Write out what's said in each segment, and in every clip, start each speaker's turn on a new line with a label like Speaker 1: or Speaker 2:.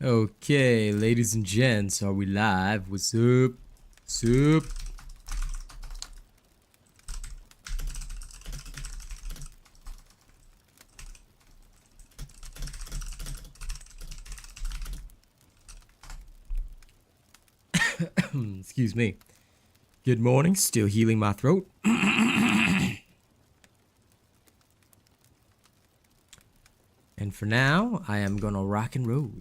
Speaker 1: Okay, ladies and gents, are we live? What's up? What's up? Excuse me. Good morning, still healing my throat. And for now, I am gonna rock and roll.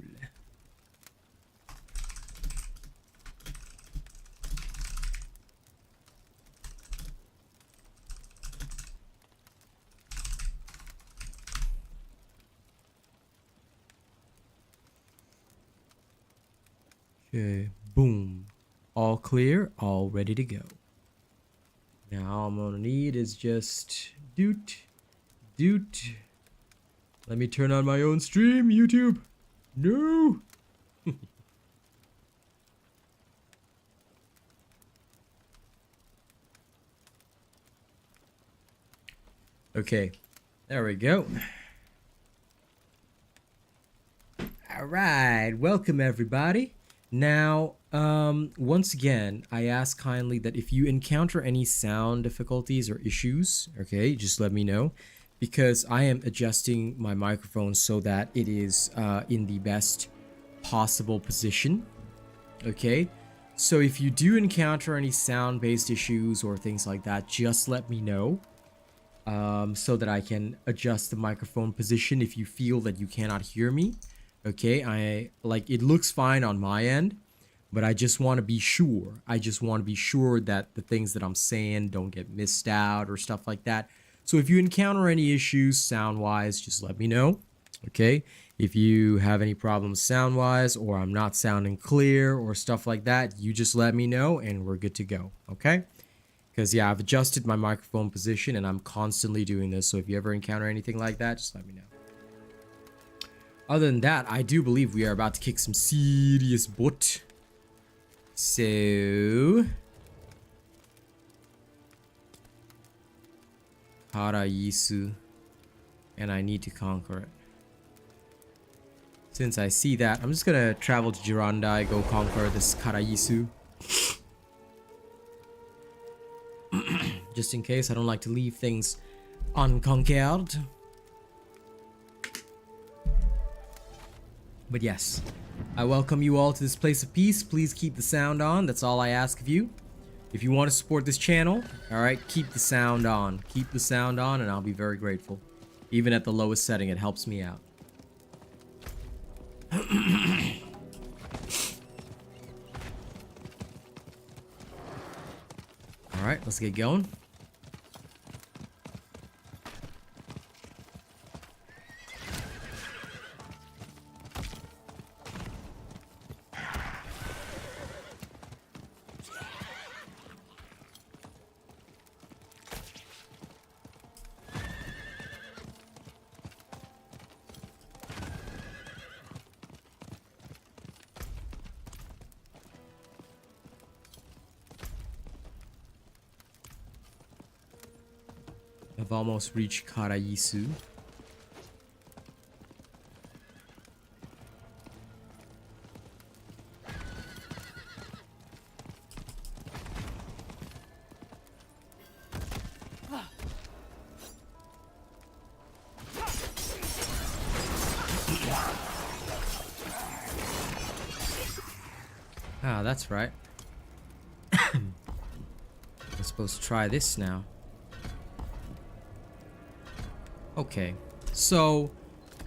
Speaker 1: Okay, boom. All clear, all ready to go. Now all I'm gonna need is just doot. Let me turn on my own stream, YouTube. No. Okay, there we go. All right, welcome everybody. Now, once again, I ask kindly that if you encounter any sound difficulties or issues, okay, just let me know, because I am adjusting my microphone so that it is in the best possible position, okay? So if you do encounter any sound-based issues or things like that, just let me know, so that I can adjust the microphone position if you feel that you cannot hear me. Okay, it looks fine on my end, but I just want to be sure. I just want to be sure that the things that I'm saying don't get missed out or stuff like that. So if you encounter any issues sound-wise, just let me know. Okay, if you have any problems sound-wise or I'm not sounding clear or stuff like that, you just let me know and we're good to go. Okay, because yeah, I've adjusted my microphone position and I'm constantly doing this. So if you ever encounter anything like that, just let me know. Other than that, I do believe we are about to kick some serious butt. So, Qara-Yisu, and I need to conquer it. Since I see that, I'm just gonna travel to Girondai, go conquer this Qara-Yisu. Just in case, I don't like to leave things unconquered. But yes, I welcome you all to this place of peace. Please keep the sound on. That's all I ask of you. If you want to support this channel, alright, keep the sound on. Keep the sound on and I'll be very grateful. Even at the lowest setting, it helps me out. Alright, let's get going. I've almost reached Qara-Yisu. Ah, that's right. I'm supposed to try this now. Okay, so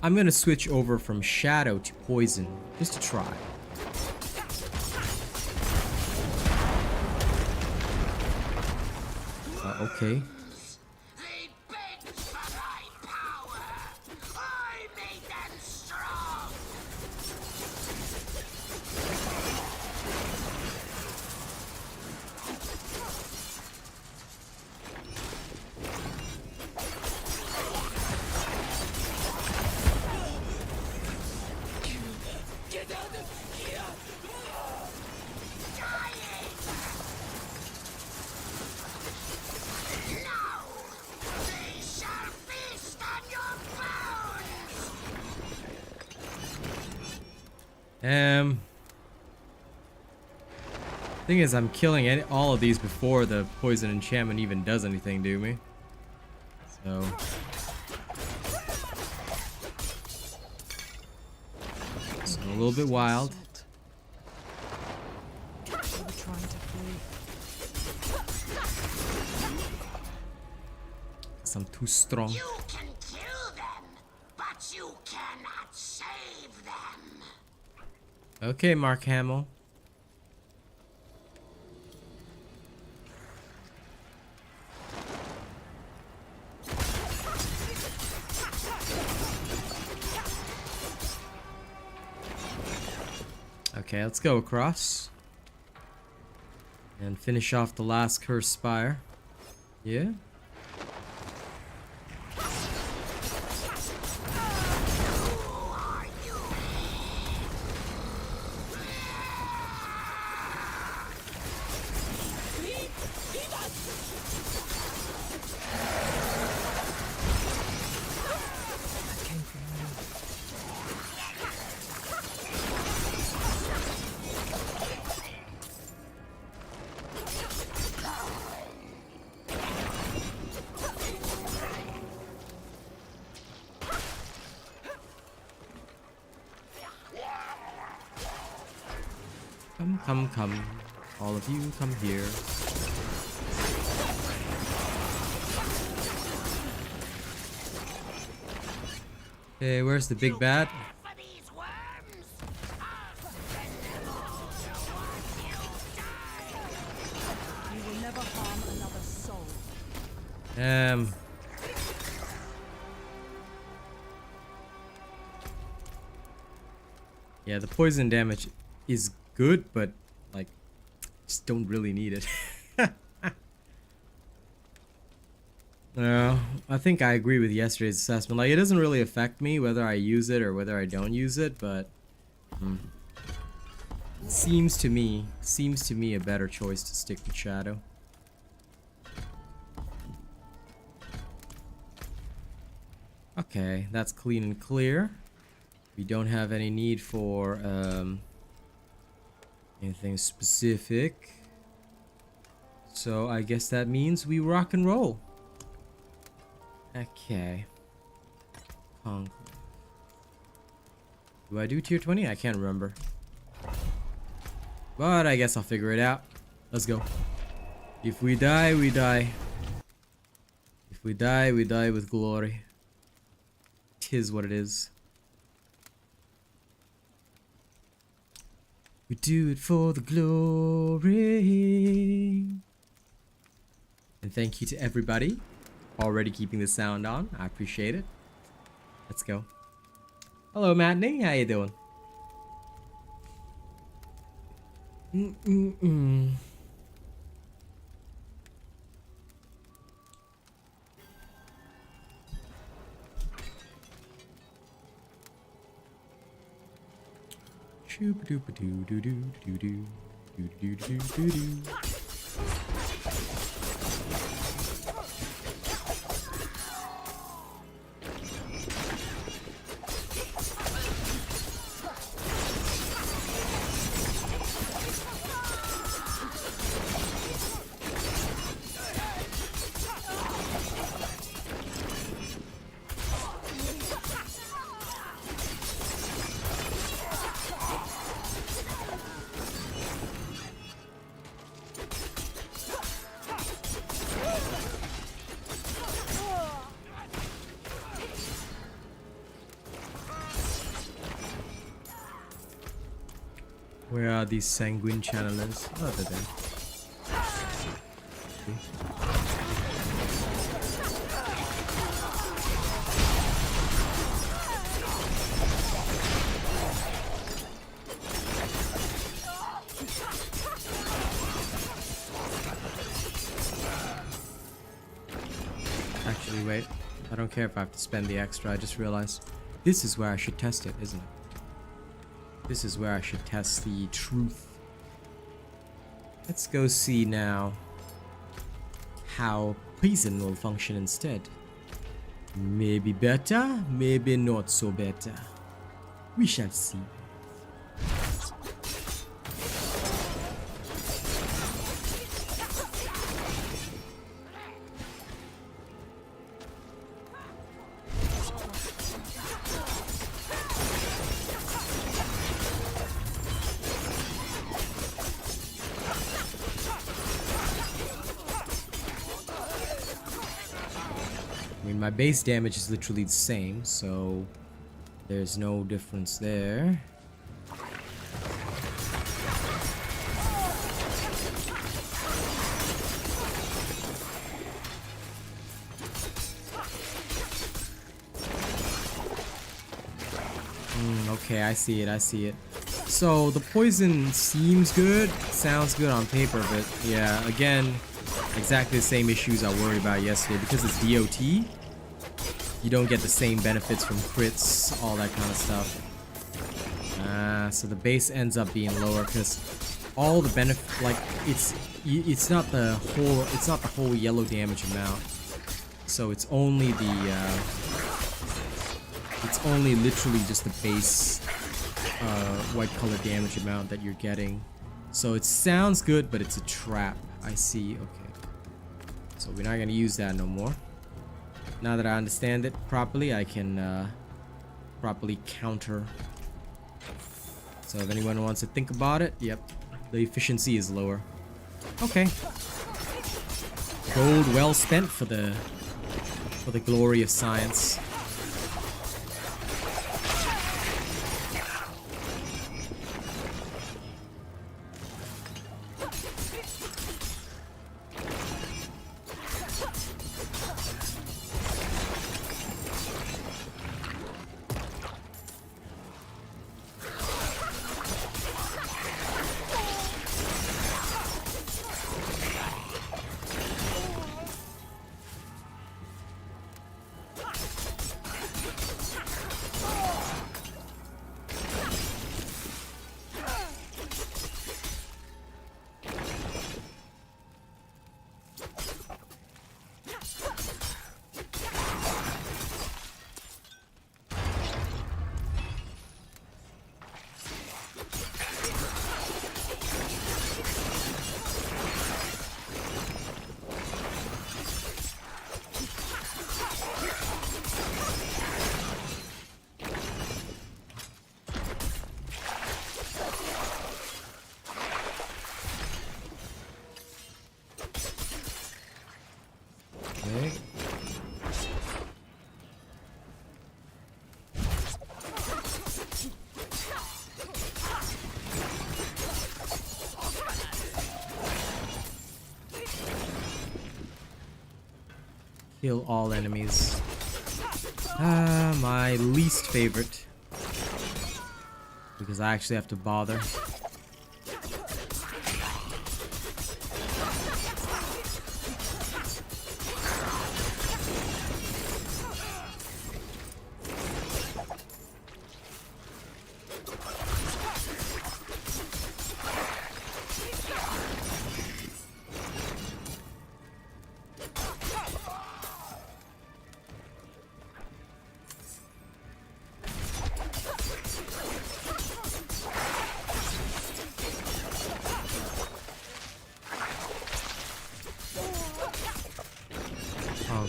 Speaker 1: I'm gonna switch over from shadow to poison just to try. Okay. Thing is, I'm killing all of these before the poison enchantment even does anything to me. So it's a little bit wild. I'm too strong.
Speaker 2: You can kill them, but you cannot save them.
Speaker 1: Okay, Mark Hamill. Okay, let's go across and finish off the last cursed spire. Yeah. Come. All of you, come here. Okay, where's the big bad? Yeah, the poison damage is good, but like, just don't really need it. I think I agree with yesterday's assessment. Like, it doesn't really affect me whether I use it or whether I don't use it, but seems to me a better choice to stick with Shadow. Okay, that's clean and clear. We don't have any need for anything specific. So I guess that means we rock and roll. Okay. Conclave. Do I do tier 20? I can't remember. But I guess I'll figure it out. Let's go. If we die, we die. If we die, we die with glory. 'Tis what it is. We do it for the glory. And thank you to everybody already keeping the sound on. I appreciate it. Let's go. Hello, Matinee. How you doing? Where are these sanguine channelers? Oh, they're there. Actually, wait. I don't care if I have to spend the extra. I just realized this is where I should test it, isn't it? This is where I should test the truth. Let's go see now how poison will function instead. Maybe better, maybe not so better. We shall see. And my base damage is literally the same, so there's no difference there. Okay, I see it. So the poison seems good, sounds good on paper, but yeah, again, exactly the same issues I worried about yesterday. Because it's DOT, you don't get the same benefits from crits, all that kind of stuff. So the base ends up being lower because all the benefit, like it's not the whole yellow damage amount. So it's only literally just the base white color damage amount that you're getting. So it sounds good, but it's a trap. I see. Okay, so we're not gonna use that no more. Now that I understand it properly, I can properly counter. So if anyone wants to think about it, yep, the efficiency is lower. Okay, gold well spent for the glory of science. Okay. Kill all enemies. My least favorite. Because I actually have to bother. Okay.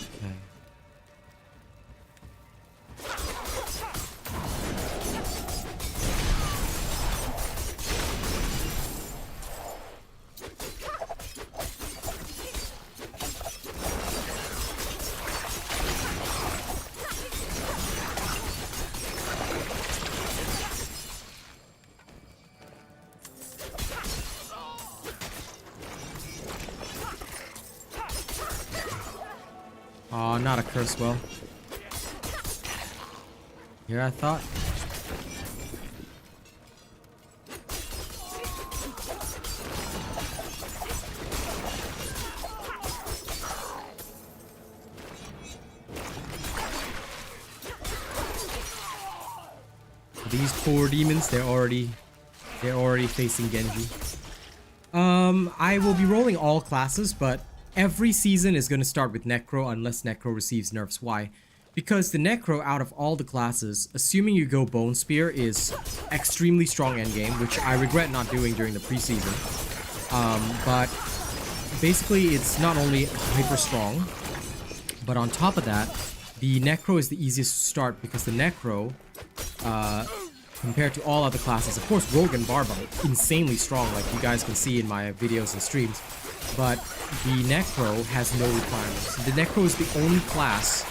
Speaker 1: Oh, not a curse well. Here I thought. These poor demons, they're already facing Genji. I will be rolling all classes, but every season is going to start with Necro unless Necro receives nerfs. Why? Because the Necro out of all the classes, assuming you go Bone Spear, is extremely strong endgame, which I regret not doing during the preseason. But basically it's not only hyper strong, but on top of that, the Necro is the easiest to start because the Necro, compared to all other classes, of course Rogue and Barb are insanely strong, like you guys can see in my videos and streams, but the Necro has no requirements. The Necro is the only class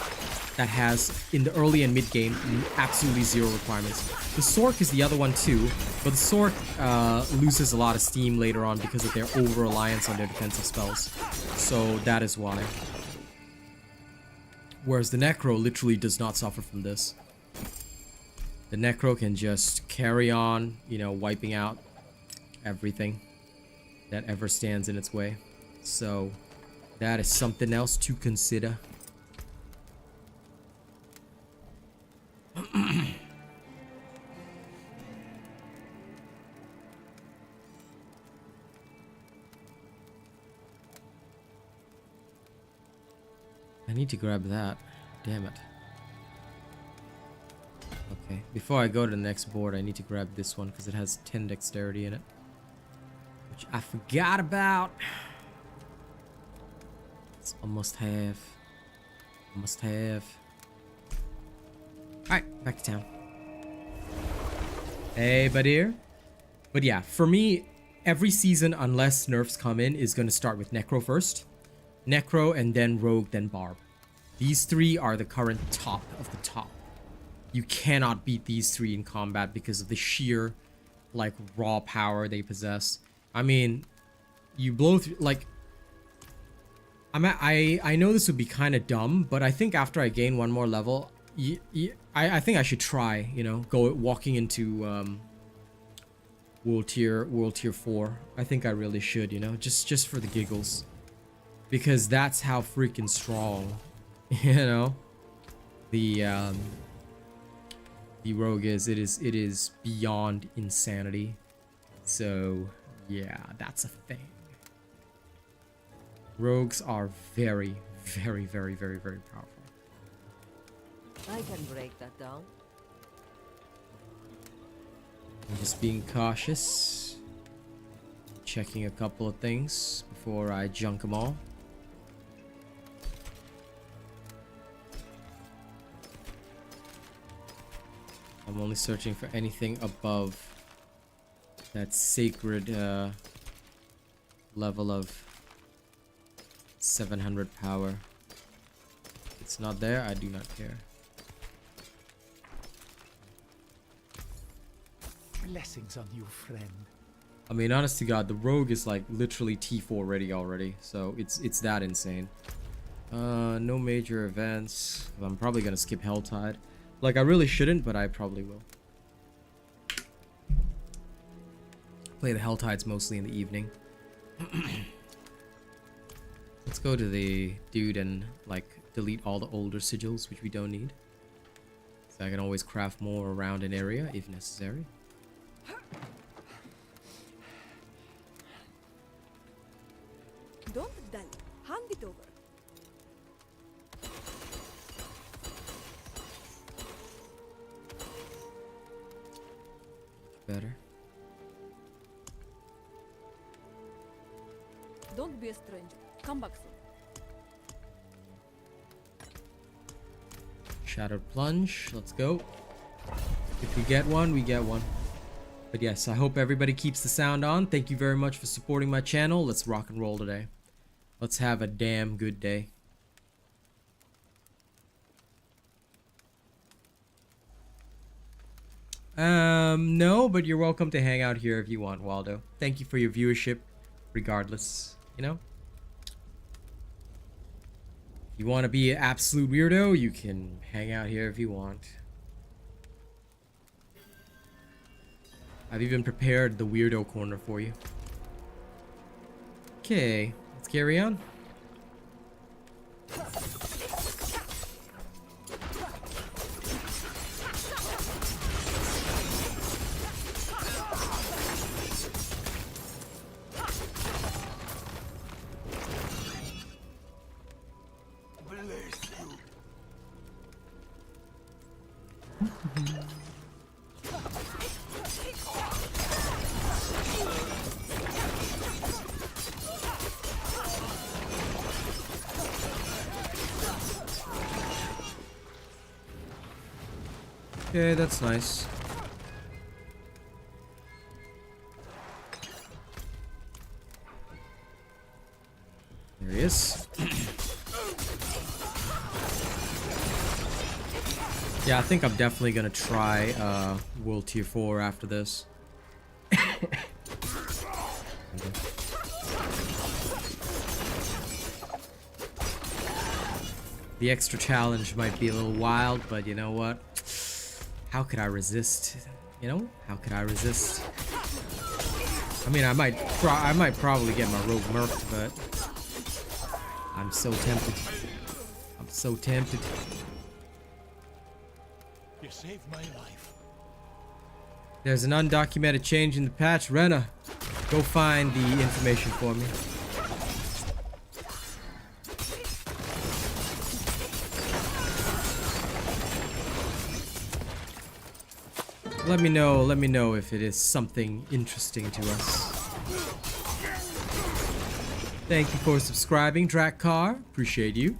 Speaker 1: that has, in the early and mid game, absolutely zero requirements. The Sork is the other one too, but the Sork loses a lot of steam later on because of their over-reliance on their defensive spells. So that is why. Whereas the Necro literally does not suffer from this. The Necro can just carry on, you know, wiping out everything that ever stands in its way. So that is something else to consider. I need to grab that. Damn it. Okay, before I go to the next board, I need to grab this one because it has 10 dexterity in it. Which I forgot about. It's almost half. Almost half. Alright, back to town. Hey, buddy. But yeah, for me, every season, unless nerfs come in, is going to start with Necro first. Necro, and then Rogue, then Barb. These three are the current top of the top. You cannot beat these three in combat because of the sheer, like, raw power they possess. I mean, you blow through, like... I know this would be kind of dumb, but I think after I gain one more level, I think I should try, you know, go walking into World Tier 4. I think I really should, you know, just for the giggles. Because that's how freaking strong, you know, the Rogue is. It is beyond insanity. So yeah, that's a thing. Rogues are very, very, very, very, very powerful.
Speaker 3: I can break that down.
Speaker 1: I'm just being cautious, checking a couple of things before I junk them all. I'm only searching for anything above that sacred level of 700 power. If it's not there, I do not care.
Speaker 4: Blessings on you, friend.
Speaker 1: I mean, honest to God, the Rogue is like literally T4 ready already, so it's that insane. No major events. I'm probably gonna skip Helltide. Like, I really shouldn't, but I probably will. Play the Helltides mostly in the evening. Let's go to the dude and, like, delete all the older sigils, which we don't need. So I can always craft more around an area if necessary.
Speaker 3: Don't dull. Hand it over.
Speaker 1: Better.
Speaker 3: Don't be a stranger. Come back soon.
Speaker 1: Shattered Plunge. Let's go. If we get one, we get one. But yes, I hope everybody keeps the sound on. Thank you very much for supporting my channel. Let's rock and roll today. Let's have a damn good day. No, but you're welcome to hang out here if you want, Waldo. Thank you for your viewership, regardless, you know? If you want to be an absolute weirdo, you can hang out here if you want. I've even prepared the weirdo corner for you. Okay, let's carry on. Okay, that's nice. There he is. Yeah, I think I'm definitely gonna try World Tier 4 after this. The extra challenge might be a little wild, but you know what? How could I resist? You know, how could I resist? I mean, I might probably get my rogue murked, but I'm so tempted. I'm so tempted.
Speaker 4: You saved my life.
Speaker 1: There's an undocumented change in the patch. Rena, go find the information for me. Let me know if it is something interesting to us. Thank you for subscribing, Drakar. Appreciate you.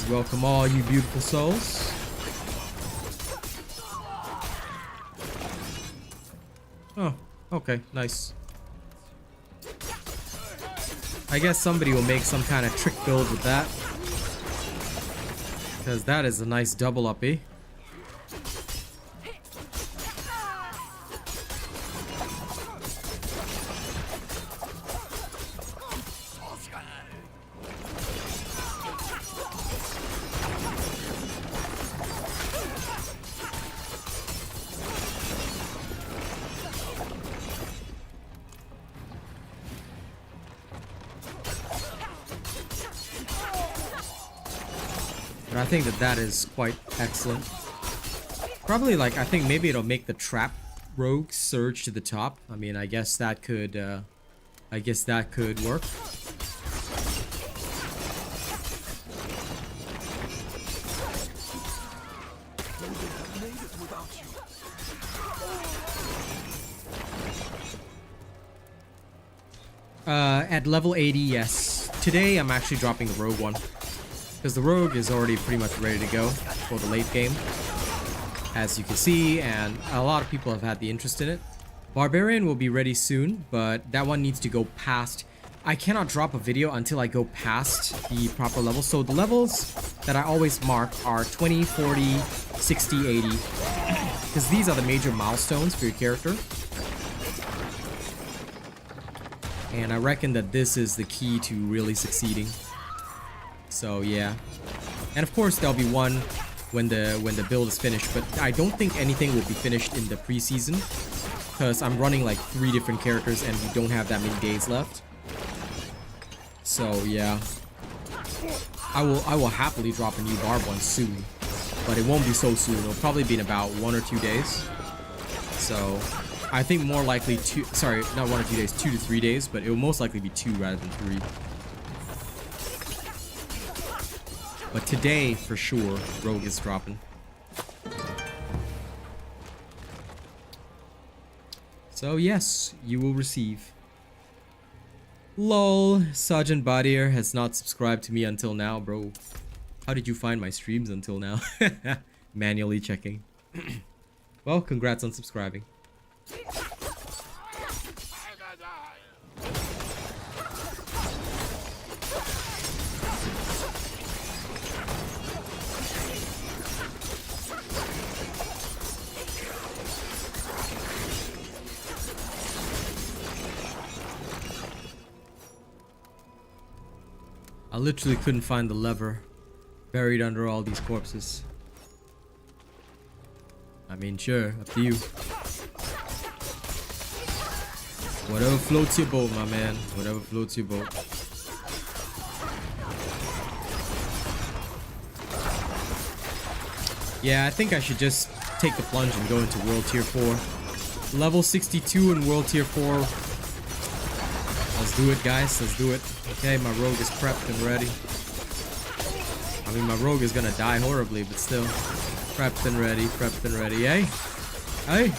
Speaker 1: Welcome all you beautiful souls. Oh, okay, nice. I guess somebody will make some kind of trick build with that. Because that is a nice double uppy. I think that is quite excellent. Probably like, I think maybe it'll make the trap rogue surge to the top. I mean, I guess that could work. At level 80, yes. Today I'm actually dropping the rogue one. Because the rogue is already pretty much ready to go for the late game, as you can see, and a lot of people have had the interest in it. Barbarian will be ready soon, but that one needs to go past. I cannot drop a video until I go past the proper level. So the levels that I always mark are 20, 40, 60, 80, because these are the major milestones for your character. And I reckon that this is the key to really succeeding. So yeah, and of course there'll be one when the build is finished, but I don't think anything will be finished in the preseason because I'm running like 3 different characters and we don't have that many days left. So yeah, I will happily drop a new barb one soon, but it won't be so soon. It'll probably be in about 1 or 2 days. So I think more likely 2. Sorry, not 1 or 2 days, 2 to 3 days, but it will most likely be 2 rather than 3. But today, for sure, rogue is dropping. So yes, you will receive. Lol, Sergeant Badier has not subscribed to me until now, bro. How did you find my streams until now? Manually checking. Well, congrats on subscribing. I literally couldn't find the lever buried under all these corpses. I mean, sure, up to you. Whatever floats your boat, my man. Whatever floats your boat. Yeah, I think I should just take the plunge and go into World Tier 4. Level 62 in World Tier 4. Let's do it, guys. Let's do it. Okay, my rogue is prepped and ready. I mean, my rogue is gonna die horribly, but still. Prepped and ready, eh? Hey?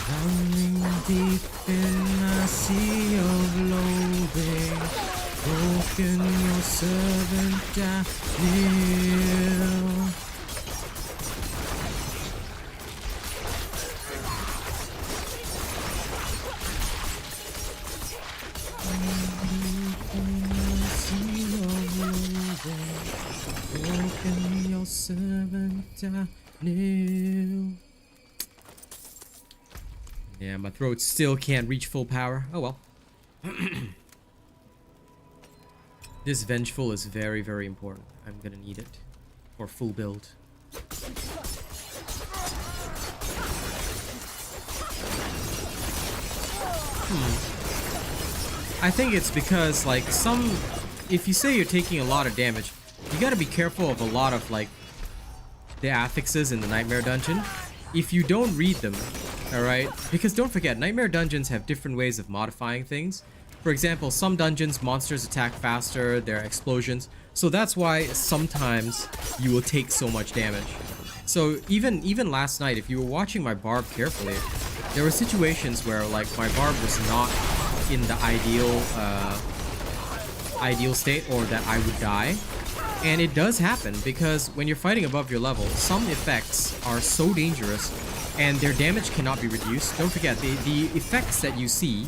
Speaker 1: Drowning deep in a sea of loathing, broken your servant Daniel. Broken your servant Daniel. Yeah, my throat still can't reach full power. Oh well. This Vengeful is very, very important. I'm gonna need it for full build. I think it's because, like, if you say you're taking a lot of damage, you gotta be careful of a lot of, like, the affixes in the Nightmare Dungeon. If you don't read them, alright? Because don't forget, Nightmare Dungeons have different ways of modifying things. For example, some dungeons, monsters attack faster, there are explosions. So that's why sometimes you will take so much damage. So even last night, if you were watching my barb carefully, there were situations where, like, my barb was not in the ideal state, or that I would die. And it does happen because when you're fighting above your level, some effects are so dangerous and their damage cannot be reduced. Don't forget, the effects that you see,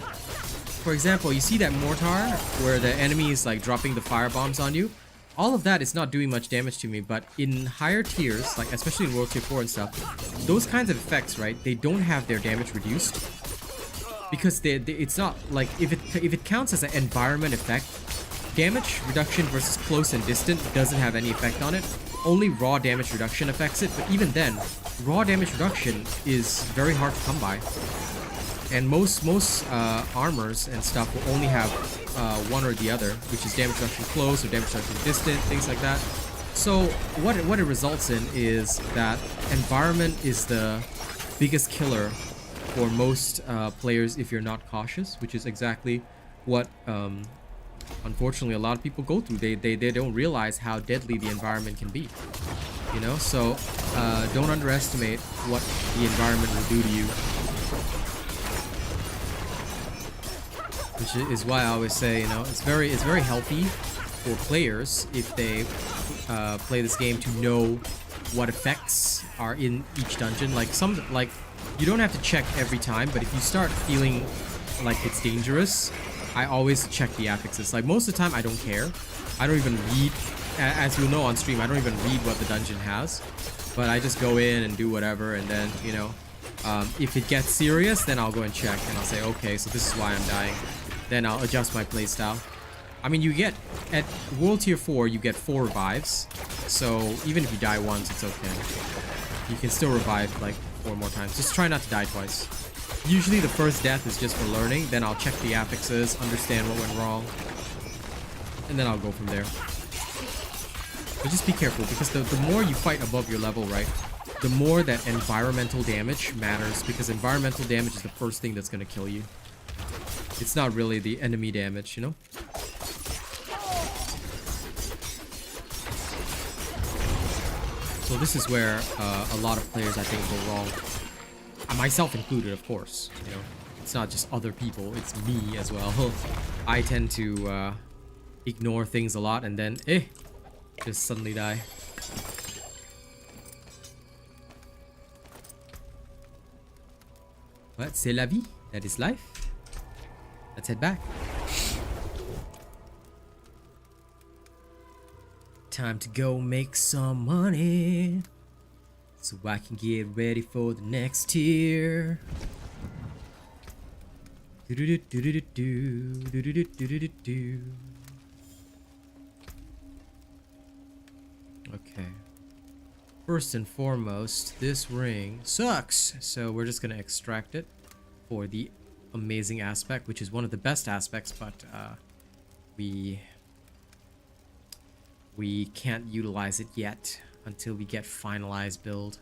Speaker 1: for example, you see that mortar where the enemy is like dropping the fire bombs on you. All of that is not doing much damage to me, but in higher tiers, like especially in World Tier 4 and stuff, those kinds of effects, right, they don't have their damage reduced. Because it's not like, if it counts as an environment effect, damage reduction versus close and distant doesn't have any effect on it. Only raw damage reduction affects it, but even then, raw damage reduction is very hard to come by. And most armors and stuff will only have one or the other, which is damage reduction close or damage reduction distant, things like that. So what it results in is that environment is the biggest killer for most players if you're not cautious, which is exactly what unfortunately a lot of people go through. They don't realize how deadly the environment can be, you know. So don't underestimate what the environment will do to you, which is why I always say, you know, it's very healthy for players if they play this game to know what effects are in each dungeon. Like you don't have to check every time, but if you start feeling like it's dangerous, I always check the affixes. Like most of the time I don't care. I don't even read, as you'll know on stream, I don't even read what the dungeon has, but I just go in and do whatever, and then, you know, if it gets serious, then I'll go and check and I'll say, okay, so this is why I'm dying. Then I'll adjust my playstyle. I mean, you get, at World Tier 4, you get 4 revives, so even if you die once, it's okay. You can still revive like 4 more times. Just try not to die twice. Usually the first death is just for learning, then I'll check the affixes, understand what went wrong, and then I'll go from there. But just be careful, because the more you fight above your level, right, the more that environmental damage matters, because environmental damage is the first thing that's going to kill you. It's not really the enemy damage, you know? So this is where a lot of players, I think, go wrong. Myself included, of course, you know. It's not just other people, it's me as well. I tend to ignore things a lot and then, just suddenly die. But c'est la vie, that is life. Let's head back. Time to go make some money, so I can get ready for the next tier. Okay. First and foremost, this ring sucks, so we're just gonna extract it for the amazing aspect, which is one of the best aspects, but we can't utilize it yet until we get finalized build,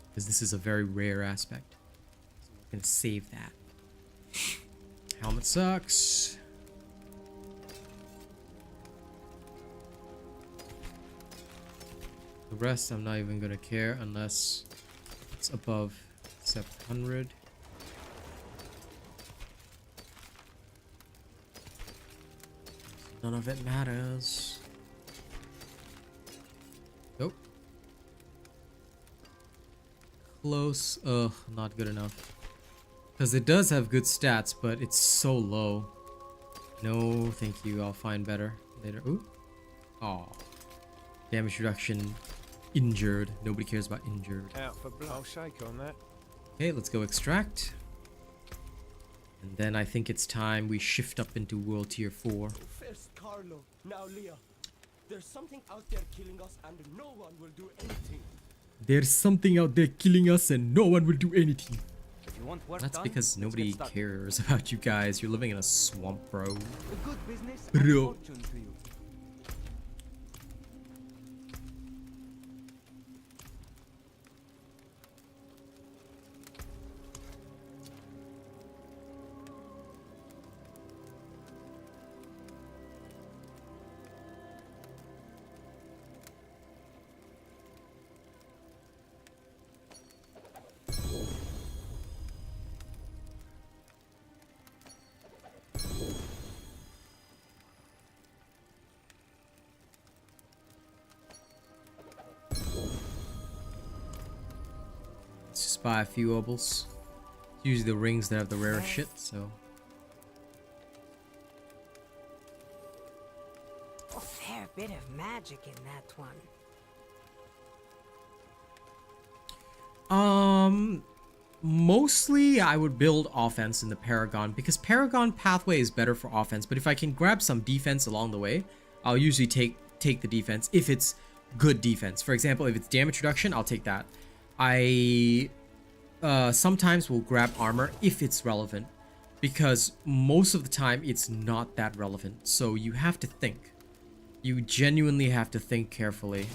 Speaker 1: because this is a very rare aspect. So we're gonna save that. Helmet sucks. The rest I'm not even gonna care unless it's above 700. None of it matters. Nope. Close. Ugh, not good enough. Because it does have good stats, but it's so low. No, thank you. I'll find better later. Ooh. Aw. Damage reduction. Injured. Nobody cares about injured.
Speaker 5: Out for blood. I'll shake on that.
Speaker 1: Okay, let's go extract. And then I think it's time we shift up into World Tier 4.
Speaker 6: First Carlo, now Leah. There's something out there killing us and no one will do anything.
Speaker 1: There's something out there killing us and no one will do anything.
Speaker 6: If you want work
Speaker 1: That's
Speaker 6: done,
Speaker 1: because
Speaker 6: let's
Speaker 1: nobody
Speaker 6: get started.
Speaker 1: cares about you guys. You're living in a swamp, bro.
Speaker 6: A good business
Speaker 1: Bro.
Speaker 6: and fortune to you.
Speaker 1: Let's just buy a few obols. Usually the rings that have the rarest shit, so.
Speaker 7: A fair bit of magic in that one.
Speaker 1: Mostly I would build offense in the Paragon because Paragon pathway is better for offense, but if I can grab some defense along the way, I'll usually take the defense if it's good defense. For example, if it's damage reduction, I'll take that. I sometimes will grab armor if it's relevant, because most of the time it's not that relevant. So you have to think. You genuinely have to think carefully.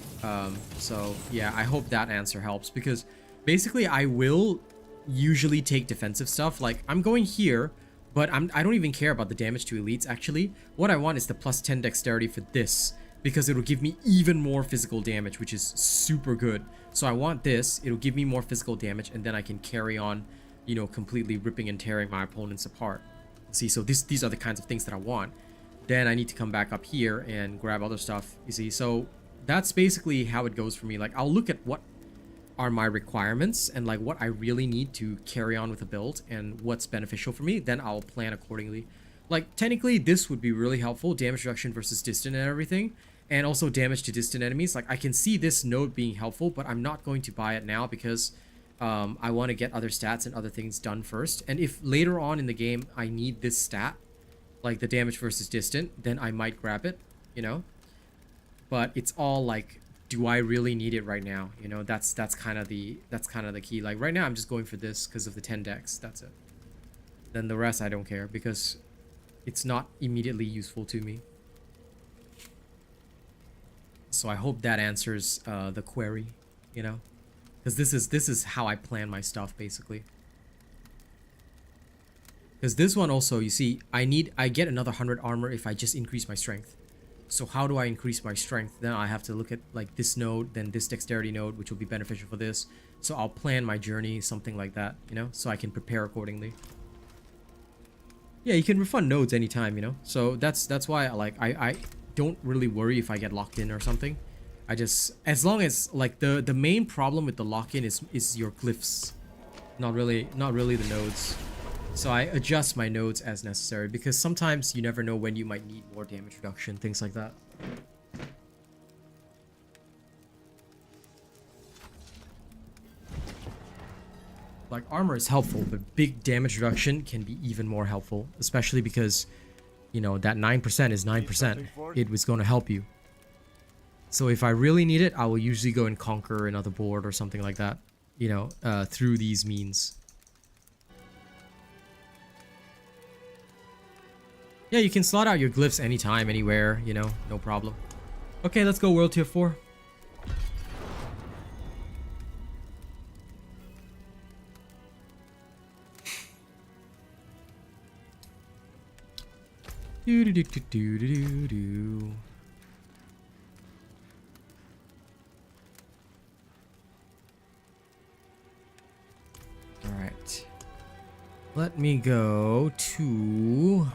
Speaker 1: So yeah, I hope that answer helps, because basically I will usually take defensive stuff. Like I'm going here, but I don't even care about the damage to elites. Actually, what I want is the plus 10 dexterity for this, because it'll give me even more physical damage, which is super good. So I want this. It'll give me more physical damage, and then I can carry on, you know, completely ripping and tearing my opponents apart. See, so these are the kinds of things that I want. Then I need to come back up here and grab other stuff, you see. So that's basically how it goes for me. Like I'll look at what are my requirements and like what I really need to carry on with a build and what's beneficial for me, then I'll plan accordingly. Like technically this would be really helpful, damage reduction versus distant and everything, and also damage to distant enemies. Like I can see this node being helpful, but I'm not going to buy it now because I want to get other stats and other things done first. And if later on in the game I need this stat, like the damage versus distant, then I might grab it, you know. But it's all like, do I really need it right now? You know, that's kind of the key. Like right now I'm just going for this because of the 10 dex. That's it. Then the rest I don't care because it's not immediately useful to me. So I hope that answers the query, you know, because this is how I plan my stuff basically. Because this one also, you see, I get another 100 armor if I just increase my strength. So how do I increase my strength? Then I have to look at like this node, then this dexterity node, which will be beneficial for this. So I'll plan my journey, something like that, you know, so I can prepare accordingly. Yeah, you can refund nodes anytime, you know. So that's why I don't really worry if I get locked in or something. I just, as long as like the main problem with the lock-in is your glyphs, not really the nodes. So I adjust my nodes as necessary because sometimes you never know when you might need more damage reduction, things like that. Like armor is helpful, but big damage reduction can be even more helpful, especially because, you know, that 9% is 9%. It was going to help you. So if I really need it, I will usually go and conquer another board or something like that, you know, through these means. Yeah, you can slot out your glyphs anytime, anywhere, you know, no problem. Okay, let's go World Tier 4. Do do do do do do do. All right. Let me go to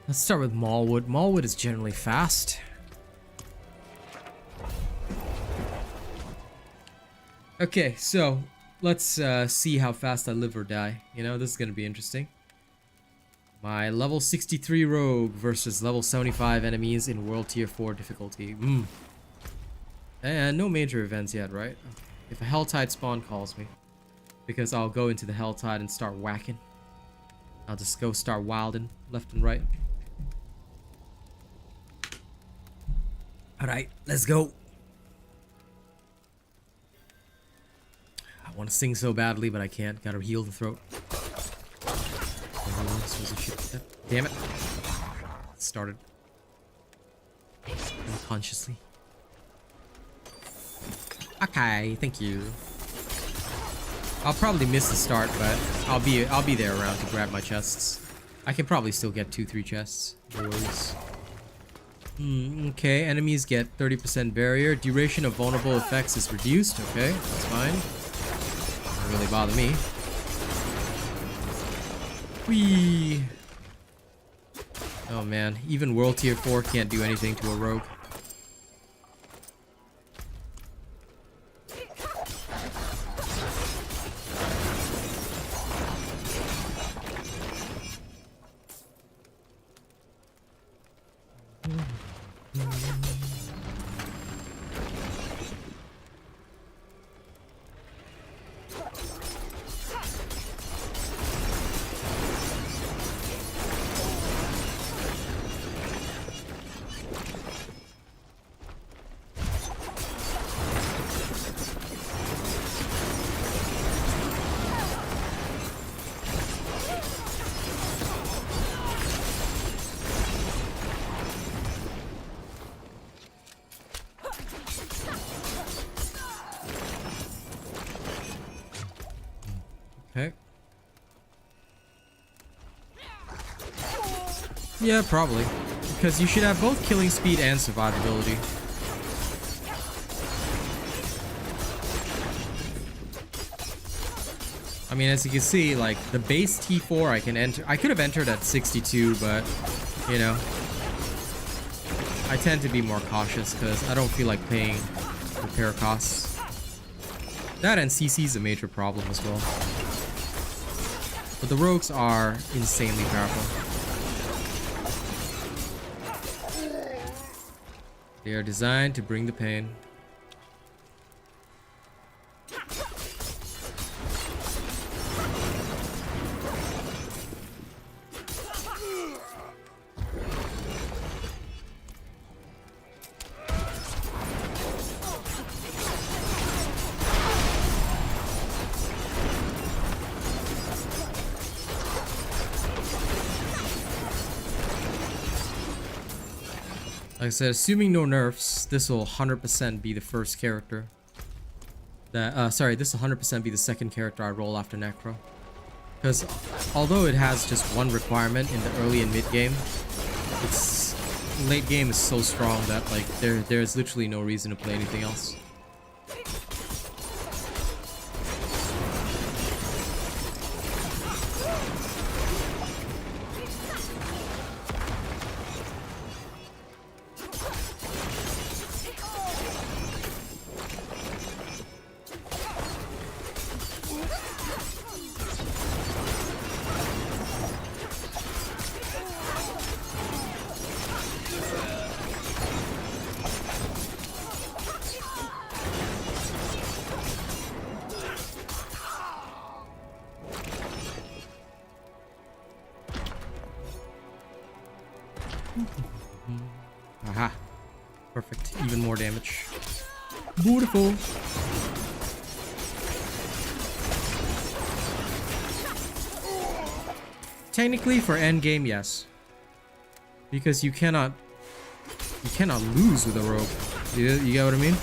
Speaker 1: Let's start with Maulwood. Maulwood is generally fast. Okay, so let's see how fast I live or die. You know, this is gonna be interesting. My level 63 rogue versus level 75 enemies in world tier 4 difficulty. And no major events yet, right? If a Helltide spawn calls me, because I'll go into the Helltide and start whacking. I'll just go start wilding left and right. Alright, let's go. I want to sing so badly, but I can't. Gotta heal the throat. This was a shit step. Damn it. It started unconsciously. Okay, thank you. I'll probably miss the start, but I'll be there around to grab my chests. I can probably still get 2-3 chests. No worries. Okay, enemies get 30% barrier. Duration of vulnerable effects is reduced. Okay, that's fine. Doesn't really bother me. Whee! Oh man, even world tier 4 can't do anything to a rogue. Okay. Yeah, probably. Because you should have both killing speed and survivability. I mean, as you can see, like, the base T4 I can enter. I could have entered at 62, but, you know. I tend to be more cautious because I don't feel like paying repair costs. That and CC is a major problem as well. But the rogues are insanely powerful. They are designed to bring the pain. Like I said, assuming no nerfs, this will 100% be the first character. That sorry, this will 100% be the second character I roll after Necro. Because although it has just one requirement in the early and mid game, its late game is so strong that like there's literally no reason to play anything else. Aha. Perfect. Even more damage. Beautiful. Technically for endgame, yes. Because you cannot lose with a rogue. You get what I mean?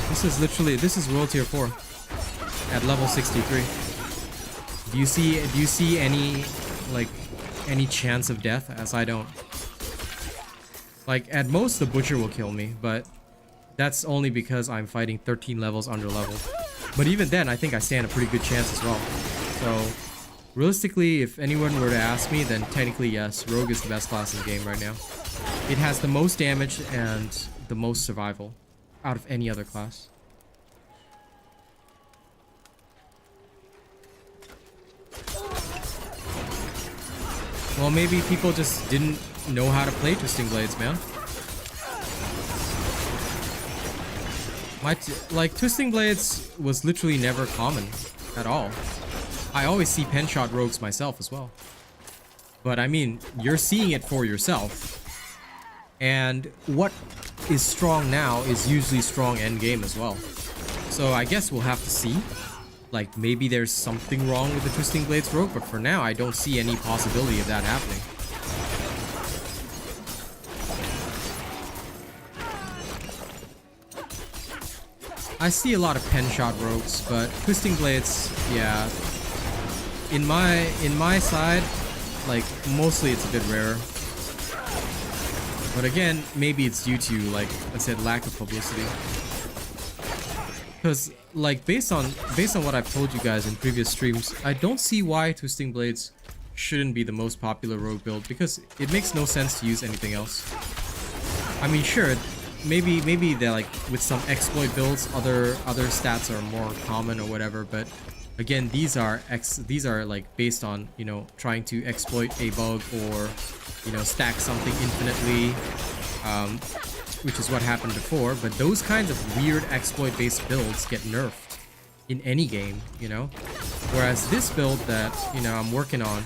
Speaker 1: This is world tier 4 at level 63. Do you see any any chance of death? As I don't. Like at most the butcher will kill me, but that's only because I'm fighting 13 levels under level. But even then I think I stand a pretty good chance as well. So Realistically, if anyone were to ask me, then technically yes, Rogue is the best class in the game right now. It has the most damage and the most survival out of any other class. Well, maybe people just didn't know how to play Twisting Blades, man. Like, Twisting Blades was literally never common at all. I always see pen shot rogues myself as well. But I mean, you're seeing it for yourself. And what is strong now is usually strong endgame as well. So I guess we'll have to see. Like, maybe there's something wrong with the Twisting Blades rogue, but for now, I don't see any possibility of that happening. I see a lot of pen shot rogues, but Twisting Blades, yeah. In my side, like, mostly it's a bit rarer. But again, maybe it's due to, like I said, lack of publicity. Because, like, based on what I've told you guys in previous streams, I don't see why Twisting Blades shouldn't be the most popular rogue build, because it makes no sense to use anything else. I mean, sure, maybe they're like with some exploit builds, other stats are more common or whatever, but again, these are like based on, you know, trying to exploit a bug or, you know, stack something infinitely, which is what happened before. But those kinds of weird exploit-based builds get nerfed in any game, you know. Whereas this build that, you know, I'm working on,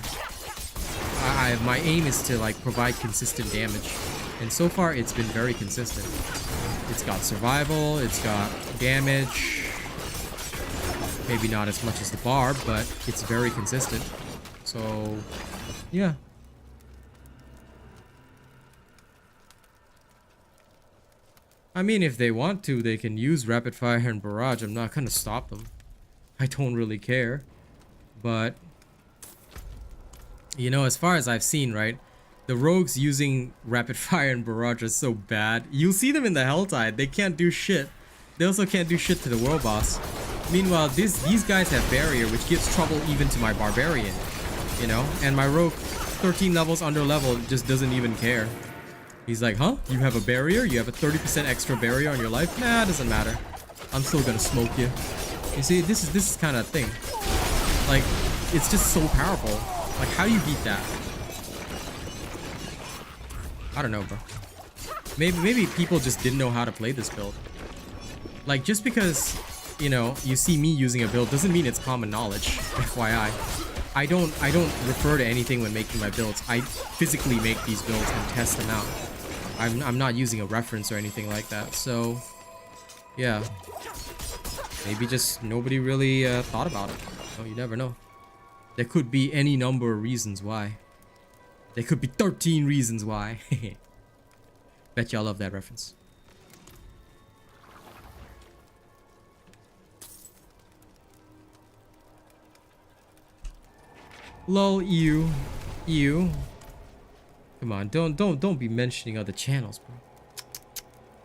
Speaker 1: my aim is to like provide consistent damage, and so far it's been very consistent. It's got survival, it's got damage. Maybe not as much as the barb, but it's very consistent. So, yeah. I mean, if they want to, they can use Rapid Fire and Barrage. I'm not gonna stop them. I don't really care. But, you know, as far as I've seen, right? The rogues using Rapid Fire and Barrage are so bad. You'll see them in the Helltide. They can't do shit. They also can't do shit to the world boss. Meanwhile, these guys have barrier, which gives trouble even to my barbarian, you know? And my rogue, 13 levels under level, just doesn't even care. He's like, huh? You have a barrier? You have a 30% extra barrier on your life? Nah, it doesn't matter. I'm still gonna smoke you. You see, this is kind of thing. Like, it's just so powerful. Like, how do you beat that? I don't know, bro. Maybe people just didn't know how to play this build. Like, just because, you know, you see me using a build doesn't mean it's common knowledge, FYI. I don't refer to anything when making my builds. I physically make these builds and test them out. I'm not using a reference or anything like that. So, yeah. Maybe just nobody really thought about it. Oh, you never know. There could be any number of reasons why. There could be 13 reasons why. Bet y'all love that reference. Lol, you. Come on, don't be mentioning other channels, bro.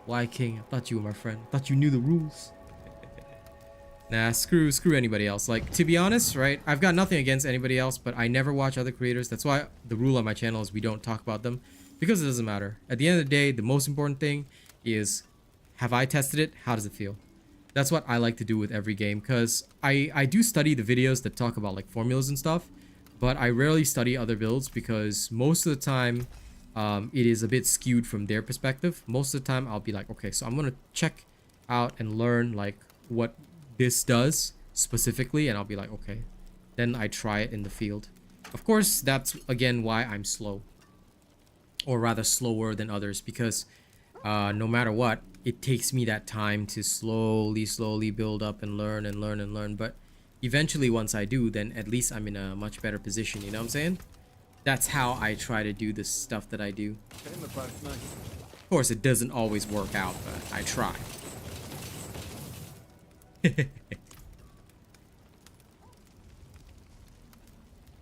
Speaker 1: Why, King? I thought you were my friend. I thought you knew the rules. Nah, screw anybody else. Like, to be honest, right? I've got nothing against anybody else, but I never watch other creators. That's why the rule on my channel is we don't talk about them, because it doesn't matter. At the end of the day, the most important thing is, have I tested it? How does it feel? That's what I like to do with every game, because I do study the videos that talk about like formulas and stuff, but I rarely study other builds because most of the time it is a bit skewed from their perspective. Most of the time I'll be like, okay, so I'm gonna check out and learn like what this does specifically, and I'll be like, okay, then I try it in the field. Of course, that's again why I'm slow, or rather slower than others, because no matter what, it takes me that time to slowly build up and learn. But eventually, once I do, then at least I'm in a much better position. You know what I'm saying? That's how I try to do the stuff that I do. Of course, it doesn't always work out, but I try.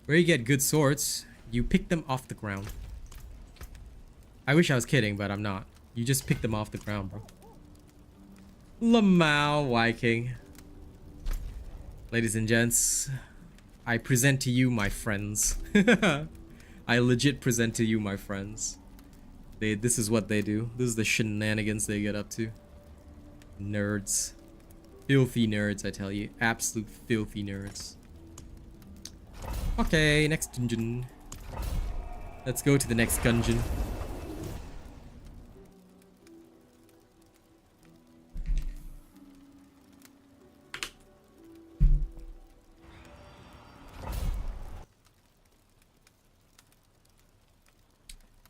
Speaker 1: Where you get good swords, you pick them off the ground. I wish I was kidding, but I'm not. You just pick them off the ground, bro. Lamau Viking. Ladies and gents, I present to you, my friends. I legit present to you, my friends. This is what they do. This is the shenanigans they get up to. Nerds. Filthy nerds, I tell you. Absolute filthy nerds. Okay, next dungeon. Let's go to the next dungeon.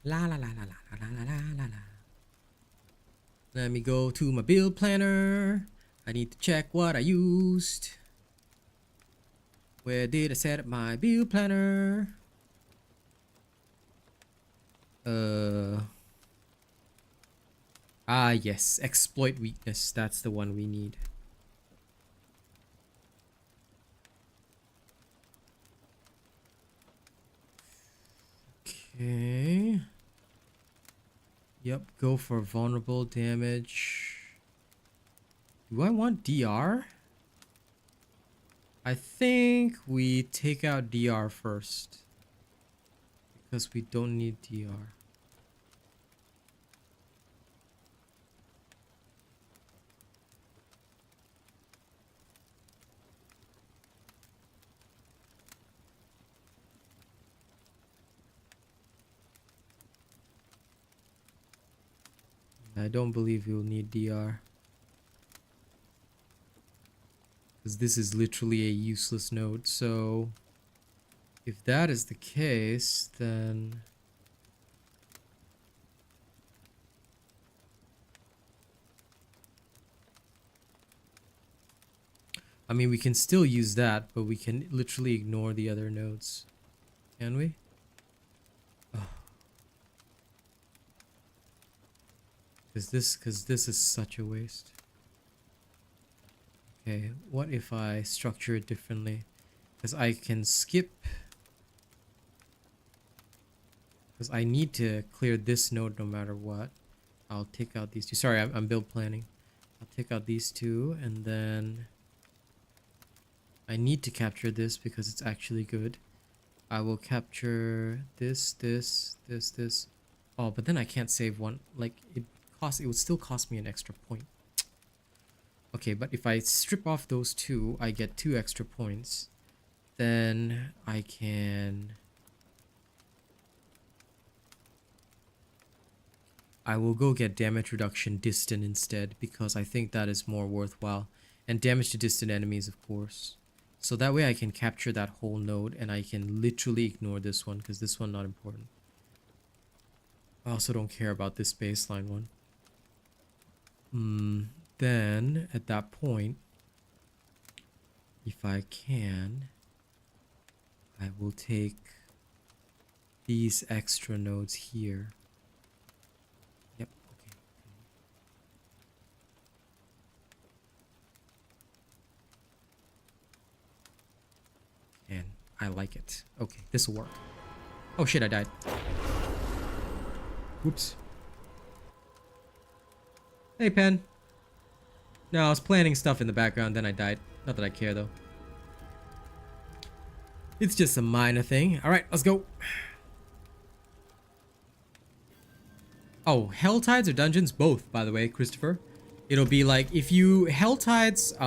Speaker 1: La la la la la la la la la la. Let me go to my build planner. I need to check what I used. Where did I set up my build planner? Yes, exploit weakness. That's the one we need. Okay. Yep, go for vulnerable damage. Do I want DR? I think we take out DR first. Because we don't need DR. I don't believe we'll need DR. Because this is literally a useless node, so if that is the case, then I mean, we can still use that, but we can literally ignore the other nodes. Can we? Oh. Because this is such a waste. Okay, what if I structure it differently? Because I can skip. Because I need to clear this node no matter what. I'll take out these two. Sorry, I'm build planning. I'll take out these two, and then I need to capture this because it's actually good. I will capture this. Oh, but then I can't save one. Like, it would still cost me an extra point. Okay, but if I strip off those two, I get 2 extra points. Then I can... I will go get damage reduction distant instead, because I think that is more worthwhile. And damage to distant enemies, of course. So that way I can capture that whole node, and I can literally ignore this one, because this one not important. I also don't care about this baseline one. Then, at that point, if I can, I will take these extra nodes here. Yep, okay. And I like it. Okay, this will work. Oh shit, I died. Whoops. Hey, Pen. No, I was planning stuff in the background, then I died. Not that I care, though. It's just a minor thing. Alright, let's go. Oh, Helltides or dungeons? Both, by the way, Christopher. It'll be like, if you... Helltides,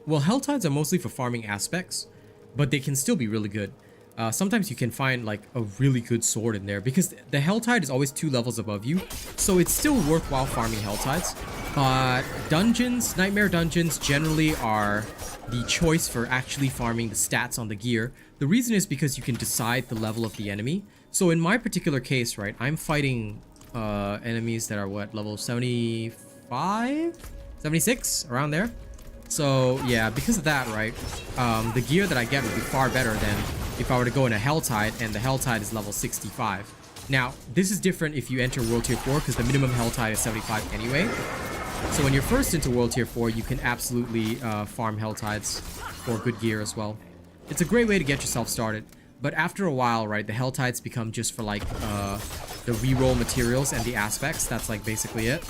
Speaker 1: well, Helltides are mostly for farming aspects, but they can still be really good. Sometimes you can find like a really good sword in there because the Helltide is always 2 levels above you, so it's still worthwhile farming Helltides. But dungeons, nightmare dungeons generally are the choice for actually farming the stats on the gear. The reason is because you can decide the level of the enemy. So in my particular case, right, I'm fighting enemies that are what, level 75? 76? Around there. So yeah, because of that, right, the gear that I get would be far better than if I were to go in a Helltide, and the Helltide is level 65. Now, this is different if you enter World Tier 4, because the minimum Helltide is 75 anyway. So when you're first into World Tier 4, you can absolutely farm Helltides for good gear as well. It's a great way to get yourself started. But after a while, right, the Helltides become just for like the reroll materials and the aspects. That's like basically it.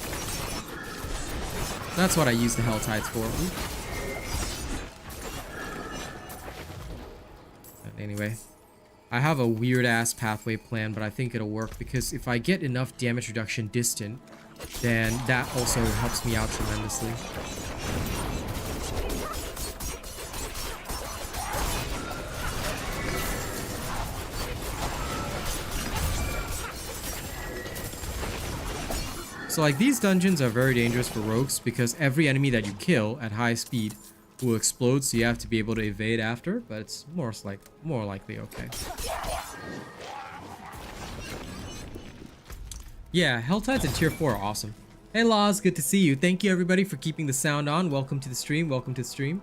Speaker 1: That's what I use the Helltides for. Anyway, I have a weird ass pathway plan, but I think it'll work because if I get enough damage reduction distant, then that also helps me out tremendously. So like these dungeons are very dangerous for rogues because every enemy that you kill at high speed will explode, so you have to be able to evade after, but it's more likely okay. Yeah, Helltides and tier 4 are awesome. Hey Laws, good to see you. Thank you everybody for keeping the sound on. Welcome to the stream. Welcome to the stream.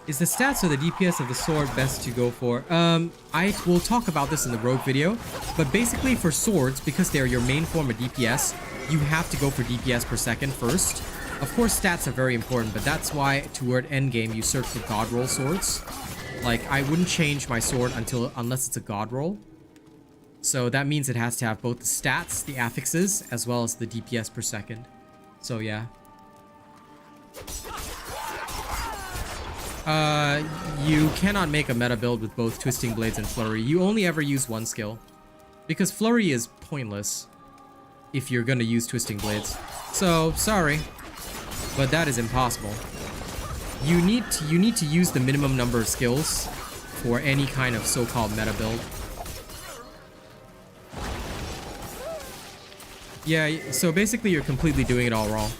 Speaker 1: Is the stats or the DPS of the sword best to go for? I will talk about this in the rogue video, but basically for swords, because they're your main form of DPS, you have to go for DPS per second first. Of course, stats are very important, but that's why toward endgame you search for god roll swords. Like, I wouldn't change my sword unless it's a god roll. So that means it has to have both the stats, the affixes, as well as the DPS per second. So yeah. You cannot make a meta build with both Twisting Blades and Flurry. You only ever use one skill. Because Flurry is pointless if you're gonna use Twisting Blades. So, sorry. But that is impossible. You need to use the minimum number of skills for any kind of so-called meta build. Yeah, so basically you're completely doing it all wrong.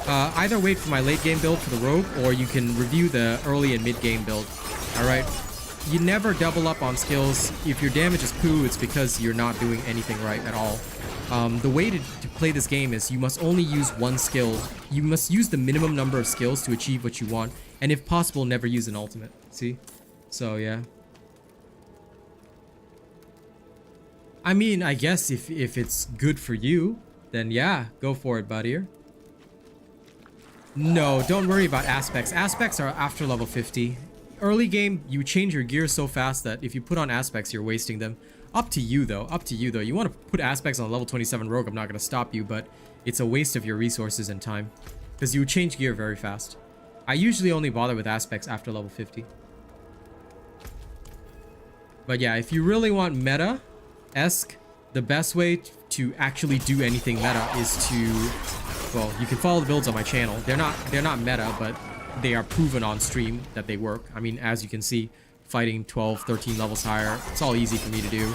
Speaker 1: Either wait for my late game build for the rogue, or you can review the early and mid game build. Alright? You never double up on skills. If your damage is poo, it's because you're not doing anything right at all. The way to play this game is you must only use one skill. You must use the minimum number of skills to achieve what you want. And if possible, never use an ultimate. See? So, yeah. I mean, I guess if it's good for you, then yeah, go for it, buddy. No, don't worry about aspects. Aspects are after level 50. Early game, you change your gear so fast that if you put on aspects, you're wasting them. Up to you though, up to you though. You want to put aspects on a level 27 rogue, I'm not going to stop you, but it's a waste of your resources and time. Because you change gear very fast. I usually only bother with aspects after level 50. But yeah, if you really want meta-esque, the best way to actually do anything meta is to... Well, you can follow the builds on my channel. They're not meta, but they are proven on stream that they work. I mean, as you can see, fighting 12, 13 levels higher, it's all easy for me to do.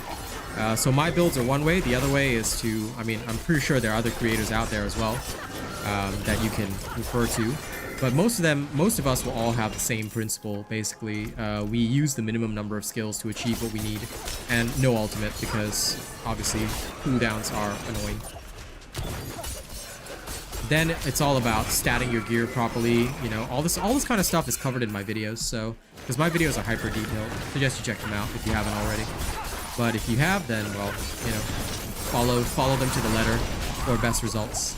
Speaker 1: So my builds are one way. The other way is to, I mean, I'm pretty sure there are other creators out there as well that you can refer to. But most of us will all have the same principle, basically. We use the minimum number of skills to achieve what we need, and no ultimate, because obviously cooldowns are annoying. Then it's all about statting your gear properly. You know, all this kind of stuff is covered in my videos. So, because my videos are hyper detailed, suggest you check them out if you haven't already. But if you have, then well, you know, follow them to the letter for best results.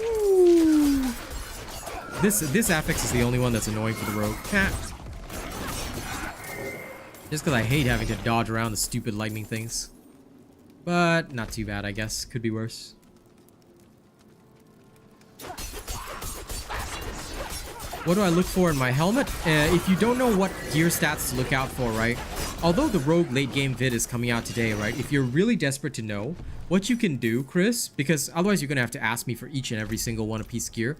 Speaker 1: Ooh. This affix is the only one that's annoying for the rogue. Just because I hate having to dodge around the stupid lightning things. But not too bad, I guess. Could be worse. What do I look for in my helmet? If you don't know what gear stats to look out for, right? Although the rogue late game vid is coming out today, right? If you're really desperate to know what you can do, Chris, because otherwise you're going to have to ask me for each and every single one piece gear.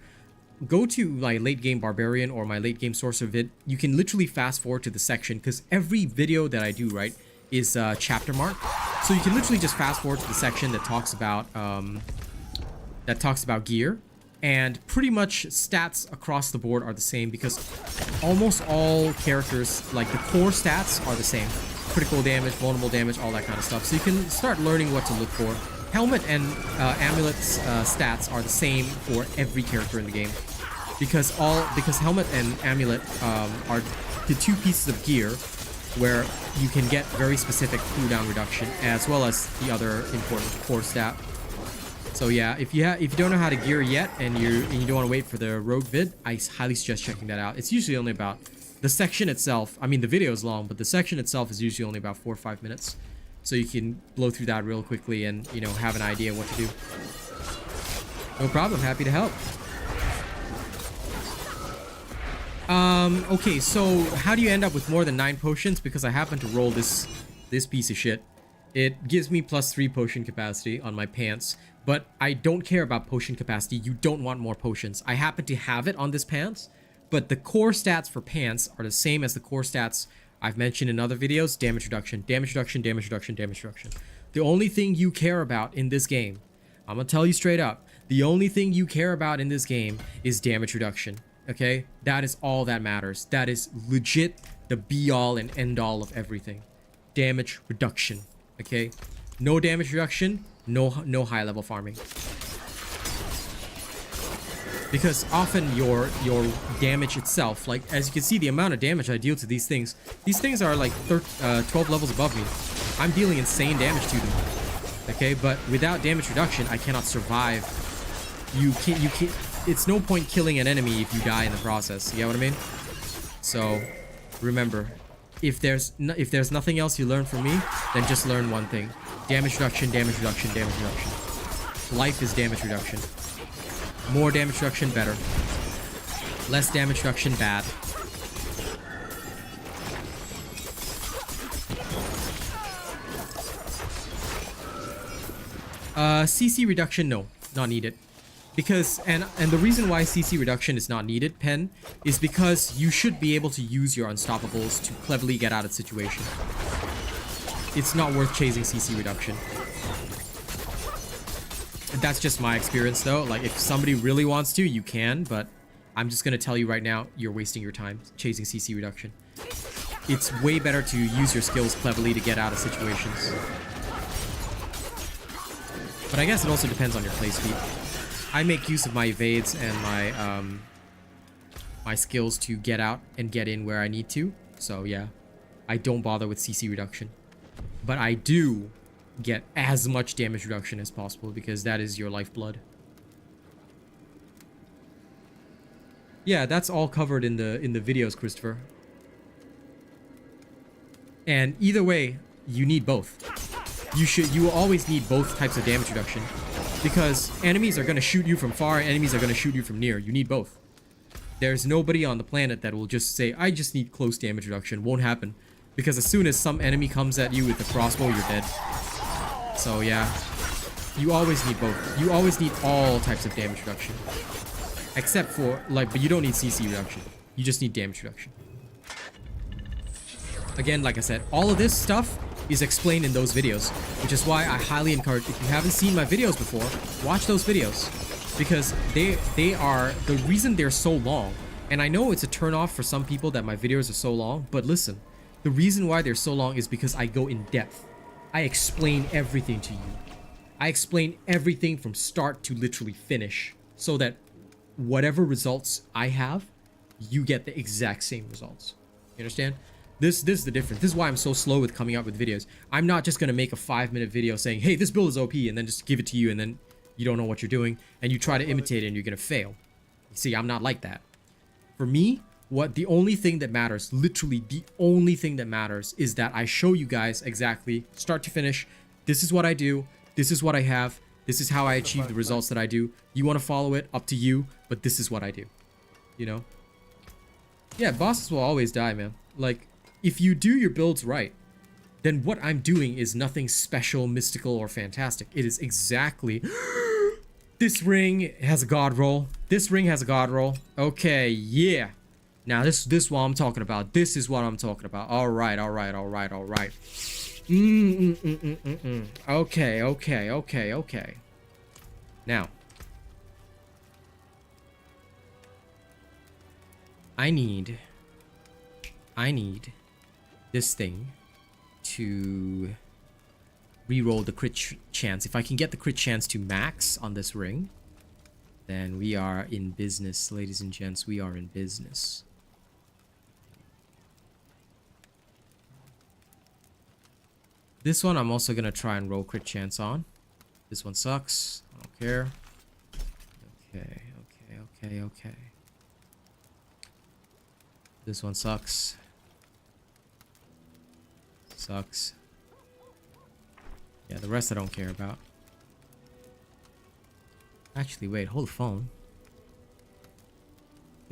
Speaker 1: Go to my late game barbarian or my late game sorcerer vid. You can literally fast forward to the section because every video that I do, right, is chapter mark. So you can literally just fast forward to the section that talks about gear, and pretty much stats across the board are the same because almost all characters, like the core stats, are the same. Critical damage, vulnerable damage, all that kind of stuff. So you can start learning what to look for. Helmet and amulet's stats are the same for every character in the game, because helmet and amulet are the two pieces of gear where you can get very specific cooldown reduction as well as the other important core stat. So yeah, if you don't know how to gear yet and you don't want to wait for the rogue vid, I highly suggest checking that out. It's usually only about the section itself. I mean, the video is long, but the section itself is usually only about 4 or 5 minutes. So you can blow through that real quickly and, you know, have an idea what to do. No problem, happy to help. Okay, so how do you end up with more than 9 potions? Because I happen to roll this piece of shit. It gives me +3 potion capacity on my pants, but I don't care about potion capacity. You don't want more potions. I happen to have it on this pants, but the core stats for pants are the same as the core stats I've mentioned in other videos. Damage reduction, damage reduction, damage reduction, damage reduction. The only thing you care about in this game, I'm gonna tell you straight up, the only thing you care about in this game is damage reduction. Okay, that is all that matters. That is legit the be all and end all of everything. Damage reduction. Okay, no damage reduction, no high level farming. Because often your damage itself, like as you can see, the amount of damage I deal to these things are like 12 levels above me. I'm dealing insane damage to them. Okay, but without damage reduction, I cannot survive. You can't. It's no point killing an enemy if you die in the process. You get what I mean? So, remember, if there's nothing else you learn from me, then just learn one thing: damage reduction, damage reduction, damage reduction. Life is damage reduction. More damage reduction, better. Less damage reduction, bad. CC reduction, no, not needed. Because, and the reason why CC reduction is not needed, Pen, is because you should be able to use your unstoppables to cleverly get out of the situation. It's not worth chasing CC reduction. That's just my experience though. Like, if somebody really wants to, you can, but I'm just gonna tell you right now, you're wasting your time chasing CC reduction. It's way better to use your skills cleverly to get out of situations. But I guess it also depends on your play speed. I make use of my evades and my my skills to get out and get in where I need to. So yeah, I don't bother with CC reduction. But I do get as much damage reduction as possible because that is your lifeblood. Yeah, that's all covered in the videos, Christopher. And either way, you need both. You will always need both types of damage reduction. Because enemies are going to shoot you from far, enemies are going to shoot you from near. You need both. There's nobody on the planet that will just say, I just need close damage reduction. Won't happen. Because as soon as some enemy comes at you with the crossbow, you're dead. So yeah, you always need both. You always need all types of damage reduction. Except for, like, but you don't need CC reduction. You just need damage reduction. Again, like I said, all of this stuff is explained in those videos, which is why I highly encourage, if you haven't seen my videos before, watch those videos, because they are the reason they're so long. And I know it's a turn off for some people that my videos are so long, but listen, the reason why they're so long is because I go in depth. I explain everything to you. I explain everything from start to literally finish, so that whatever results I have, you get the exact same results. You understand? This is the difference. This is why I'm so slow with coming up with videos. I'm not just going to make a 5-minute video saying, hey, this build is OP, and then just give it to you, and then you don't know what you're doing, and you try to imitate it, and you're going to fail. See, I'm not like that. For me, the only thing that matters, literally the only thing that matters, is that I show you guys exactly, start to finish, this is what I do, this is what I have, this is how I achieve the results that I do. You want to follow it, up to you, but this is what I do. You know? Yeah, bosses will always die, man. Like, if you do your builds right, then what I'm doing is nothing special, mystical, or fantastic. It is exactly... This ring has a god roll. This ring has a god roll. Okay, yeah. Now, this is what I'm talking about. This is what I'm talking about. Alright, alright, alright, alright. Okay, okay, okay, okay. Now. I need this thing to re-roll the crit chance. If I can get the crit chance to max on this ring, then we are in business, ladies and gents. We are in business. This one I'm also gonna try and roll crit chance on. This one sucks. I don't care. Okay, okay, okay, okay. This one sucks. Sucks. Yeah, the rest I don't care about. Actually, wait, hold the phone.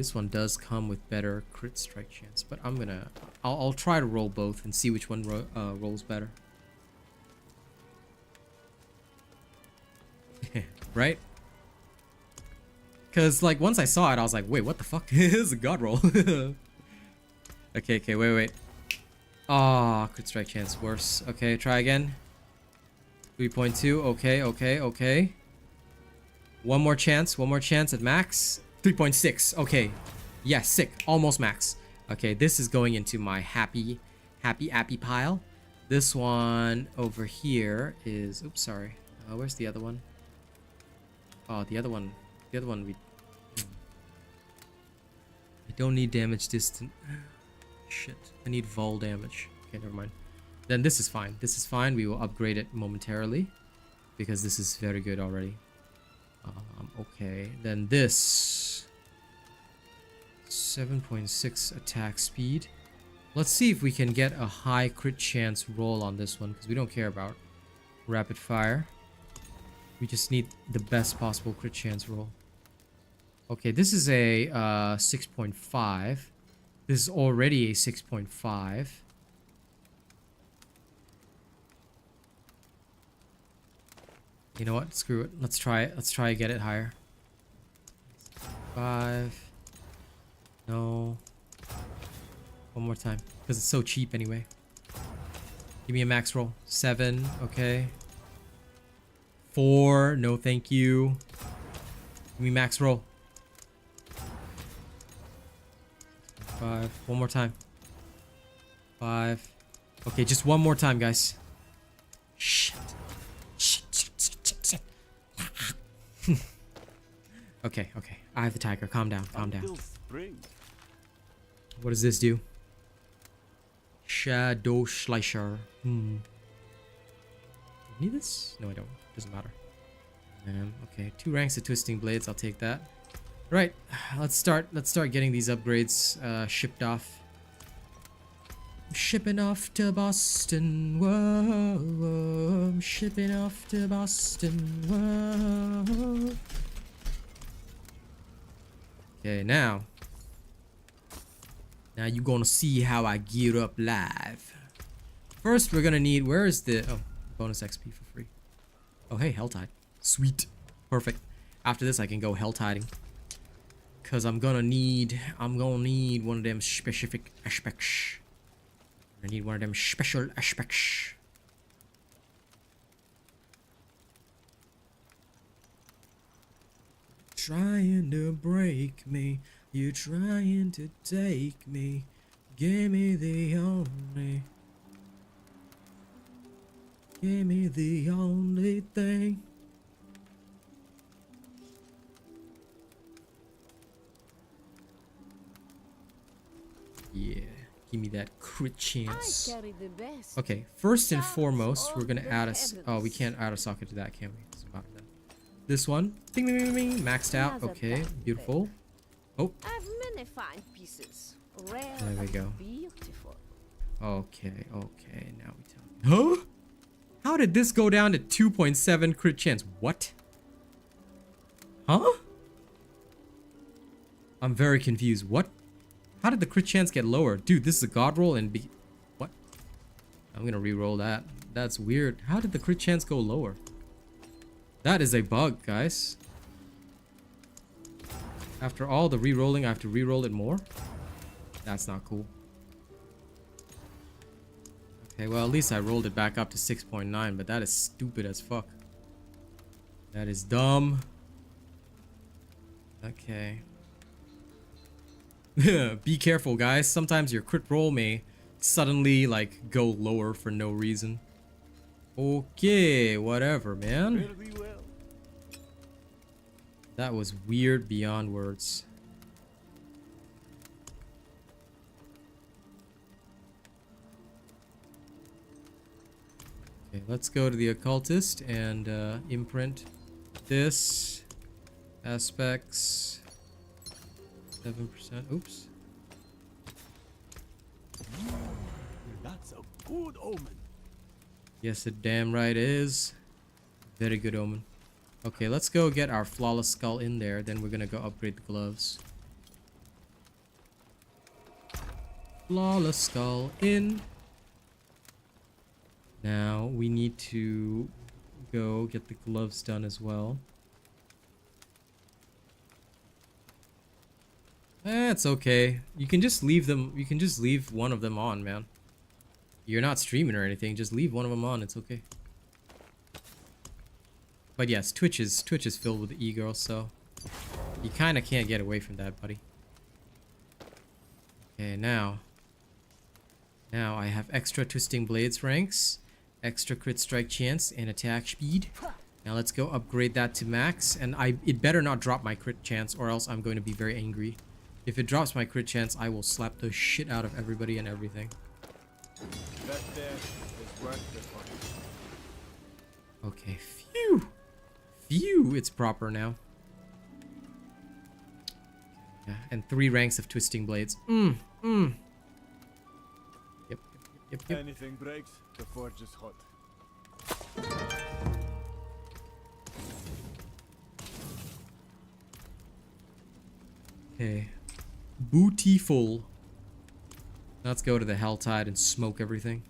Speaker 1: This one does come with better crit strike chance, but I'll try to roll both and see which one rolls better. Right? Because, like, once I saw it, I was like, wait, what the fuck? This is a god roll. Okay, wait. Ah, crit strike chance worse. Okay, try again. 3.2. Okay. One more chance at max. 3.6. Okay. Yes, sick. Almost max. Okay, this is going into my happy pile. This one over here is... Oops, sorry. Where's the other one? Oh, the other one we... I don't need damage distant. Shit. I need vol damage. Okay, never mind. Then this is fine. This is fine. We will upgrade it momentarily. Because this is very good already. Okay. Then this... 7.6 attack speed. Let's see if we can get a high crit chance roll on this one. Because we don't care about rapid fire. We just need the best possible crit chance roll. Okay, this is a 6.5. This is already a 6.5. You know what? Screw it. Let's try it. Let's try to get it higher. 5. No. One more time. Because it's so cheap anyway. Give me a max roll. 7. Okay. 4. No, thank you. Give me max roll. 5. One more time. 5. Okay, just one more time, guys. Shit. Okay. I have the tiger. Calm down. What does this do? Shadow Slicer. Need this? No, I don't. Doesn't matter. Okay, 2 ranks of twisting blades. I'll take that. Right, let's start getting these upgrades shipped off. I'm shipping off to Boston. Whoa, I'm shipping off to Boston. Whoa. Okay, now you're gonna see how I gear up live. First, we're gonna need... Where is the... Oh, bonus XP for free. Oh, hey, Helltide. Sweet. Perfect. After this, I can go Helltiding. Because I'm gonna need one of them specific aspects. I need one of them special aspects. Trying to break me. You're trying to take me. Give me the only. Give me the only thing. Yeah, give me that crit chance. Okay, first and foremost, we're gonna add a... Oh, we can't add a socket to that, can we? Doesn't matter then. This one, ding, ding, ding, ding, maxed out. Okay, beautiful. Oh,
Speaker 3: I've many fine pieces. Rare
Speaker 1: there we go.
Speaker 3: Beautiful.
Speaker 1: Okay, now we tell. Huh? How did this go down to 2.7 crit chance? What? Huh? I'm very confused. What? How did the crit chance get lower? Dude, this is a god roll and be... What? I'm gonna re-roll that. That's weird. How did the crit chance go lower? That is a bug, guys. After all the re-rolling, I have to re-roll it more? That's not cool. Okay, well, at least I rolled it back up to 6.9, but that is stupid as fuck. That is dumb. Okay. Be careful, guys. Sometimes your crit roll may suddenly, like, go lower for no reason. Okay, whatever, man. That was weird beyond words. Okay, let's go to the occultist and imprint this. Aspects 7%. Oops.
Speaker 6: That's a good omen.
Speaker 1: Yes, it damn right is. Very good omen. Okay, let's go get our flawless skull in there. Then we're gonna go upgrade the gloves. Flawless skull in. Now we need to go get the gloves done as well. That's okay. You can just leave them. You can just leave one of them on, man. You're not streaming or anything. Just leave one of them on. It's okay. But yes, Twitch is filled with e-girls, so you kind of can't get away from that, buddy. Okay, now I have extra twisting blades ranks, extra crit strike chance, and attack speed. Now let's go upgrade that to max, and it better not drop my crit chance, or else I'm going to be very angry. If it drops my crit chance, I will slap the shit out of everybody and everything.
Speaker 5: That there is worth the fight.
Speaker 1: Okay, phew. Phew, it's proper now. Yeah, and 3 ranks of twisting blades. Yep.
Speaker 5: Anything breaks, the forge is hot.
Speaker 1: Okay. Booty full. Let's go to the Helltide and smoke everything.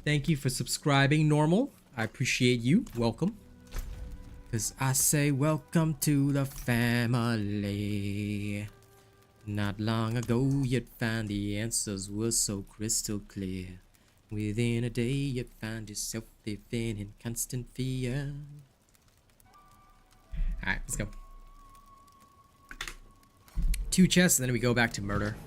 Speaker 1: Thank you for subscribing, Normal. I appreciate you. Welcome. Because I say welcome to the family. Not long ago, you'd find the answers were so crystal clear. Within a day, you'd find yourself living in constant fear. Alright, let's go. 2 chests, and then we go back to murder.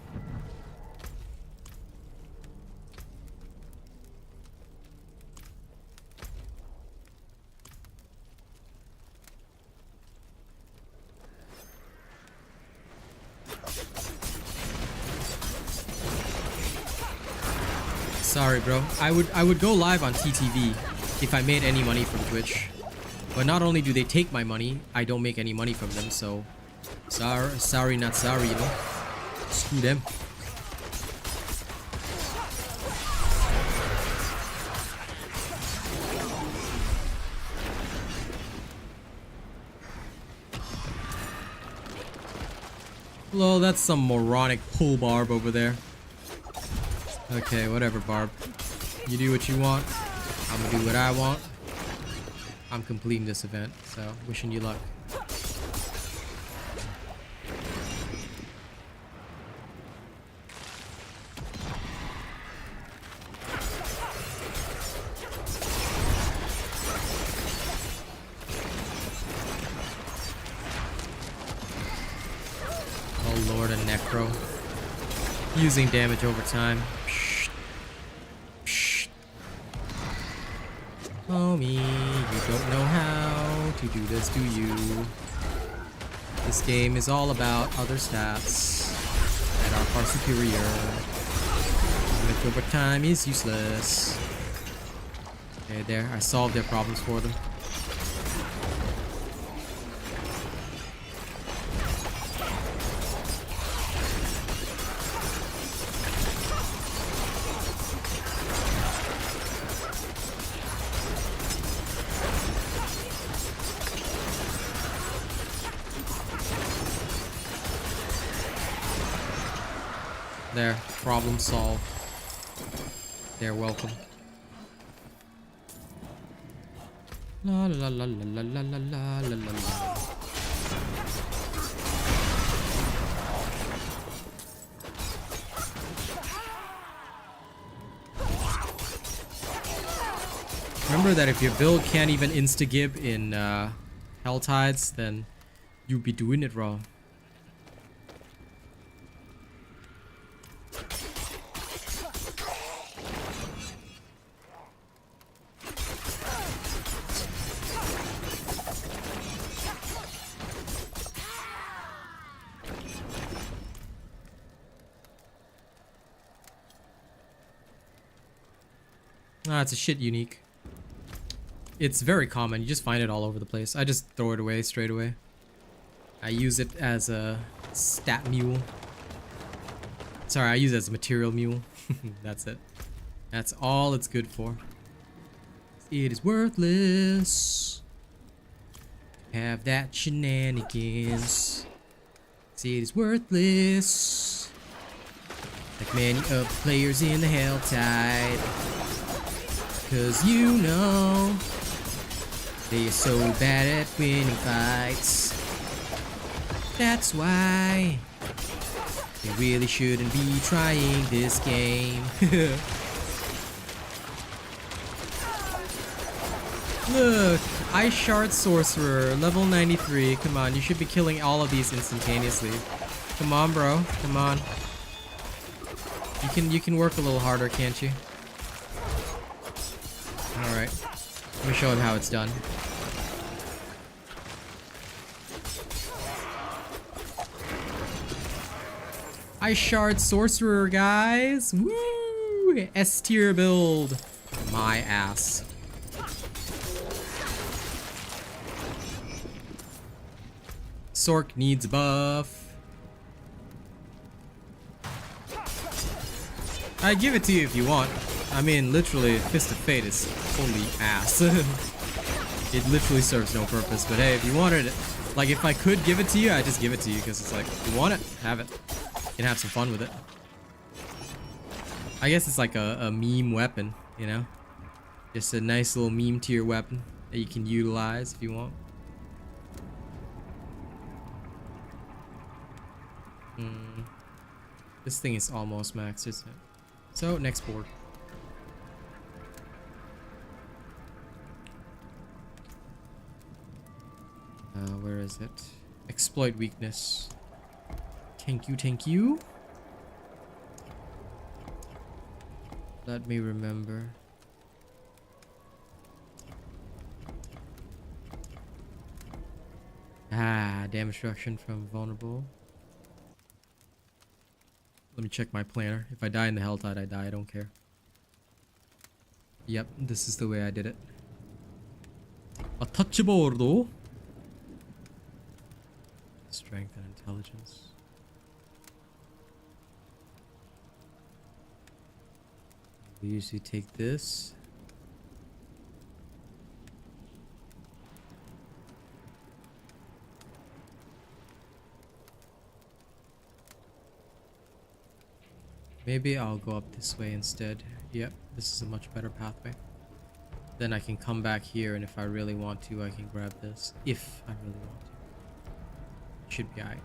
Speaker 1: Sorry, bro. I would go live on TTV if I made any money from Twitch. But not only do they take my money, I don't make any money from them, so sorry, not sorry, you know. Screw them. Lol, that's some moronic pull barb over there. Okay, whatever, Barb. You do what you want. I'm gonna do what I want. I'm completing this event, so wishing you luck. Oh lord, a necro. Using damage over time. Homie, you don't know how to do this, do you? This game is all about other stats that are far superior. Damage over time is useless. Okay, there. I solved their problems for them. There, problem solved. They're welcome. La la la la la la la la la la. Remember that if your build can't even insta-gib in Helltides, then you'll be doing it wrong. Ah, it's a shit unique. It's very common. You just find it all over the place. I just throw it away straight away. I use it as a stat mule. Sorry, I use it as a material mule. That's it. That's all it's good for. It is worthless. Have that shenanigans. See, it is worthless. Like many of the players in the Helltide. Cause you know they are so bad at winning fights. That's why they really shouldn't be trying this game. Look, Ice Shard Sorcerer, level 93. Come on, you should be killing all of these instantaneously. Come on, bro. Come on. You can work a little harder, can't you? Alright. Let me show him how it's done. Ice Shard Sorcerer, guys! Woo! S tier build. My ass. Sork needs a buff. I give it to you if you want. I mean, literally, Fist of Fate is holy ass. It literally serves no purpose, but hey, if you wanted it, like if I could give it to you, I just give it to you because it's like, if you want it, have it. You can have some fun with it. I guess it's like a meme weapon, you know? Just a nice little meme tier weapon that you can utilize if you want. This thing is almost maxed, isn't it? So, next board. Where is it? Exploit weakness. Thank you, thank you. Let me remember. Damage reduction from vulnerable. Let me check my planner. If I die in the Helltide, I die. I don't care. Yep, this is the way I did it. Untouchable though. Strength and intelligence. We usually take this. Maybe I'll go up this way instead. Yep, this is a much better pathway. Then I can come back here, and if I really want to, I can grab this. If I really want to. Should be alright.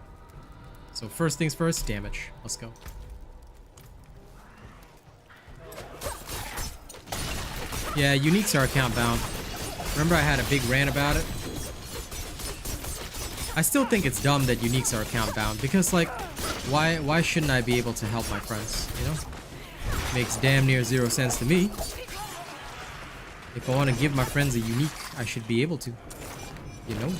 Speaker 1: So first things first, damage. Let's go. Yeah, uniques are account bound. Remember I had a big rant about it? I still think it's dumb that uniques are account bound, because like, why shouldn't I be able to help my friends, you know? Makes damn near 0 sense to me. If I want to give my friends a unique, I should be able to, you know?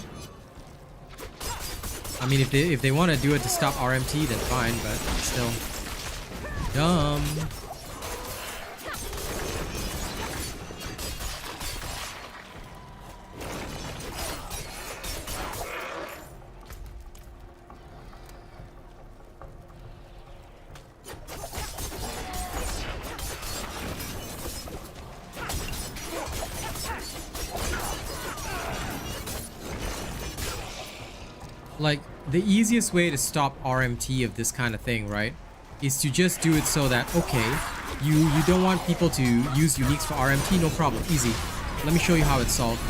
Speaker 1: I mean, if they want to do it to stop RMT, then fine, but still dumb. Like, the easiest way to stop RMT of this kind of thing, right, is to just do it so that, okay, you don't want people to use uniques for RMT, no problem, easy. Let me show you how it's solved.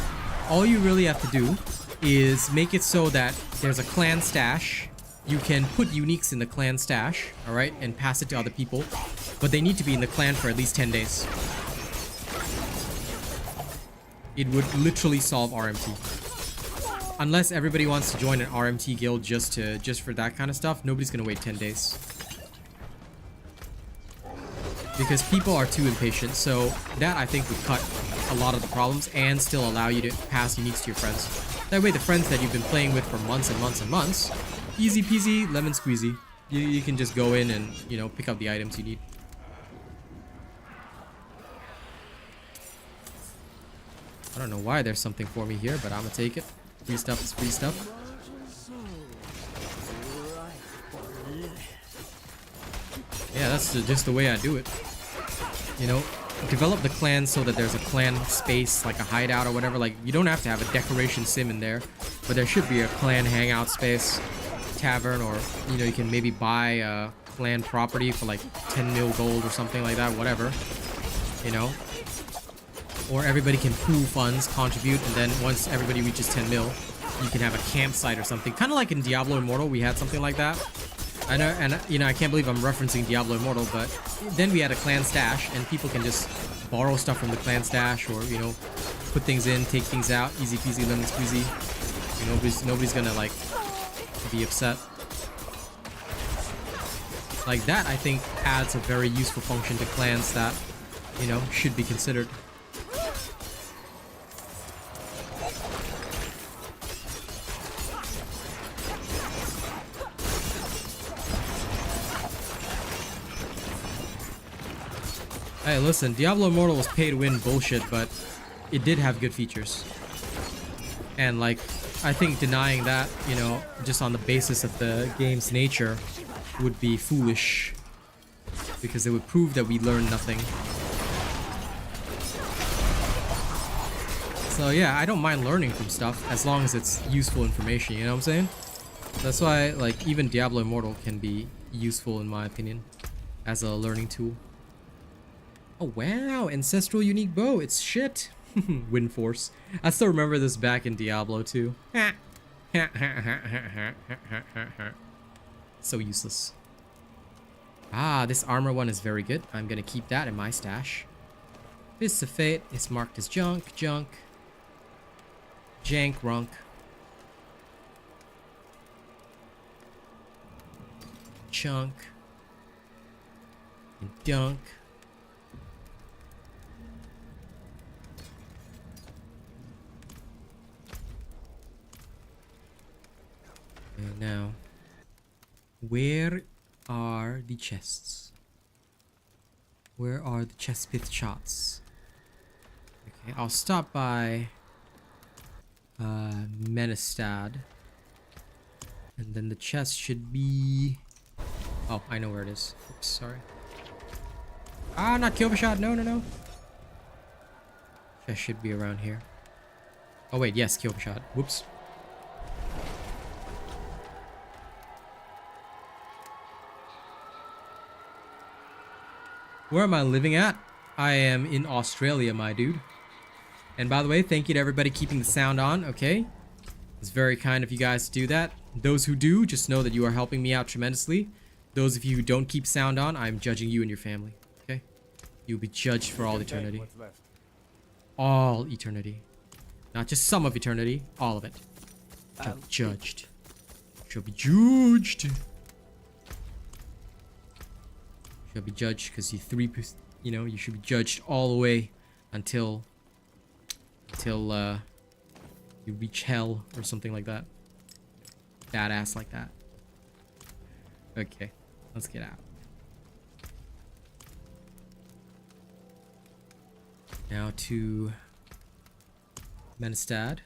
Speaker 1: All you really have to do is make it so that there's a clan stash. You can put uniques in the clan stash, alright, and pass it to other people, but they need to be in the clan for at least 10 days. It would literally solve RMT. Unless everybody wants to join an RMT guild just for that kind of stuff, nobody's gonna wait 10 days. Because people are too impatient, so that I think would cut a lot of the problems and still allow you to pass uniques to your friends. That way the friends that you've been playing with for months and months and months, easy peasy, lemon squeezy. You can just go in and, you know, pick up the items you need. I don't know why there's something for me here, but I'm gonna take it. Free stuff is free stuff. Yeah, that's just the way I do it. You know, develop the clan so that there's a clan space, like a hideout or whatever. Like, you don't have to have a decoration sim in there, but there should be a clan hangout space. tavern, or you know, you can maybe buy a clan property for like 10 mil gold or something like that, whatever, you know. Or everybody can pool funds, contribute, and then once everybody reaches 10 mil, you can have a campsite or something. Kind of like in Diablo Immortal, we had something like that. I know, and you know, I can't believe I'm referencing Diablo Immortal, but then we had a clan stash, and people can just borrow stuff from the clan stash, or you know, put things in, take things out, easy peasy lemon squeezy. You know, nobody's gonna like be upset. Like that, I think adds a very useful function to clans that, you know, should be considered. Hey, listen, Diablo Immortal was pay to win bullshit, but it did have good features. And like, I think denying that, you know, just on the basis of the game's nature would be foolish, because it would prove that we learned nothing. So yeah, I don't mind learning from stuff as long as it's useful information, you know what I'm saying? That's why, like, even Diablo Immortal can be useful in my opinion as a learning tool. Oh wow, ancestral unique bow, it's shit. Wind force. I still remember this back in Diablo too. So useless. Ah, this armor one is very good. I'm gonna keep that in my stash. Fists of Fate is marked as junk, jank, runk. Chunk. And dunk. And now, where are the chests? Where are the chest pith shots? Okay, I'll stop by Menestad, and then the chest should be. Oh, I know where it is. Oops, sorry. Ah, not kill shot. No, no, no. Chest should be around here. Oh wait, yes, kill shot. Whoops. Where am I living at? I am in Australia, my dude. And by the way, thank you to everybody keeping the sound on, okay? It's very kind of you guys to do that. Those who do, just know that you are helping me out tremendously. Those of you who don't keep sound on, I'm judging you and your family, okay? You'll be judged for all eternity. All eternity. Not just some of eternity, all of it. Shall be judged. Shall be judged. Shall be judged because you know, you should be judged all the way until you reach hell or something like that. Badass like that. Okay, let's get out. Now to Menestad.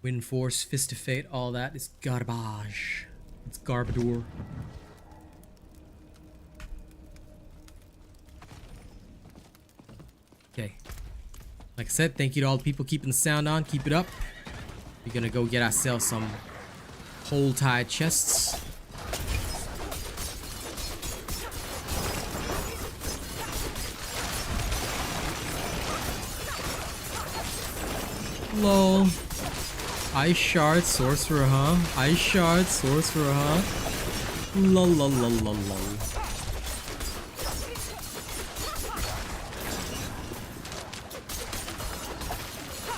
Speaker 1: Wind Force, Fist of Fate, all that is garbage. It's garbador. Okay. Like I said, thank you to all the people keeping the sound on. Keep it up. We're gonna go get ourselves some Helltide chests. Lol. Ice shard sorcerer, huh? Ice shard sorcerer, huh? Lol lol lol lol lol.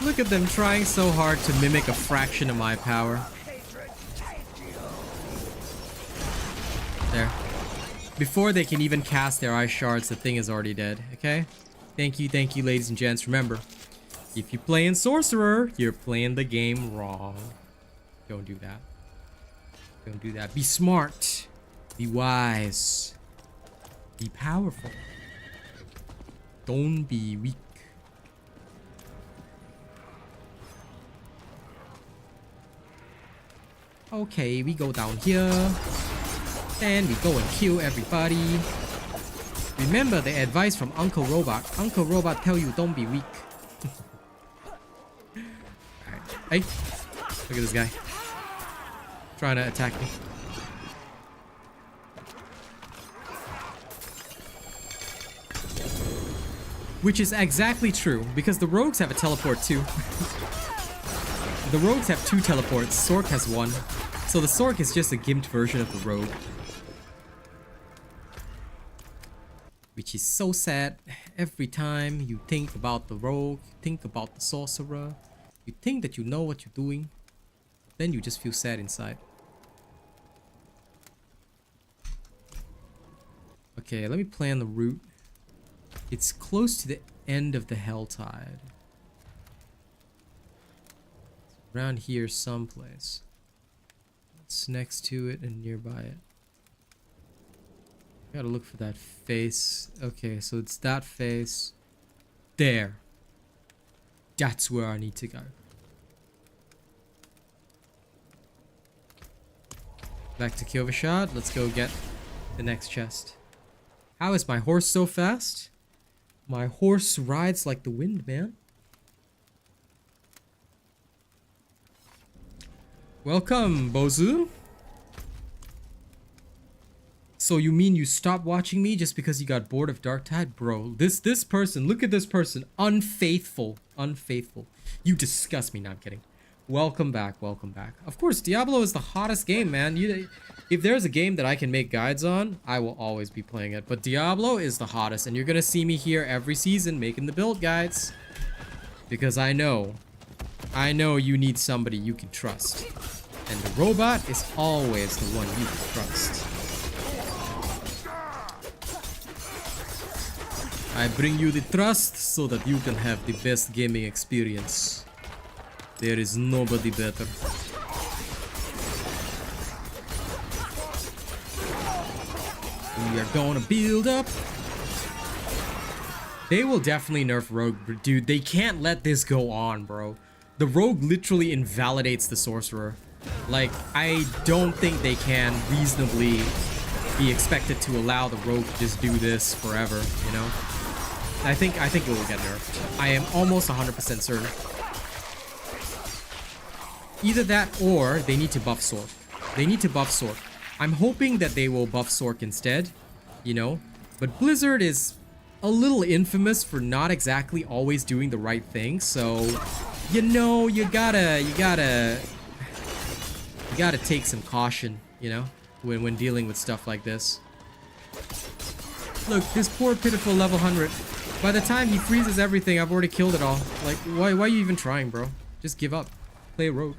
Speaker 1: Look at them trying so hard to mimic a fraction of my power. There. Before they can even cast their ice shards, the thing is already dead, okay? Thank you, ladies and gents. Remember, if you're playing Sorcerer, you're playing the game wrong. Don't do that. Don't do that. Be smart. Be wise. Be powerful. Don't be weak. Okay, we go down here. And we go and kill everybody. Remember the advice from Uncle Robot. Uncle Robot tell you don't be weak. Alright. Hey, look at this guy. Trying to attack me. Which is exactly true, because the rogues have a teleport too. The rogues have 2 teleports, Sork has 1. So the Sork is just a gimped version of the rogue. Which is so sad. Every time you think about the rogue, you think about the sorcerer, you think that you know what you're doing, then you just feel sad inside. Okay, let me plan the route. It's close to the end of the Helltide. It's around here someplace. It's next to it and nearby it. Gotta look for that face. Okay, so it's that face. There. That's where I need to go. Back to Kyovashad. Let's go get the next chest. How is my horse so fast? My horse rides like the wind, man. Welcome, Bozu. So you mean you stopped watching me just because you got bored of Darktide? Bro, this person, look at this person. Unfaithful. Unfaithful. You disgust me. No, I'm kidding. Welcome back. Welcome back. Of course, Diablo is the hottest game, man. If there's a game that I can make guides on, I will always be playing it. But Diablo is the hottest, and you're gonna see me here every season making the build guides. Because I know you need somebody you can trust. And the robot is always the one you can trust. I bring you the trust so that you can have the best gaming experience. There is nobody better. We are gonna build up. They will definitely nerf Rogue, dude. They can't let this go on, bro. The Rogue literally invalidates the Sorcerer. Like, I don't think they can reasonably be expected to allow the Rogue to just do this forever, you know? I think it will get nerfed. I am almost 100% certain. Either that or they need to buff Sork. They need to buff Sork. I'm hoping that they will buff Sork instead, you know? But Blizzard is a little infamous for not exactly always doing the right thing, so you know, you gotta take some caution, you know, when dealing with stuff like this. Look, this poor pitiful level 100. By the time he freezes everything, I've already killed it all. Like, why are you even trying, bro? Just give up. Play a rogue.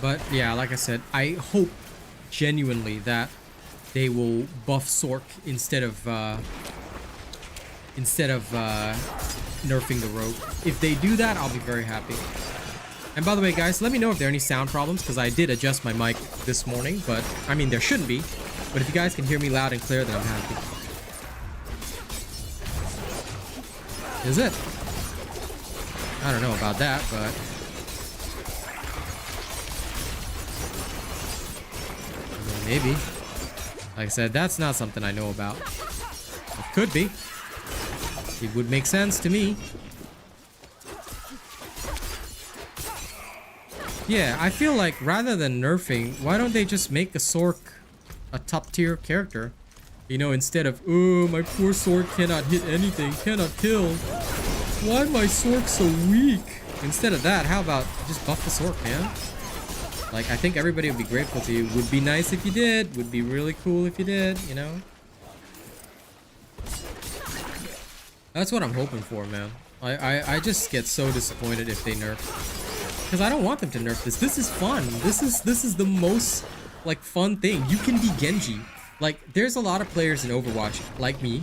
Speaker 1: But yeah, like I said, I hope genuinely that they will buff Sork instead of nerfing the rogue. If they do that, I'll be very happy. And by the way, guys, let me know if there are any sound problems, because I did adjust my mic this morning, but I mean, there shouldn't be. But if you guys can hear me loud and clear, then I'm happy. Is it? I don't know about that, but maybe. Like I said, that's not something I know about. It could be. It would make sense to me. Yeah, I feel like rather than nerfing, why don't they just make a Sork a top tier character? You know, instead of, oh, my poor Sork cannot hit anything, cannot kill. Why am my Sork so weak? Instead of that, how about just buff the Sork, man? Like, I think everybody would be grateful to you. Would be nice if you did. Would be really cool if you did, you know? That's what I'm hoping for, man. I just get so disappointed if they nerf. Because I don't want them to nerf this. This is fun. This is the most, like, fun thing. You can be Genji. Like, there's a lot of players in Overwatch, like me,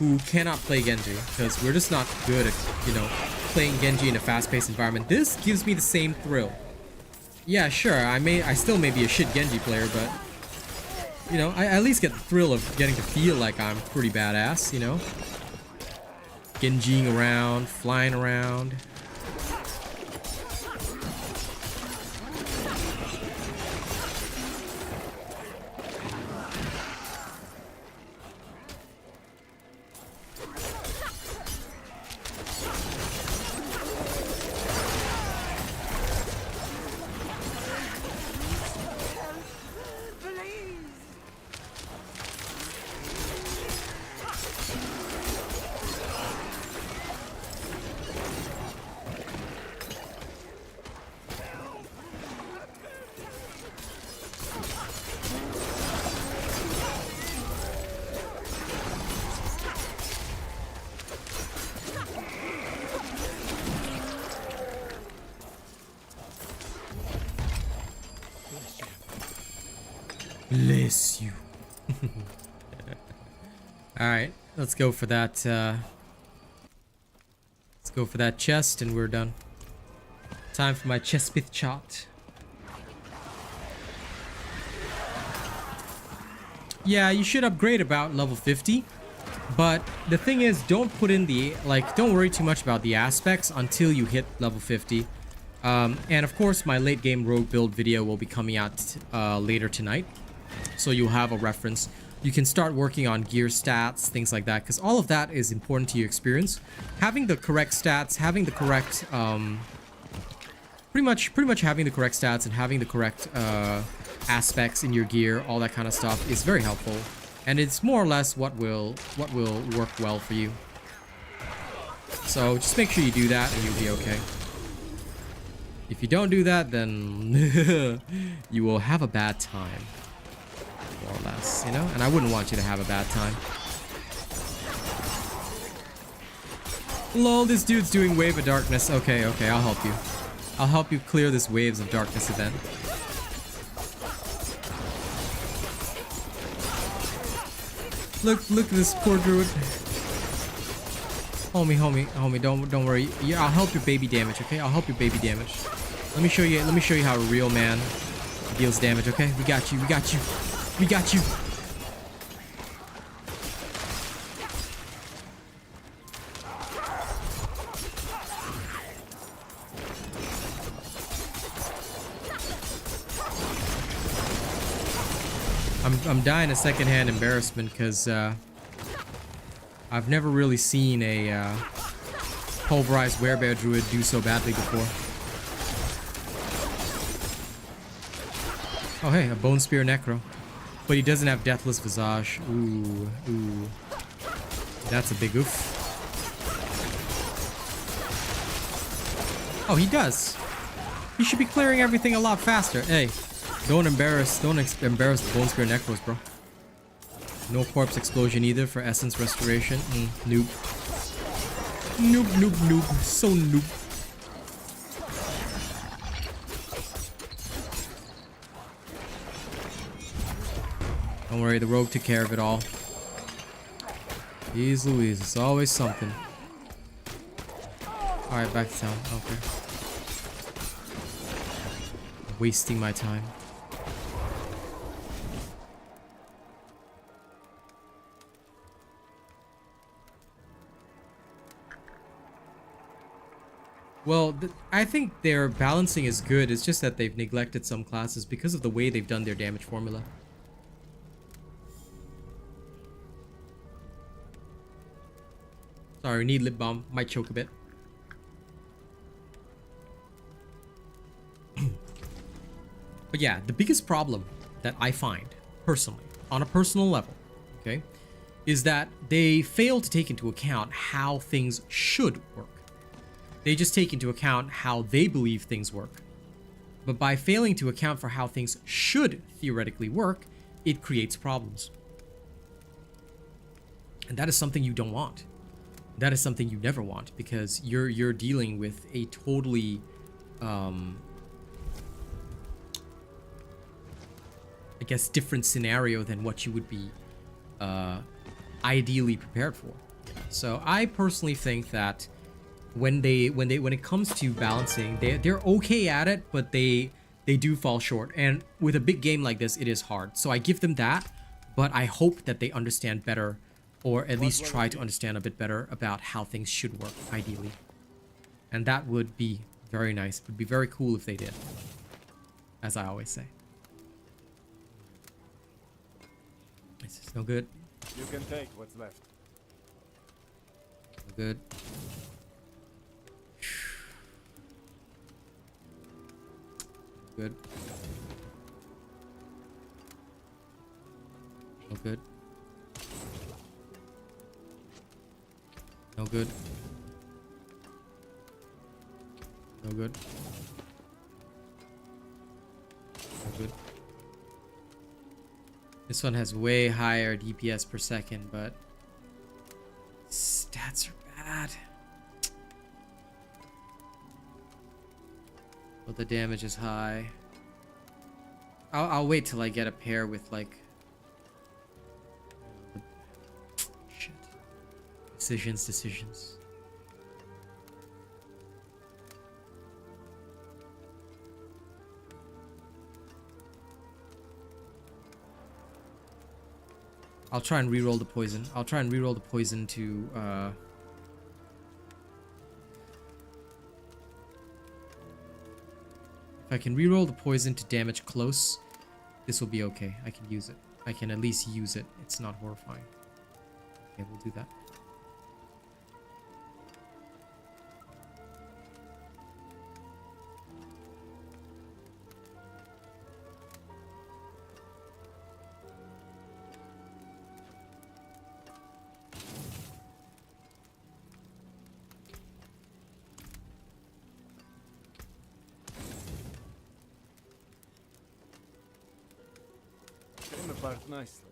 Speaker 1: who cannot play Genji because we're just not good at, you know, playing Genji in a fast-paced environment. This gives me the same thrill. Yeah, sure, I still may be a shit Genji player, but you know, I at least get the thrill of getting to feel like I'm pretty badass, you know? Genjiing around, flying around. Bless you. Alright, let's go for that, let's go for that chest and we're done. Time for my chestpith chart. Yeah, you should upgrade about level 50. But the thing is, don't put in the, like, don't worry too much about the aspects until you hit level 50. And of course, my late game rogue build video will be coming out later tonight. So you'll have a reference. You can start working on gear stats, things like that, because all of that is important to your experience. Having the correct stats, having the correct, pretty much having the correct stats and having the correct aspects in your gear, all that kind of stuff is very helpful. And it's more or less what will work well for you. So just make sure you do that and you'll be okay. If you don't do that, then you will have a bad time. More or less, you know? And I wouldn't want you to have a bad time. Lol, this dude's doing Wave of Darkness. Okay, okay, I'll help you. I'll help you clear this Waves of Darkness event. Look at this poor druid. Homie, don't worry. Yeah, I'll help your baby damage, okay? I'll help your baby damage. Let me show you how a real man deals damage, okay? We got you. We got you. I'm dying of secondhand embarrassment because I've never really seen a pulverized werebear druid do so badly before. Oh hey, a bone spear necro. But he doesn't have Deathless Visage. Ooh. That's a big oof. Oh, he does. He should be clearing everything a lot faster. Hey, don't embarrass the Bone Spear Necros, bro. No Corpse Explosion either for Essence Restoration. Noob. Noob. So noob. Don't worry, the rogue took care of it all. Jeez Louise, it's always something. Alright, back to town. Okay. Wasting my time. Well, I think their balancing is good. It's just that they've neglected some classes because of the way they've done their damage formula. Sorry, need lip balm. Might choke a bit. But yeah, the biggest problem that I find, personally, on a personal level, okay, is that they fail to take into account how things should work. They just take into account how they believe things work. But by failing to account for how things should theoretically work, it creates problems. And that is something you don't want. That is something you never want, because you're dealing with a totally I guess different scenario than what you would be ideally prepared for. So I personally think that when it comes to balancing, they're okay at it, but they do fall short. And with a big game like this, it is hard. So I give them that, but I hope that they understand better, or at least try to understand a bit better about how things should work, ideally. And that would be very nice. It would be very cool if they did, as I always say. This is no good.
Speaker 5: You can take what's left.
Speaker 1: No good. Good. No good. No good. No good. No good. This one has way higher DPS per second, but stats are bad. But the damage is high. I'll wait till I get a pair with like shit. Decisions. I'll try and reroll the poison. I'll try and reroll the poison to if I can reroll the poison to damage close, this will be okay. I can use it. I can at least use it. It's not horrifying. Okay, we'll do that.
Speaker 5: Came apart nicely.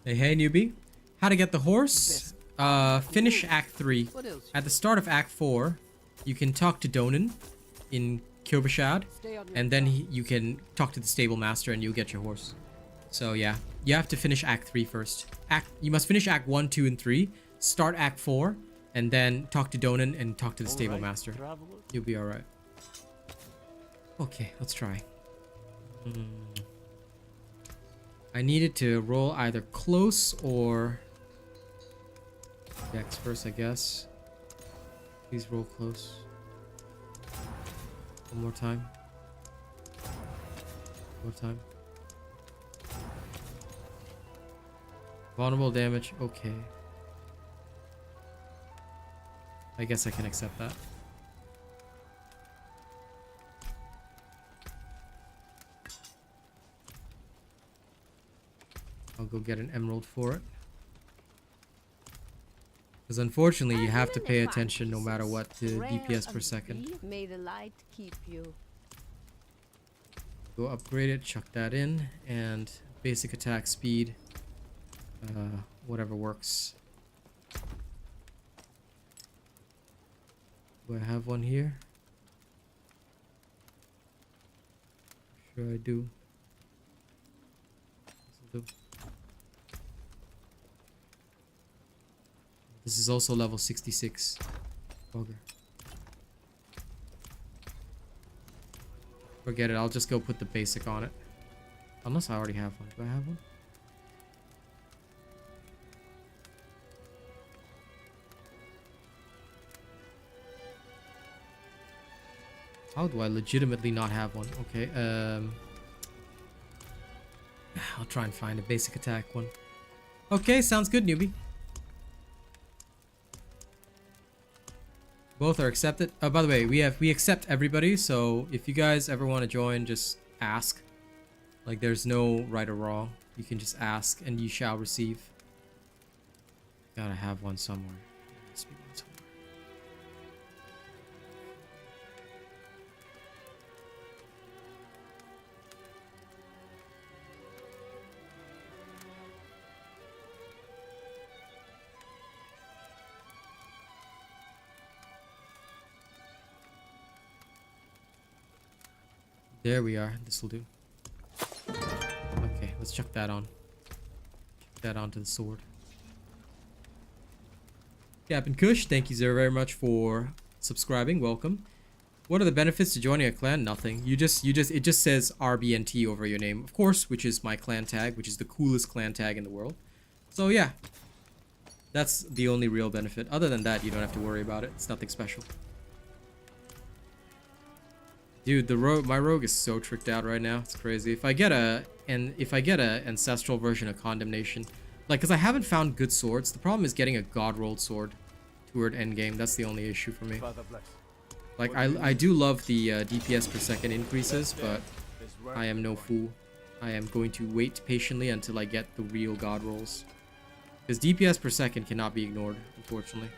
Speaker 1: Hey newbie. How to get the horse? Finish Act 3.
Speaker 3: What else?
Speaker 1: At the start of Act 4, you can talk to Donan in Kyish, and then you can talk to the stable master and you'll get your horse. So yeah, you have to finish Act 3 first. You must finish Act 1, 2, and 3, start Act 4, and then talk to Donan and talk to the stable master. You'll be alright. Okay, let's try. I needed to roll either close or Dex first, I guess. Please roll close. One more time. One more time. Vulnerable damage, okay. I guess I can accept that. I'll go get an emerald for it. Because unfortunately, you have to pay attention no matter what to DPS per second.
Speaker 3: May the light keep you.
Speaker 1: Go upgrade it, chuck that in, and basic attack speed. Whatever works. Do I have one here? Sure I do. This is also level 66. Bugger. Forget it, I'll just go put the basic on it. Unless I already have one. Do I have one? How do I legitimately not have one? Okay, I'll try and find a basic attack one. Okay, sounds good, newbie. Both are accepted. Oh, by the way, we accept everybody, so if you guys ever want to join, just ask. Like, there's no right or wrong. You can just ask, and you shall receive. Gotta have one somewhere. There must be one somewhere. There we are. This will do. Okay, let's chuck that on. That onto the sword. Captain Kush, thank you so very much for subscribing. Welcome. What are the benefits to joining a clan? Nothing. It just says RBNT over your name, of course, which is my clan tag, which is the coolest clan tag in the world. So yeah, that's the only real benefit. Other than that, you don't have to worry about it. It's nothing special. Dude, my rogue is so tricked out right now. It's crazy. If I get a ancestral version of Condemnation, like, cause I haven't found good swords. The problem is getting a god rolled sword toward endgame. That's the only issue for me. Like, I do love the DPS per second increases, but I am no fool. I am going to wait patiently until I get the real god rolls. Because DPS per second cannot be ignored, unfortunately.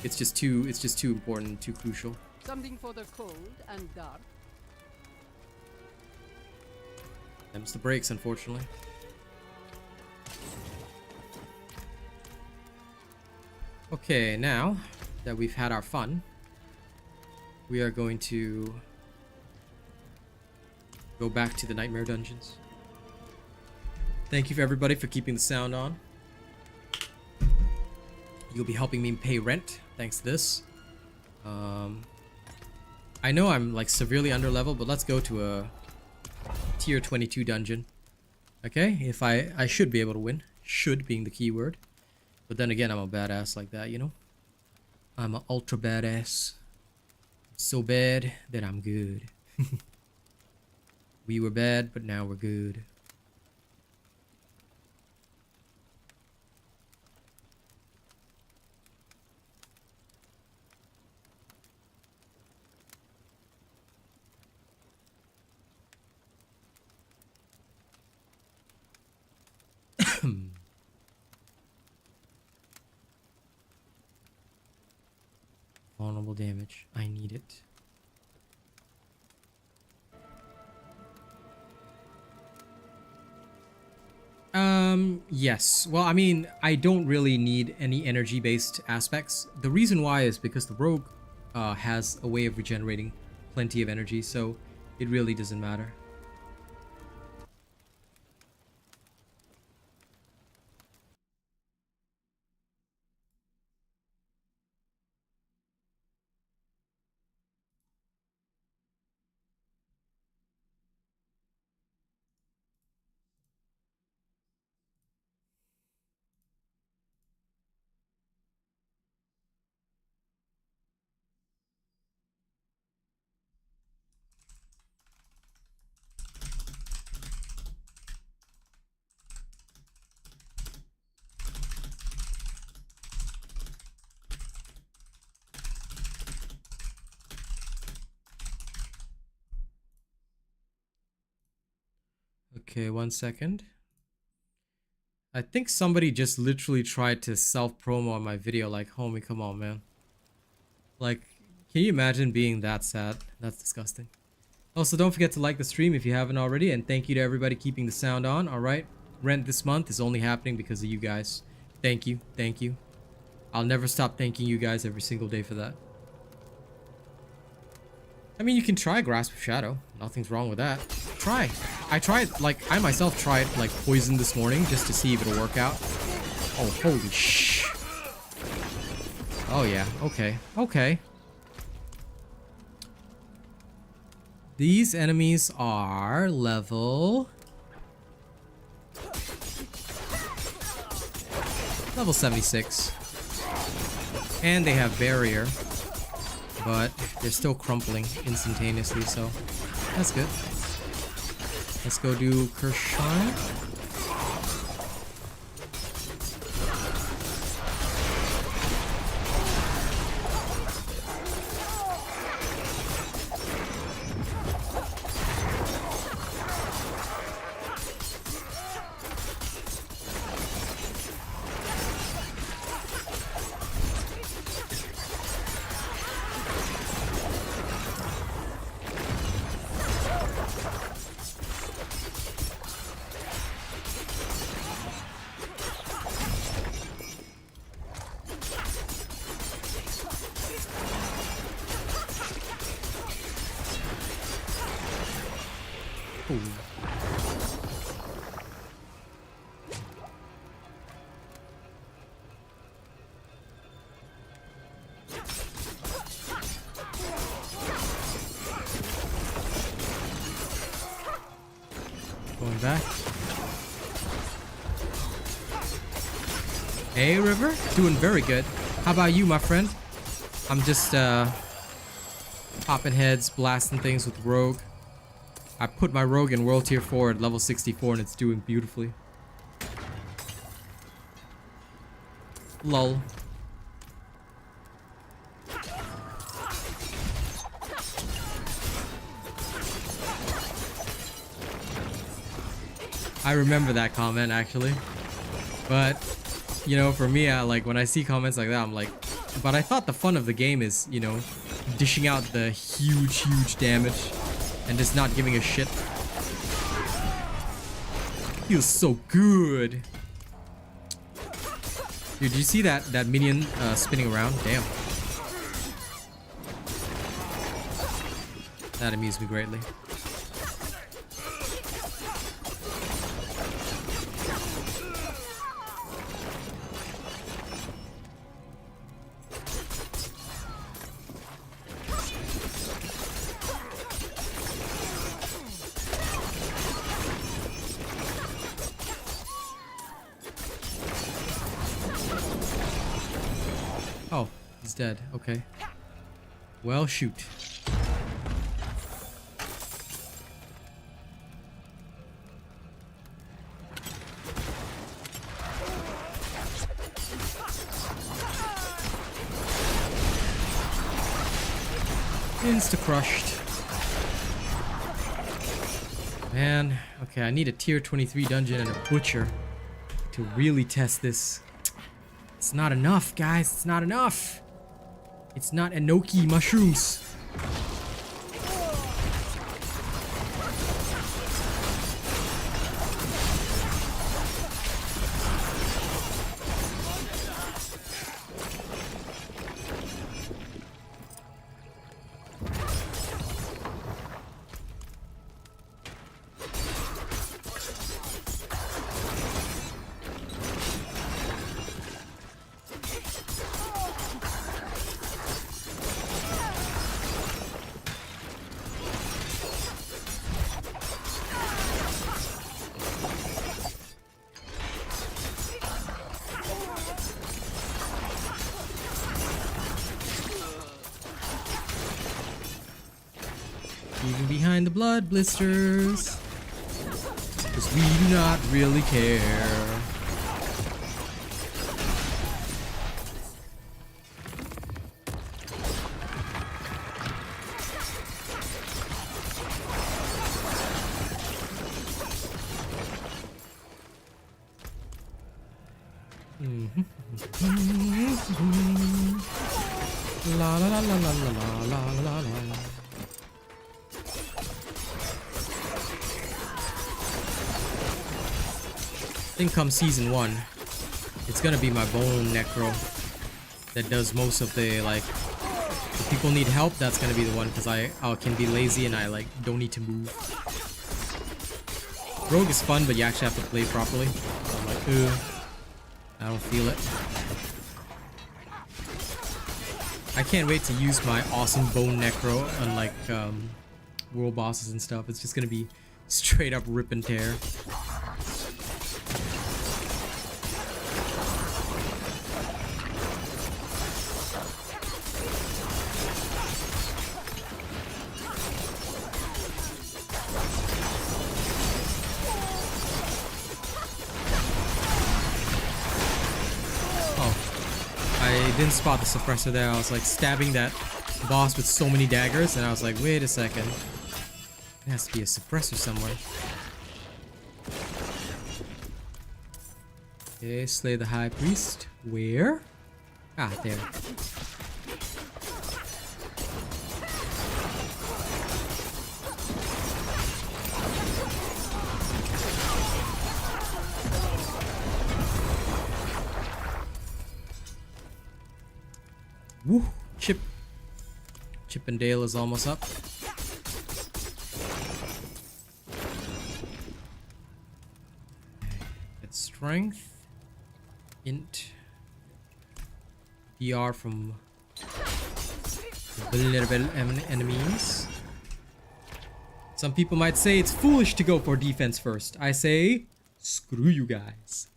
Speaker 1: It's just too important and too crucial.
Speaker 3: Something for the cold and dark.
Speaker 1: Them's the breaks, unfortunately. Okay, now that we've had our fun, we are going to go back to the Nightmare Dungeons. Thank you for everybody for keeping the sound on. You'll be helping me pay rent thanks to this. I know I'm like severely under level, but let's go to a tier 22 dungeon. Okay, if I should be able to win. Should being the key word. But then again, I'm a badass like that, you know? I'm an ultra badass. So bad that I'm good. We were bad, but now we're good. Vulnerable damage. I need it. Yes. Well, I mean, I don't really need any energy-based aspects. The reason why is because the rogue has a way of regenerating plenty of energy, so it really doesn't matter. Okay, 1 second. I think somebody just literally tried to self-promo on my video. Like, homie, come on, man. Like, can you imagine being that sad? That's disgusting. Also, don't forget to like the stream if you haven't already. And thank you to everybody keeping the sound on, alright? Rent this month is only happening because of you guys. Thank you. Thank you. I'll never stop thanking you guys every single day for that. I mean, you can try Grasp of Shadow. Nothing's wrong with that. Try. I tried, like, I myself tried, like, Poison this morning just to see if it'll work out. Oh, holy shh. Oh, yeah. Okay. Okay. These enemies are level 76. And they have barrier. But they're still crumpling instantaneously, so that's good. Let's go do Kershine. back. Hey, River. Doing very good. How about you, my friend? I'm just, popping heads, blasting things with Rogue. I put my Rogue in World Tier 4 at level 64 and it's doing beautifully. Lol. I remember that comment actually. But, you know, for me, like when I see comments like that, I'm like, but I thought the fun of the game is, you know, dishing out the huge damage and just not giving a shit. Feels so good. Dude, did you see that minion spinning around? Damn. That amused me greatly. Oh, he's dead. Okay. Well, shoot. Insta-crushed. Man, okay, I need a tier 23 dungeon and a butcher to really test this. It's not enough, guys. It's not enough. It's not enoki mushrooms. Even behind the blood blisters, 'cause we do not really care. La la la la la la la la la. I think come season 1, it's gonna be my bone necro that does most of the, like, if people need help, that's gonna be the one, because I can be lazy and I like don't need to move. Rogue is fun, but you actually have to play properly. So I'm like, ugh, I don't feel it. I can't wait to use my awesome bone necro on like world bosses and stuff. It's just gonna be straight up rip and tear. I didn't spot the suppressor there. I was like stabbing that boss with so many daggers and I was like, wait a second. There has to be a suppressor somewhere. Okay, slay the high priest. Where? Ah, there. Woo! Chip and Dale is almost up. Get strength. Int. DR from vulnerable enemies. Some people might say it's foolish to go for defense first. I say, screw you guys.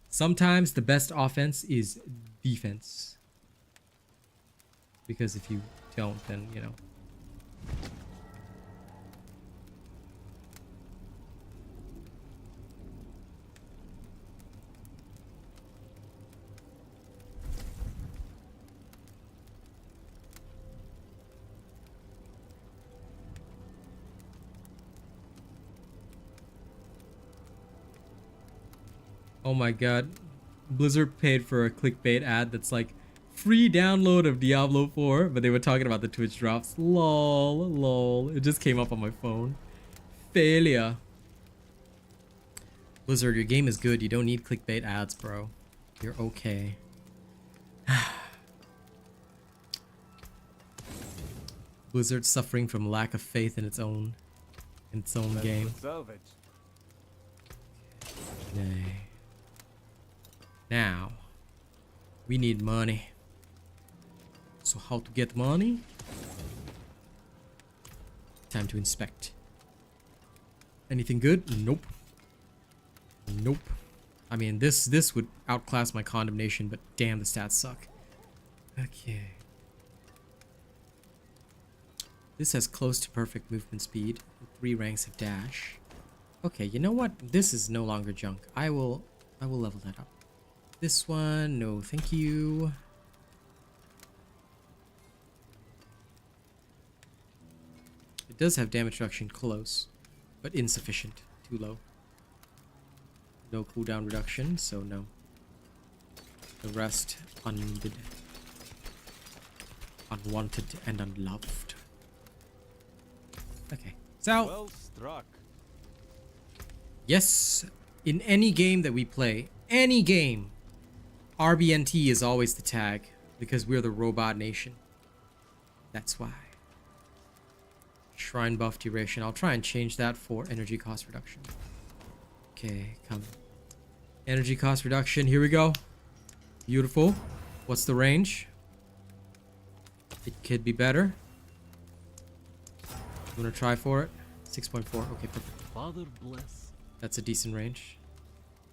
Speaker 1: Sometimes the best offense is defense. Because if you don't, then, you know. Oh my god. Blizzard paid for a clickbait ad that's like free download of Diablo 4, but they were talking about the Twitch drops. Lol, lol. It just came up on my phone. Failure. Blizzard, your game is good. You don't need clickbait ads, bro. You're okay. Blizzard suffering from lack of faith in its own game.
Speaker 5: Salvage.
Speaker 1: Nay. Now, we need money. So how to get money? Time to inspect. Anything good? Nope. Nope. I mean, this would outclass my condemnation, but damn, the stats suck. Okay. This has close to perfect movement speed, 3 ranks of dash. Okay, you know what? This is no longer junk. I will level that up. This one, no thank you. It does have damage reduction close, but insufficient. Too low. No cooldown reduction, so no. The rest unneeded. Unwanted and unloved. Okay, so
Speaker 5: Well struck.
Speaker 1: yes, in any game that we play, any game, RBNT is always the tag because we're the robot nation. That's why. Shrine buff duration. I'll try and change that for energy cost reduction. Okay, come. Energy cost reduction. Here we go. Beautiful. What's the range? It could be better. You want to try for it? 6.4. Okay, perfect.
Speaker 4: Father bless.
Speaker 1: That's a decent range.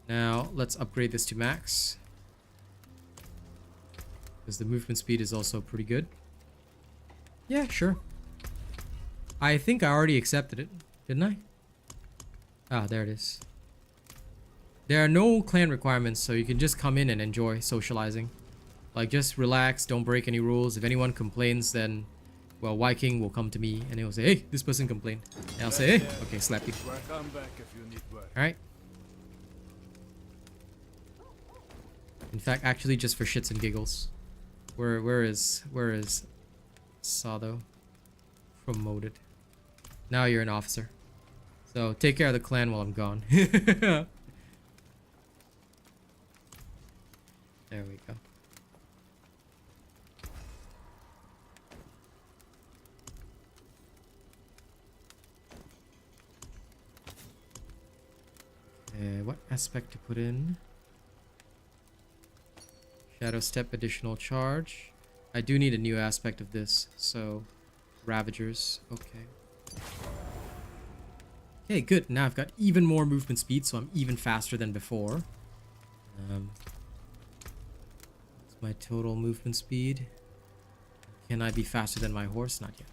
Speaker 1: Now, let's upgrade this to max. Because the movement speed is also pretty good. Yeah, sure. I think I already accepted it, didn't I? Ah, there it is. There are no clan requirements, so you can just come in and enjoy socializing. Like, just relax, don't break any rules. If anyone complains, then, well, Viking will come to me and he'll say, hey, this person complained. And I'll say, hey, okay, slap you.
Speaker 5: Come back if you need work.
Speaker 1: Alright. In fact, actually, just for shits and giggles. Where is Sado? Promoted. Now you're an officer. So take care of the clan while I'm gone. There we go. What aspect to put in? Shadow Step additional charge. I do need a new aspect of this, so Ravagers. Okay. Okay, good. Now I've got even more movement speed, so I'm even faster than before. What's my total movement speed? Can I be faster than my horse? Not yet.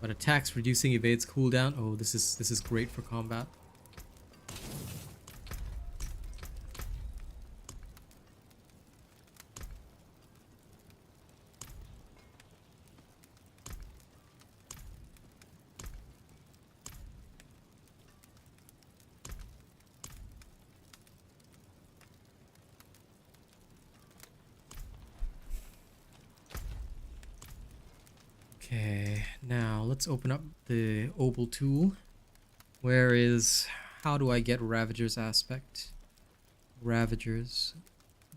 Speaker 1: But attacks reducing evades cooldown. Oh, this is great for combat. Okay, now let's open up the Opal tool. Where is... How do I get Ravager's aspect? Ravagers.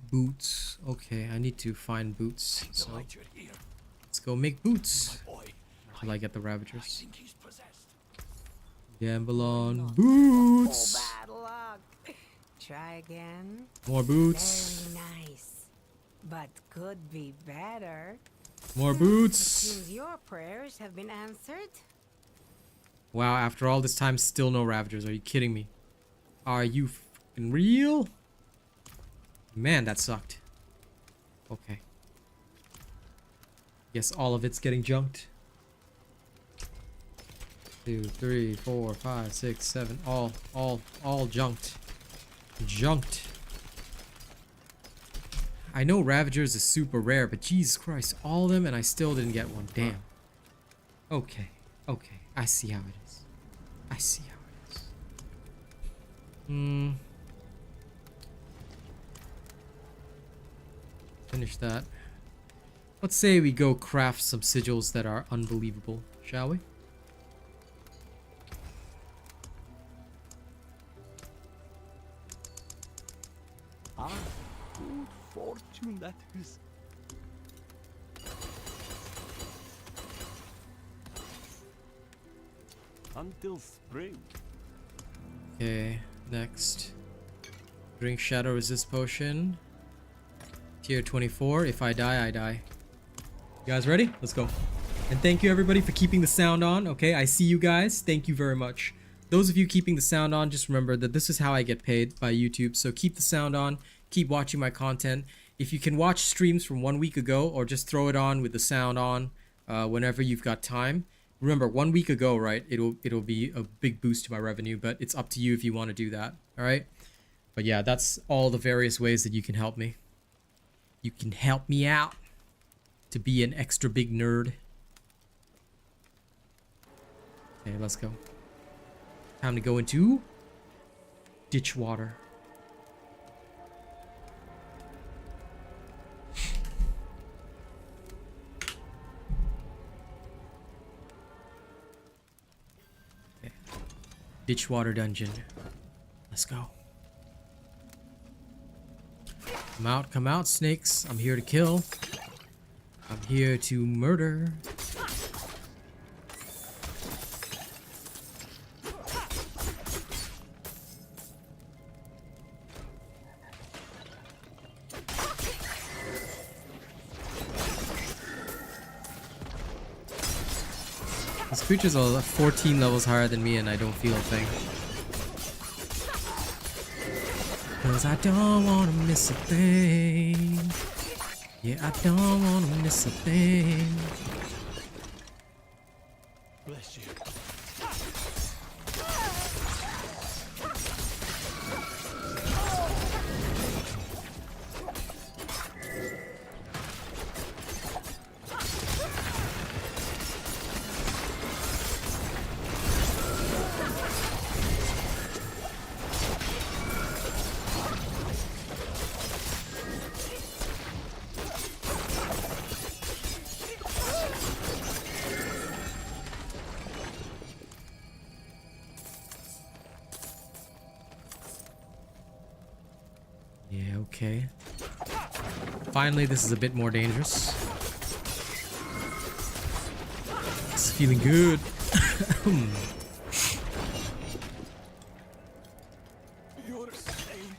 Speaker 1: Boots. Okay, I need to find boots. So let's go make boots. Till I get the Ravagers. Gamble on
Speaker 7: Oh,
Speaker 1: boots.
Speaker 7: bad luck. Try again.
Speaker 1: More boots.
Speaker 7: Very nice. But could be better.
Speaker 1: More boots.
Speaker 7: Seems your prayers have been answered.
Speaker 1: Wow, after all this time, still no Ravagers. Are you kidding me? Are you fucking real? Man, that sucked. Okay. Guess all of it's getting junked. 2, 3, 4, 5, 6, 7. All junked. Junked. I know Ravagers is super rare, but Jesus Christ, all of them and I still didn't get one. Damn. Okay. Okay. I see how it is. I see how it is. Finish that. Let's say we go craft some sigils that are unbelievable, shall we?
Speaker 5: Ah, good fortune that is. Until spring.
Speaker 1: Okay, next. Drink Shadow Resist Potion. Tier 24. If I die, I die. You guys ready? Let's go. And thank you everybody for keeping the sound on. Okay, I see you guys. Thank you very much. Those of you keeping the sound on, just remember that this is how I get paid by YouTube. So keep the sound on. Keep watching my content. If you can watch streams from 1 week ago or just throw it on with the sound on whenever you've got time. Remember, 1 week ago, right? It'll be a big boost to my revenue, but it's up to you if you want to do that. All right? But yeah, that's all the various ways that you can help me. You can help me out to be an extra big nerd. Okay, let's go. Time to go into ditch water. Okay. Ditch water dungeon. Let's go. Come out, snakes. I'm here to kill. I'm here to murder. These creatures are 14 levels higher than me and I don't feel a thing. Cause I don't wanna miss a thing. Yeah, I don't wanna miss a thing.
Speaker 4: Bless you.
Speaker 1: Yeah, okay. Finally, this is a bit more dangerous. It's feeling good.
Speaker 5: You're a saint.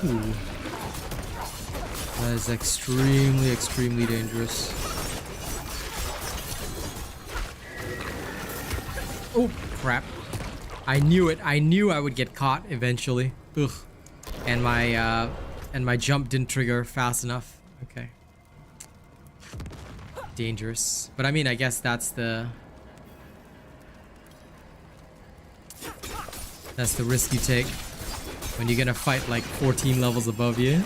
Speaker 1: Ooh. That is extremely, extremely dangerous. Oh, crap. I knew it. I knew I would get caught eventually. Ugh. And my jump didn't trigger fast enough. Okay. Dangerous. But I mean, I guess that's the risk you take when you're gonna fight like 14 levels above you.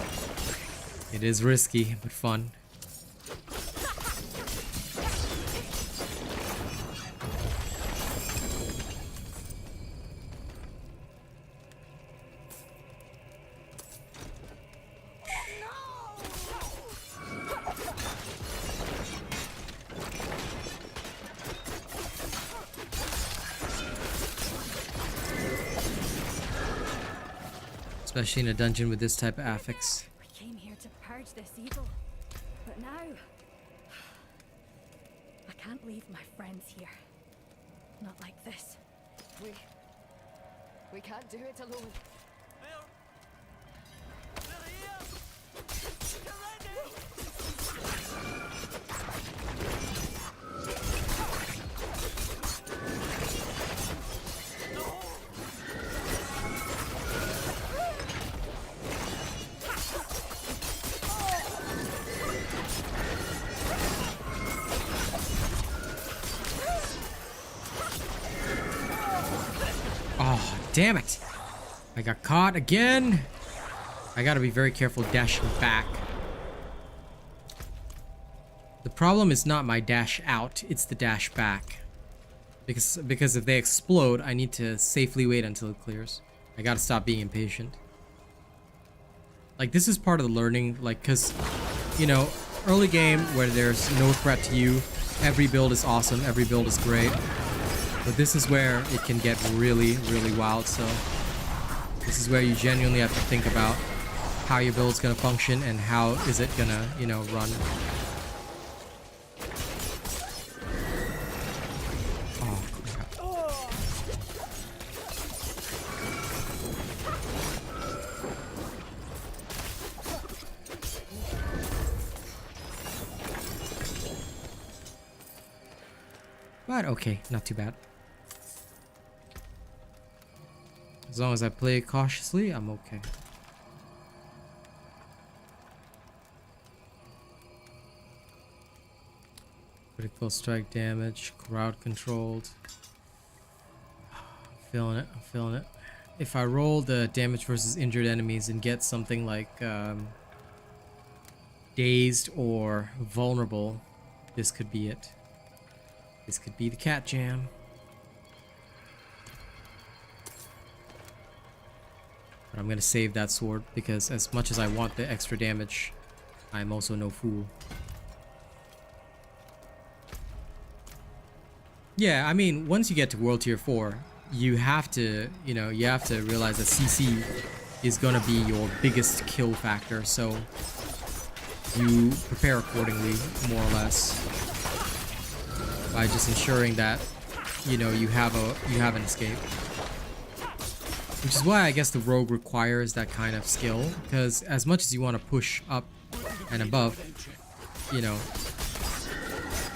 Speaker 1: It is risky, but fun. Especially in a dungeon with this type of affix.
Speaker 8: We came here to purge this evil, but now I can't leave my friends here. Not like this.
Speaker 3: We can't do it alone.
Speaker 1: Oh, damn it. I got caught again. I gotta be very careful dashing back. The problem is not my dash out, it's the dash back. Because if they explode, I need to safely wait until it clears. I gotta stop being impatient. Like, this is part of the learning, like, cause, you know, early game where there's no threat to you, every build is awesome, every build is great. But this is where it can get really, really wild, so this is where you genuinely have to think about how your build's gonna function and how is it gonna, you know, run. Oh, crap. But okay, not too bad. As long as I play it cautiously, I'm okay. Critical strike damage, crowd controlled. I'm feeling it, I'm feeling it. If I roll the damage versus injured enemies and get something like dazed or vulnerable, this could be it. This could be the cat jam. But I'm gonna save that sword because as much as I want the extra damage, I'm also no fool. Yeah, I mean, once you get to World Tier 4, you have to, you know, you have to realize that CC is gonna be your biggest kill factor, so you prepare accordingly, more or less, by just ensuring that, you know, you have an escape. Which is why I guess the rogue requires that kind of skill, because as much as you want to push up and above, you know,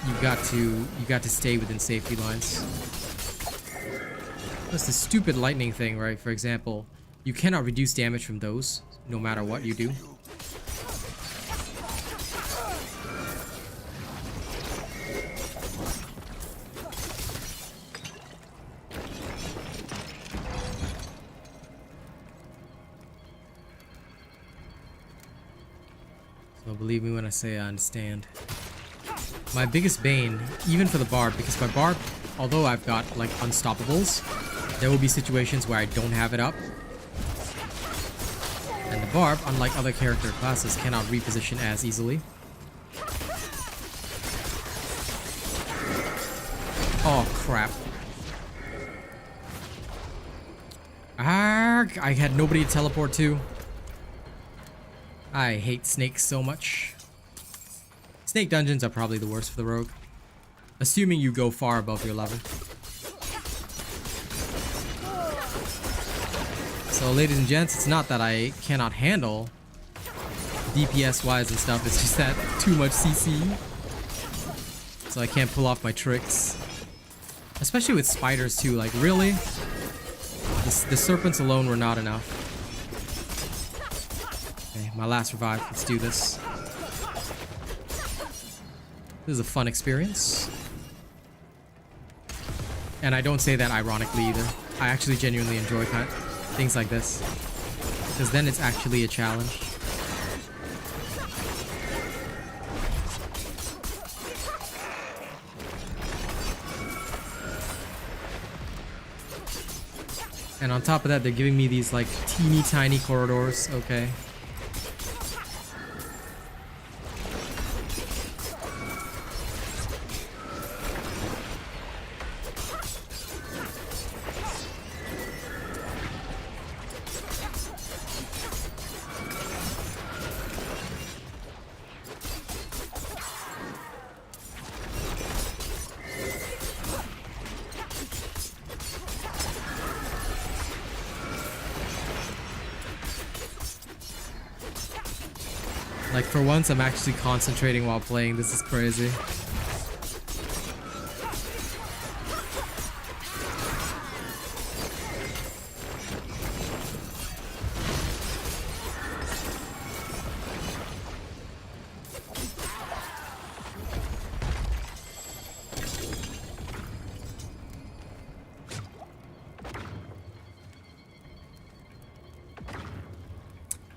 Speaker 1: you got to stay within safety lines. That's the stupid lightning thing, right? For example, you cannot reduce damage from those, no matter what you do. So believe me when I say I understand. My biggest bane, even for the Barb, because my Barb, although I've got like unstoppables, there will be situations where I don't have it up. And the Barb, unlike other character classes, cannot reposition as easily. Oh crap. Arrgh, I had nobody to teleport to. I hate snakes so much. Snake dungeons are probably the worst for the rogue, assuming you go far above your level. So ladies and gents, it's not that I cannot handle DPS wise and stuff, it's just that too much CC. So I can't pull off my tricks. Especially with spiders too, like really? The serpents alone were not enough. Okay, my last revive, let's do this. This is a fun experience. And I don't say that ironically either. I actually genuinely enjoy things like this. Because then it's actually a challenge. And on top of that, they're giving me these like teeny tiny corridors. Okay. Like for once, I'm actually concentrating while playing. This is crazy.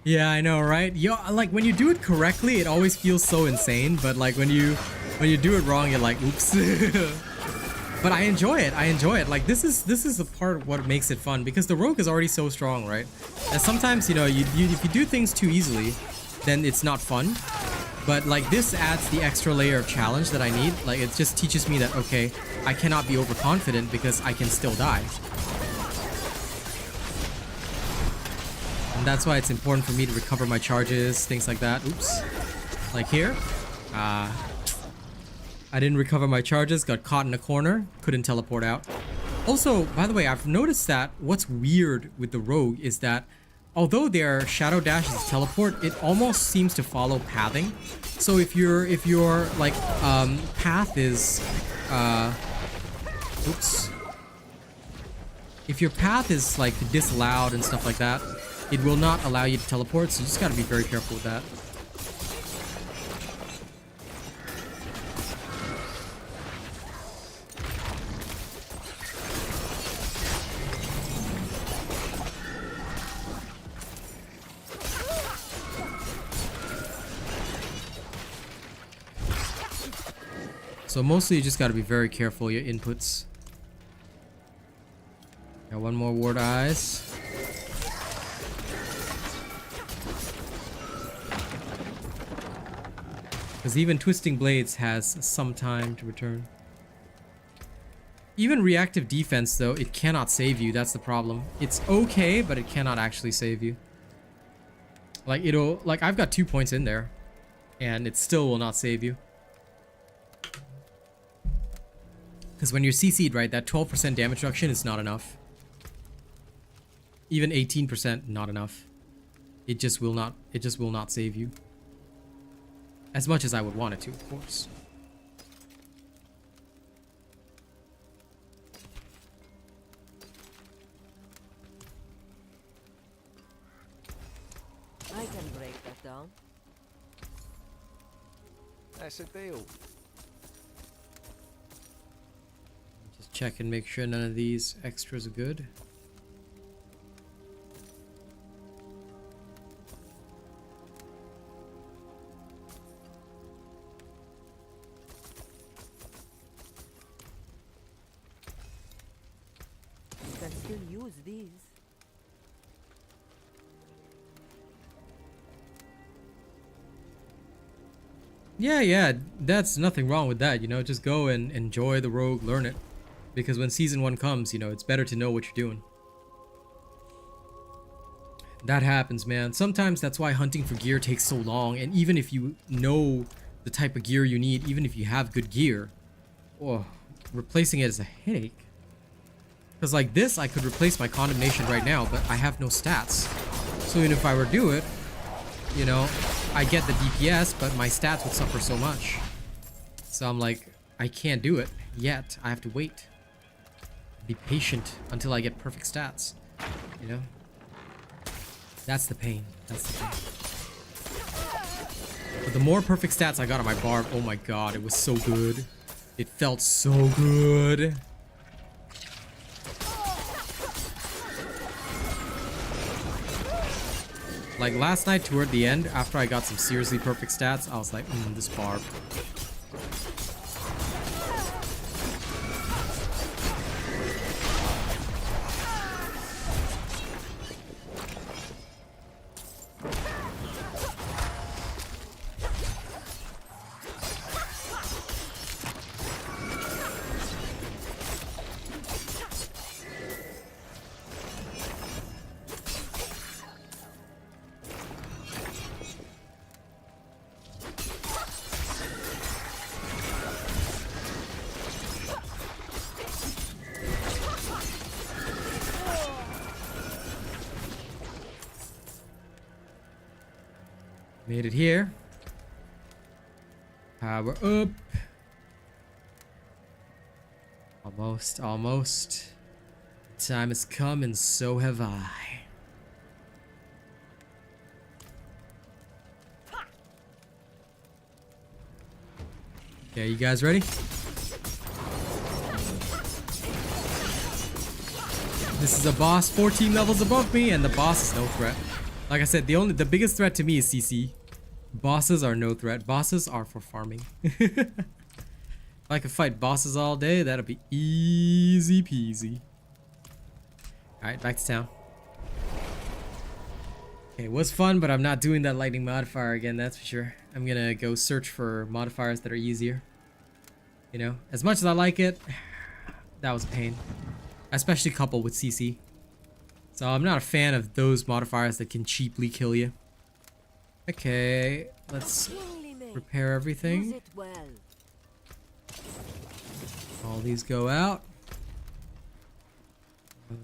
Speaker 1: Yeah, I know, right? Yo, like when you do it correctly, it always feels so insane. But like when you do it wrong, you're like, oops. But I enjoy it. I enjoy it. Like this is the part of what makes it fun because the rogue is already so strong, right? And sometimes you know if you do things too easily, then it's not fun. But like this adds the extra layer of challenge that I need. Like it just teaches me that okay, I cannot be overconfident because I can still die. And that's why it's important for me to recover my charges, things like that. Oops. Like here. I didn't recover my charges, got caught in a corner, couldn't teleport out. Also, by the way, I've noticed that what's weird with the rogue is that although their shadow dash is teleport, it almost seems to follow pathing. So if your like path is oops. If your path is like disallowed and stuff like that, it will not allow you to teleport, so you just gotta be very careful with that. So mostly you just gotta be very careful your inputs. Got one more ward eyes. Because even Twisting Blades has some time to return. Even reactive defense, though, it cannot save you. That's the problem. It's okay, but it cannot actually save you. Like, it'll... Like, I've got 2 points in there. And it still will not save you. Because when you're CC'd, right, that 12% damage reduction is not enough. Even 18%, not enough. It just will not save you. As much as I would want it to, of course.
Speaker 9: I can break that down.
Speaker 5: That's a deal.
Speaker 1: Just check and make sure none of these extras are good.
Speaker 9: Use these.
Speaker 1: Yeah, that's nothing wrong with that, you know, just go and enjoy the rogue, learn it. Because when season 1 comes, you know, it's better to know what you're doing. That happens, man. Sometimes that's why hunting for gear takes so long, and even if you know the type of gear you need, even if you have good gear, oh, replacing it is a headache. Because like this, I could replace my condemnation right now, but I have no stats. So even if I were to do it, you know, I get the DPS, but my stats would suffer so much. So I'm like, I can't do it yet. I have to wait. Be patient until I get perfect stats. You know? That's the pain. That's the pain. But the more perfect stats I got on my barb, oh my god, it was so good. It felt so good. Like last night toward the end, after I got some seriously perfect stats, I was like, this barb. Made it here. Power up. Almost, almost. Time has come and so have I. Okay, you guys ready? This is a boss 14 levels above me, and the boss is no threat. Like I said, the biggest threat to me is CC. Bosses are no threat. Bosses are for farming. If I could fight bosses all day, that'd be easy peasy. Alright, back to town. Okay, it was fun, but I'm not doing that lightning modifier again, that's for sure. I'm gonna go search for modifiers that are easier. You know, as much as I like it, that was a pain. Especially coupled with CC. So I'm not a fan of those modifiers that can cheaply kill you. Okay, let's repair everything.
Speaker 9: Use it well.
Speaker 1: All these go out.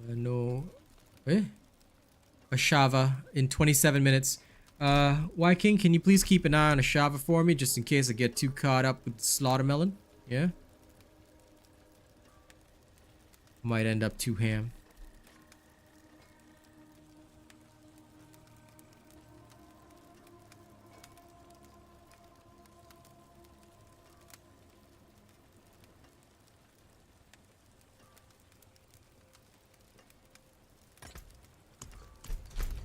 Speaker 1: No. Eh? Ashava in 27 minutes. Wyking, can you please keep an eye on Ashava for me, just in case I get too caught up with the slaughtermelon? Yeah? Might end up too ham.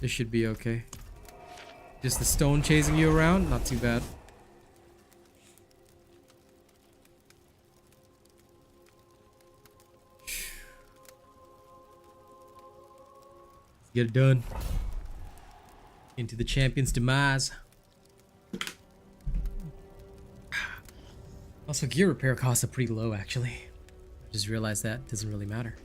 Speaker 1: This should be okay. Just the stone chasing you around? Not too bad. Let's get it done. Into the champion's demise. Also, gear repair costs are pretty low, actually. I just realized that doesn't really matter.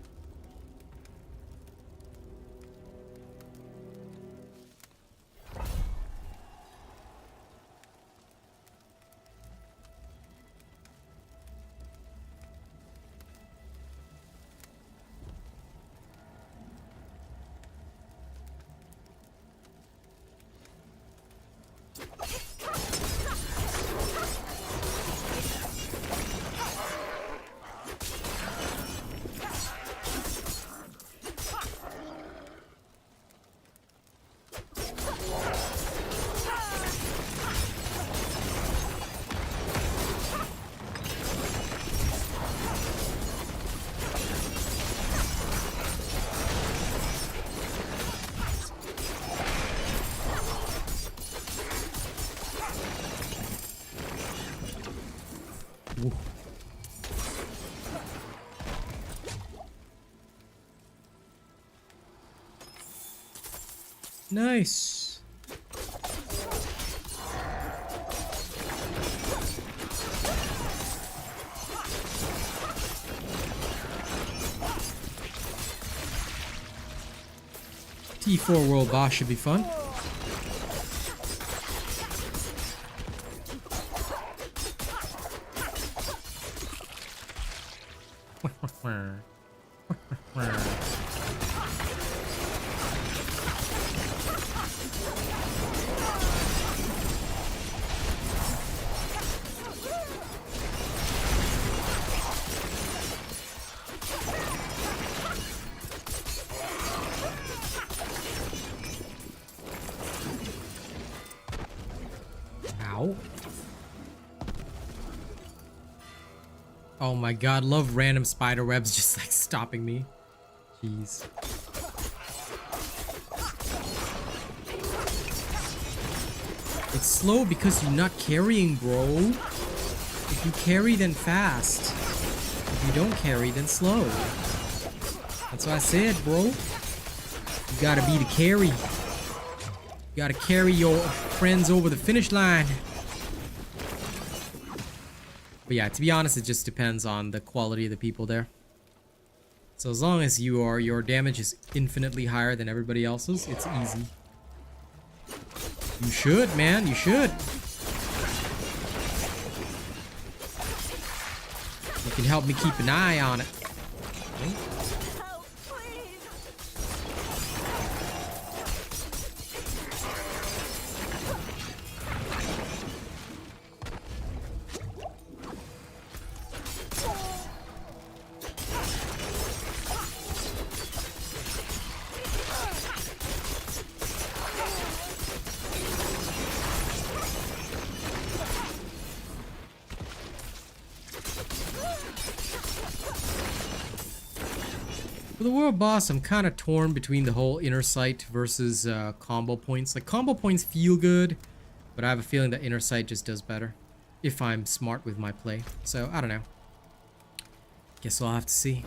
Speaker 1: Ooh. Nice. T4 world boss should be fun. Oh my god, love random spider webs just like stopping me. Jeez. It's slow because you're not carrying, bro. If you carry, then fast. If you don't carry, then slow. That's what I said, bro. You gotta be the carry. You gotta carry your friends over the finish line. But yeah, to be honest, it just depends on the quality of the people there. So as long as your damage is infinitely higher than everybody else's, it's easy. You should, man. You should. You can help me keep an eye on it. Okay. For the world boss, I'm kind of torn between the whole inner sight versus combo points. Like, combo points feel good, but I have a feeling that inner sight just does better if I'm smart with my play. So, I don't know. Guess we'll have to see.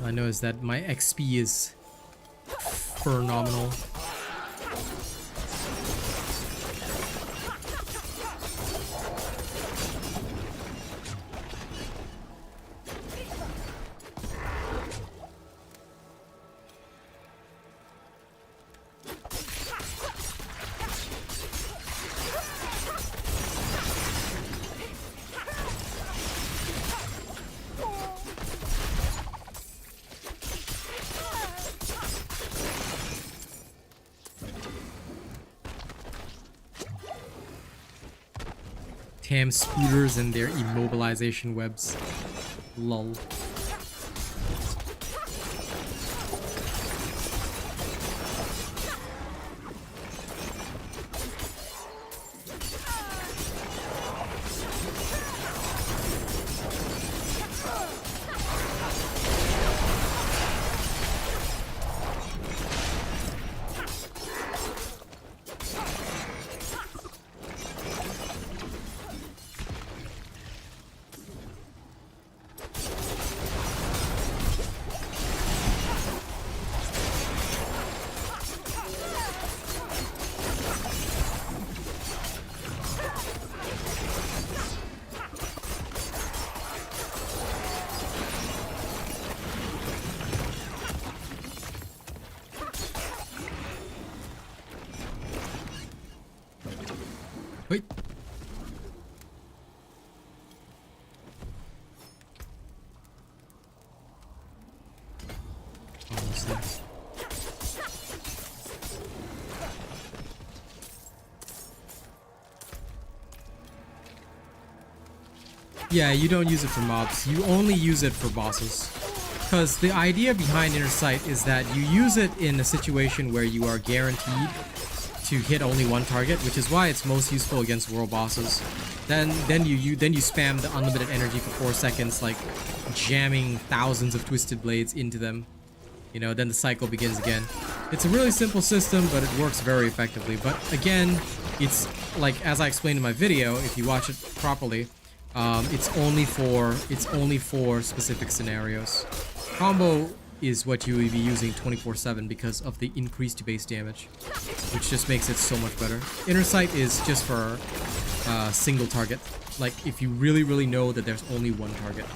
Speaker 1: I know is that my XP is phenomenal. Damn scooters and their immobilization webs. Lol. Wait. Almost there. Yeah, you don't use it for mobs. You only use it for bosses. Because the idea behind Inner Sight is that you use it in a situation where you are guaranteed to hit only one target, which is why it's most useful against world bosses. Then you spam the unlimited energy for 4 seconds, like jamming thousands of twisted blades into them. You know, then the cycle begins again. It's a really simple system, but it works very effectively. But again, it's like, as I explained in my video, if you watch it properly, it's only for specific scenarios. Combo is what you will be using 24/7 because of the increased base damage, which just makes it so much better. Inner Sight is just for single target. Like, if you really know that there's only one target,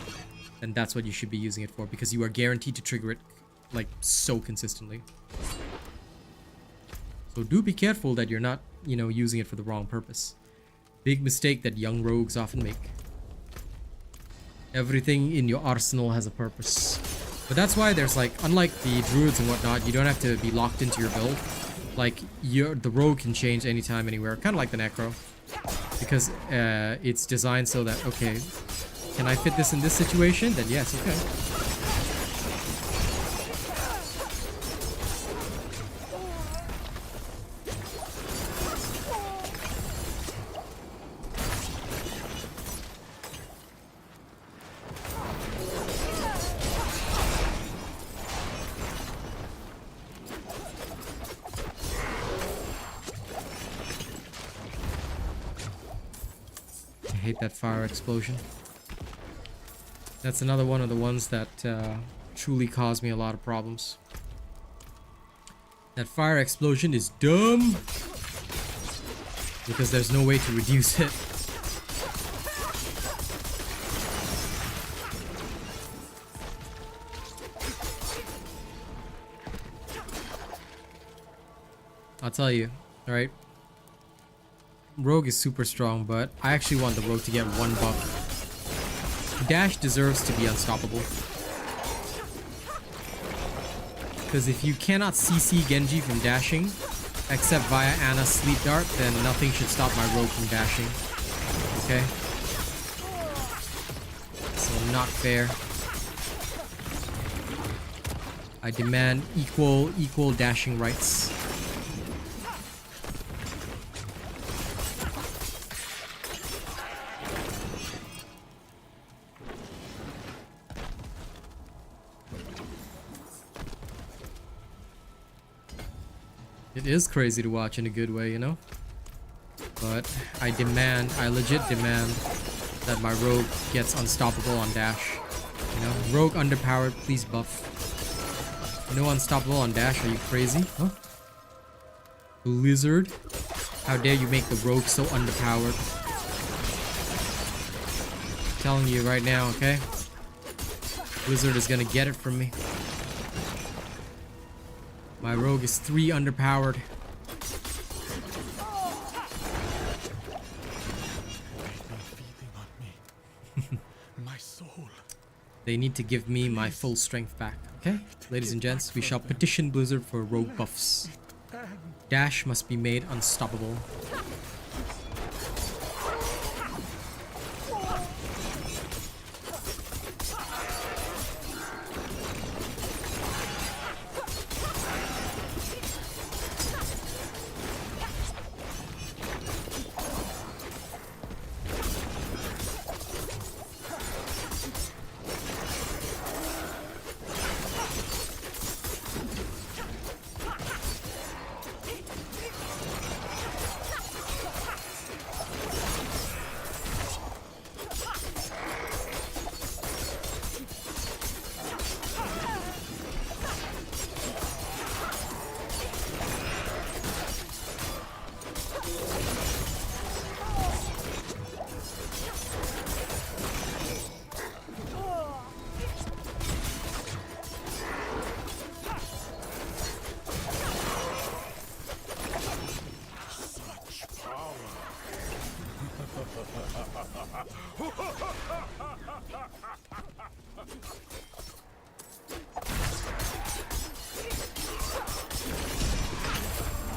Speaker 1: then that's what you should be using it for, because you are guaranteed to trigger it like so consistently. So do be careful that you're not, you know, using it for the wrong purpose. Big mistake that young rogues often make. Everything in your arsenal has a purpose. But that's why there's, like, unlike the druids and whatnot, you don't have to be locked into your build. Like the rogue can change anytime, anywhere, kind of like the necro, because it's designed so that, okay, can I fit this in this situation? Then yes, okay. I hate that fire explosion. That's another one of the ones that truly caused me a lot of problems. That fire explosion is dumb because there's no way to reduce it. I'll tell you, alright? Rogue is super strong, but I actually want the rogue to get one buff. Dash deserves to be unstoppable. Because if you cannot CC Genji from dashing, except via Ana's sleep dart, then nothing should stop my rogue from dashing. Okay? So not fair. I demand equal dashing rights. It is crazy to watch in a good way, you know? But I legit demand that my rogue gets unstoppable on dash. You know, rogue underpowered, please buff. No unstoppable on dash, are you crazy? Huh? Blizzard? How dare you make the rogue so underpowered? I'm telling you right now, okay? Blizzard is gonna get it from me. My rogue is 3 underpowered.
Speaker 4: My soul.
Speaker 1: They need to give me my full strength back. Okay, ladies and gents, we shall petition Blizzard for rogue buffs. Dash must be made unstoppable.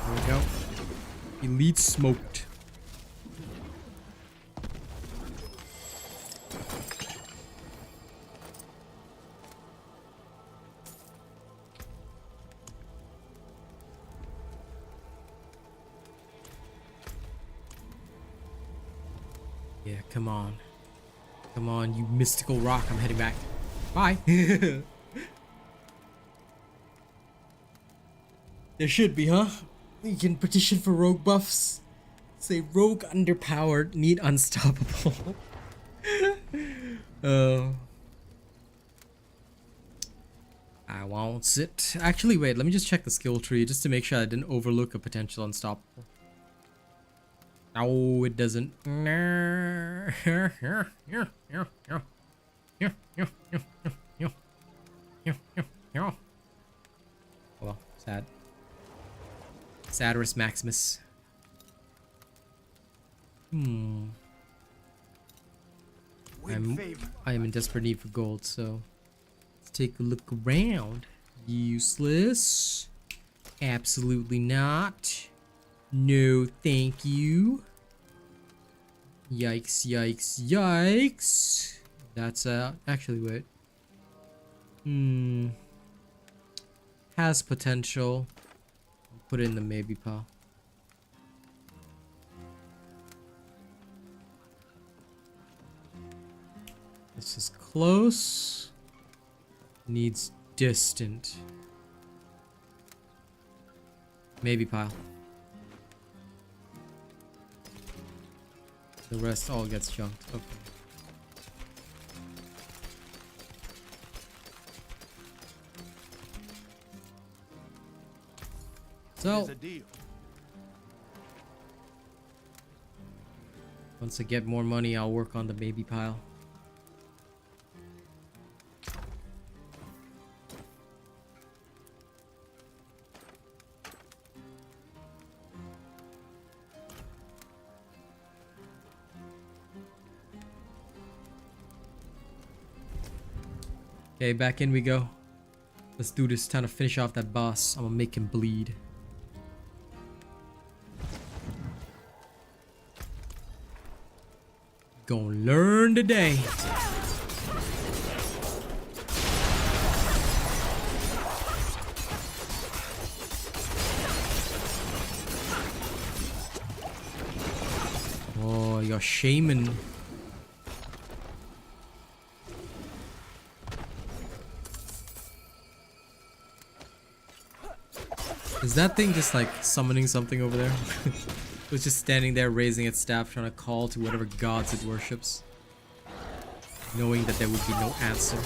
Speaker 1: There we go. Elite smoked. Yeah, come on. Come on, you mystical rock. I'm heading back. Bye. There should be, huh? You can petition for rogue buffs. Say rogue underpowered, need unstoppable. I won't it. Actually, wait, let me just check the skill tree just to make sure I didn't overlook a potential unstoppable. No, it doesn't. Well, sad. Satirus Maximus. I am in desperate need for gold, so let's take a look around. Useless. Absolutely not. No, thank you. Yikes, yikes, yikes. That's actually wait. Has potential. Put it in the maybe pile. This is close. Needs distant. Maybe pile. The rest all gets junked. Okay. So,
Speaker 4: There's a deal.
Speaker 1: once I get more money, I'll work on the maybe pile. Okay, back in we go. Let's do this. Time to finish off that boss. I'm gonna make him bleed. Gonna learn today. Oh, you're shaman. Is that thing just like summoning something over there? It was just standing there raising its staff trying to call to whatever gods it worships, knowing that there would be no answer.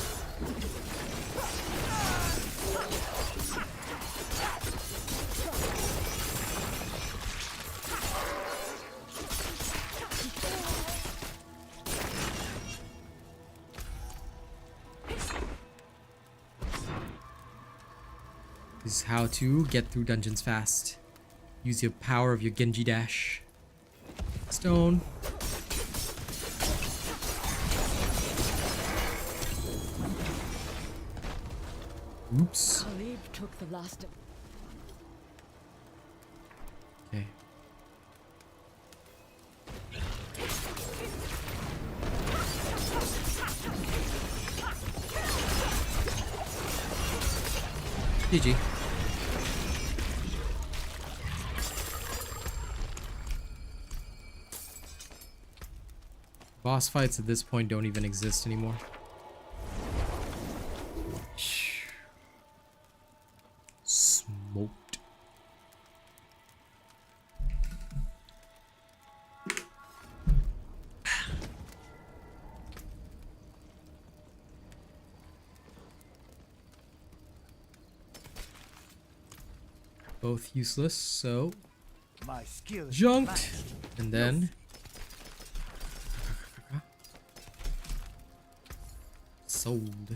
Speaker 1: This is how to get through dungeons fast. Use your power of your Genji dash. Stone. Oops.
Speaker 8: Khalib took the last.
Speaker 1: Okay. GG. Boss fights at this point don't even exist anymore. Smoked. Both useless, so
Speaker 4: My skill is
Speaker 1: junked,
Speaker 4: matched.
Speaker 1: and then sold.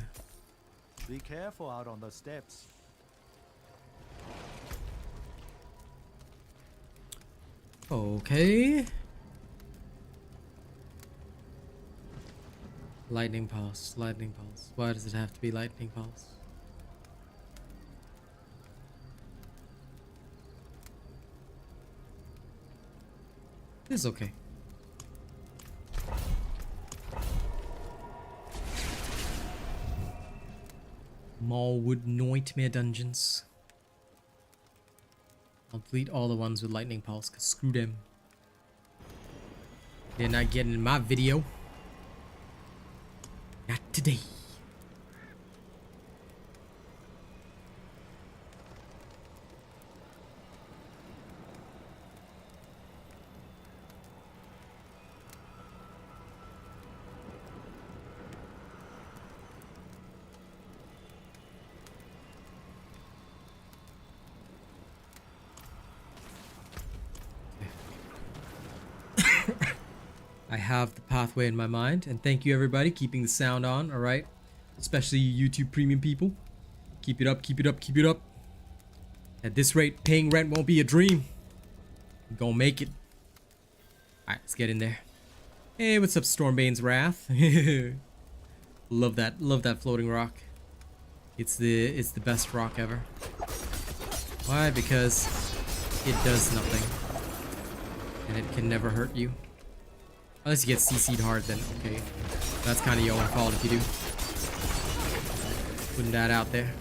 Speaker 4: Be careful out on the steps.
Speaker 1: Okay. Lightning pulse, lightning pulse. Why does it have to be lightning pulse? It's okay. Maulwood Nightmare Dungeons. I'll delete all the ones with lightning pulse, cause screw them. They're not getting in my video. Not today. I have the pathway in my mind, and thank you everybody keeping the sound on, alright? Especially you YouTube premium people. Keep it up, keep it up, keep it up. At this rate, paying rent won't be a dream. I'm gonna make it. Alright, let's get in there. Hey, what's up, Stormbane's Wrath? love that floating rock. It's the best rock ever. Why? Because it does nothing. And it can never hurt you. Unless you get CC'd hard, then okay. That's kind of your own fault if you do. Putting that out there.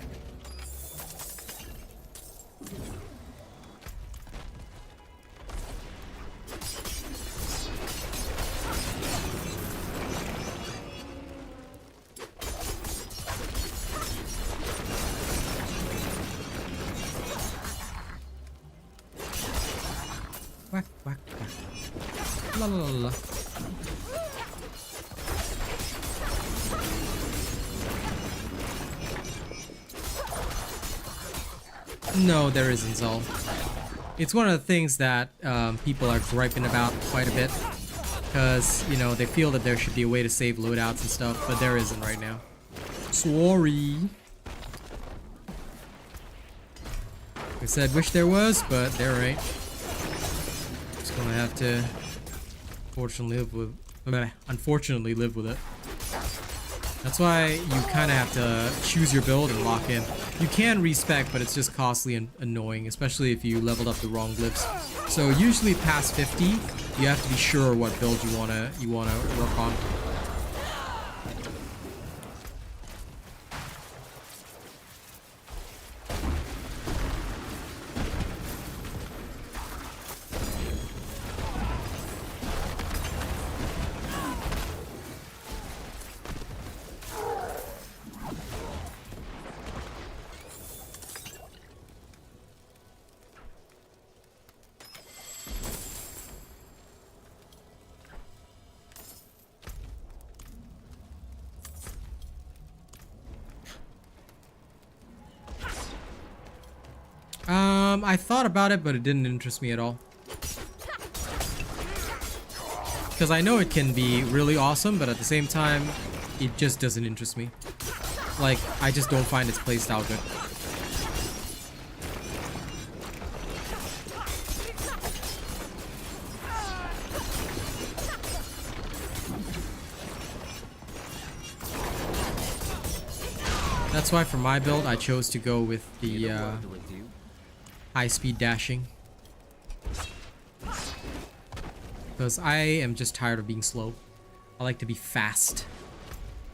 Speaker 1: Whack, whack, whack. La la la la. No, there isn't, Zol. It's one of the things that people are griping about quite a bit. Because, you know, they feel that there should be a way to save loadouts and stuff, but there isn't right now. Sorry. I said wish there was, but there ain't. Just gonna have to unfortunately live with it. That's why you kind of have to choose your build and lock in. You can respec, but it's just costly and annoying, especially if you leveled up the wrong glyphs. So usually past 50, you have to be sure what build you wanna work on. I thought about it, but it didn't interest me at all. Because I know it can be really awesome, but at the same time, it just doesn't interest me. Like, I just don't find its playstyle good. That's why for my build, I chose to go with the high-speed dashing. Because I am just tired of being slow. I like to be fast.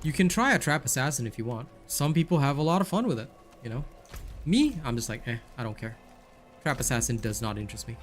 Speaker 1: You can try a Trap Assassin if you want. Some people have a lot of fun with it, you know? Me, I'm just like, I don't care. Trap Assassin does not interest me.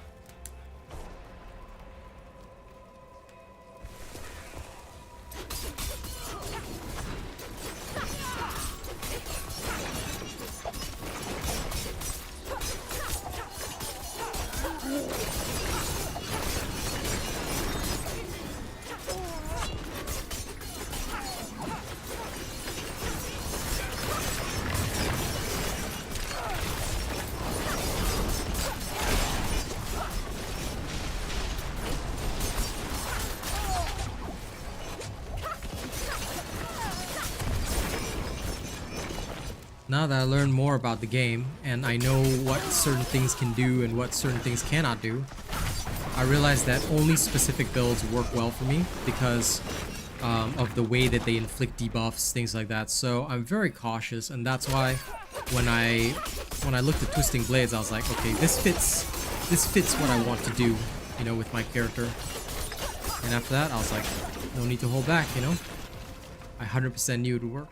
Speaker 1: Now that I learned more about the game and I know what certain things can do and what certain things cannot do, I realized that only specific builds work well for me because of the way that they inflict debuffs, things like that. So I'm very cautious, and that's why when I looked at Twisting Blades, I was like, okay, this fits what I want to do, you know, with my character. And after that, I was like, no need to hold back, you know. I 100% knew it would work.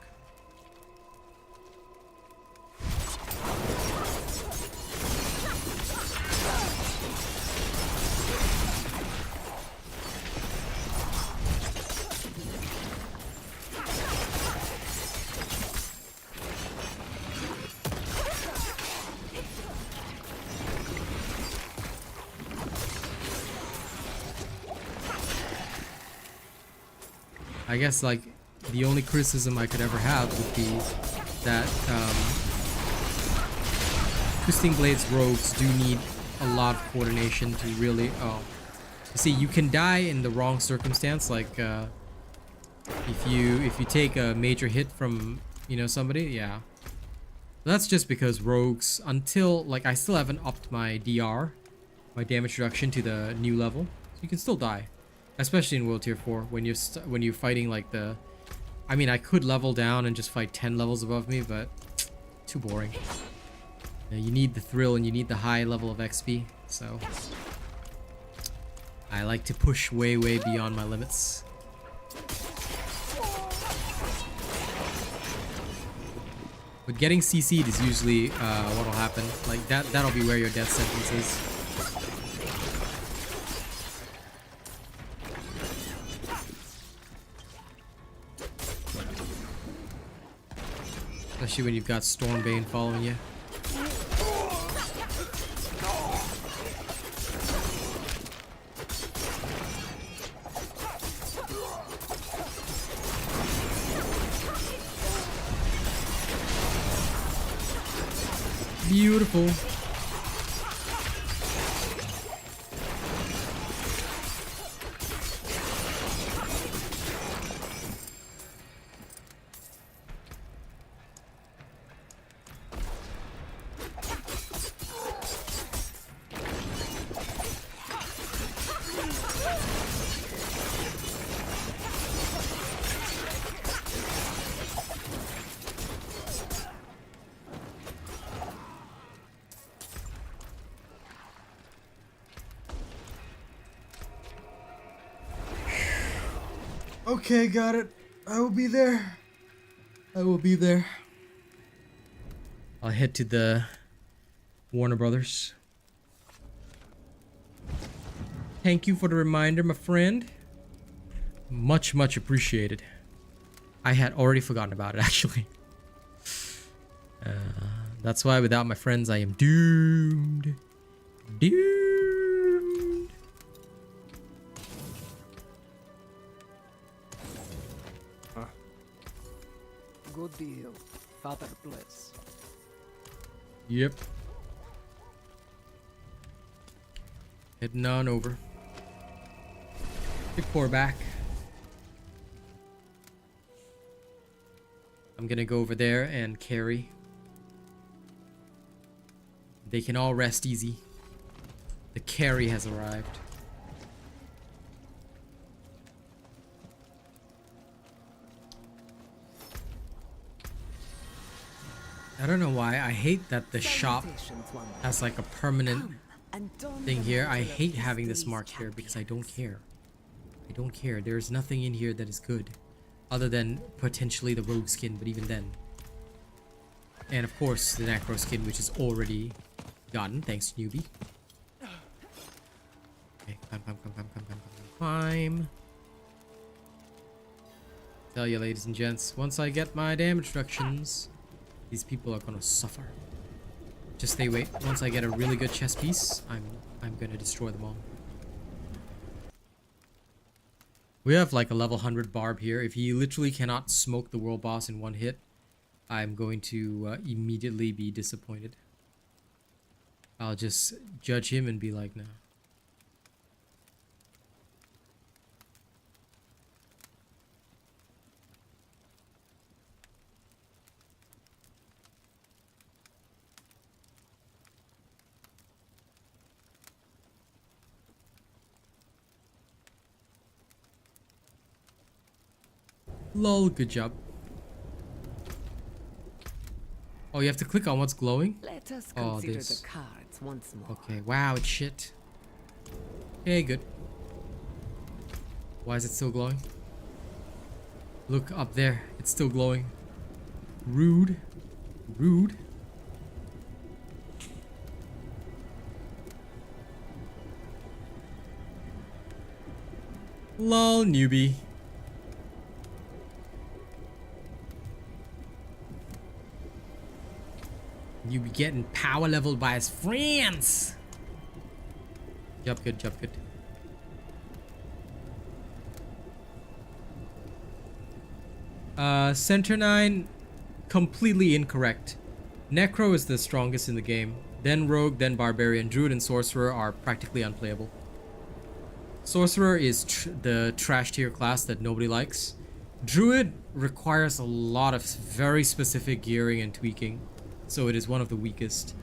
Speaker 1: I guess like the only criticism I could ever have would be that Twisting Blades rogues do need a lot of coordination to really. You see, you can die in the wrong circumstance, like if you take a major hit from, you know, somebody, yeah. That's just because rogues, until like I still haven't upped my DR, my damage reduction to the new level, so you can still die. Especially in World Tier 4, when you're fighting like the... I mean, I could level down and just fight 10 levels above me, but too boring. You need the thrill and you need the high level of XP, so I like to push way beyond my limits. But getting CC'd is usually what'll happen. Like that'll be where your death sentence is. Especially when you've got Stormbane following you. Beautiful. Okay, got it. I will be there. I will be there. I'll head to the Warner Brothers. Thank you for the reminder, my friend. Much appreciated. I had already forgotten about it, actually. That's why without my friends, I am doomed. Doomed.
Speaker 3: Good deal. Father bless.
Speaker 1: Yep. Heading on over. Pick 4 back. I'm gonna go over there and carry. They can all rest easy. The carry has arrived. I don't know why. I hate that the shop has like a permanent thing here. I hate having this marked here because I don't care. I don't care. There's nothing in here that is good. Other than potentially the rogue skin, but even then. And of course the necro skin, which is already gotten. Thanks, newbie. Okay, climb. Tell you, ladies and gents, once I get my damage reductions, these people are gonna suffer. Just stay wait. Once I get a really good chest piece, I'm gonna destroy them all. We have like a level 100 barb here. If he literally cannot smoke the world boss in one hit, I'm going to immediately be disappointed. I'll just judge him and be like, no. Lol, good job. Oh, you have to click on what's glowing?
Speaker 9: Let us
Speaker 1: Oh,
Speaker 9: consider
Speaker 1: this.
Speaker 9: the cards once more.
Speaker 1: Okay, wow, it's shit. Okay, good. Why is it still glowing? Look up there, it's still glowing. Rude. Rude. Lol, newbie. You be getting power leveled by his friends. Job good, job good. Center 9, completely incorrect. Necro is the strongest in the game. Then Rogue, then Barbarian. Druid and Sorcerer are practically unplayable. Sorcerer is the trash tier class that nobody likes. Druid requires a lot of very specific gearing and tweaking. So it is one of the weakest,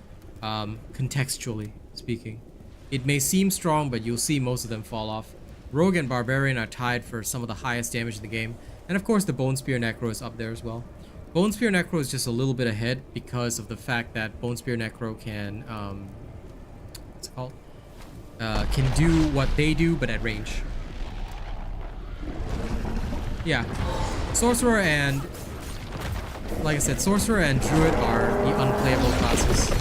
Speaker 1: contextually speaking. It may seem strong, but you'll see most of them fall off. Rogue and Barbarian are tied for some of the highest damage in the game. And of course the Bone Spear Necro is up there as well. Bone Spear Necro is just a little bit ahead because of the fact that Bone Spear Necro can, what's it called? Can do what they do, but at range. Yeah. Sorcerer and, like I said, Sorcerer and Druid are the unplayable classes.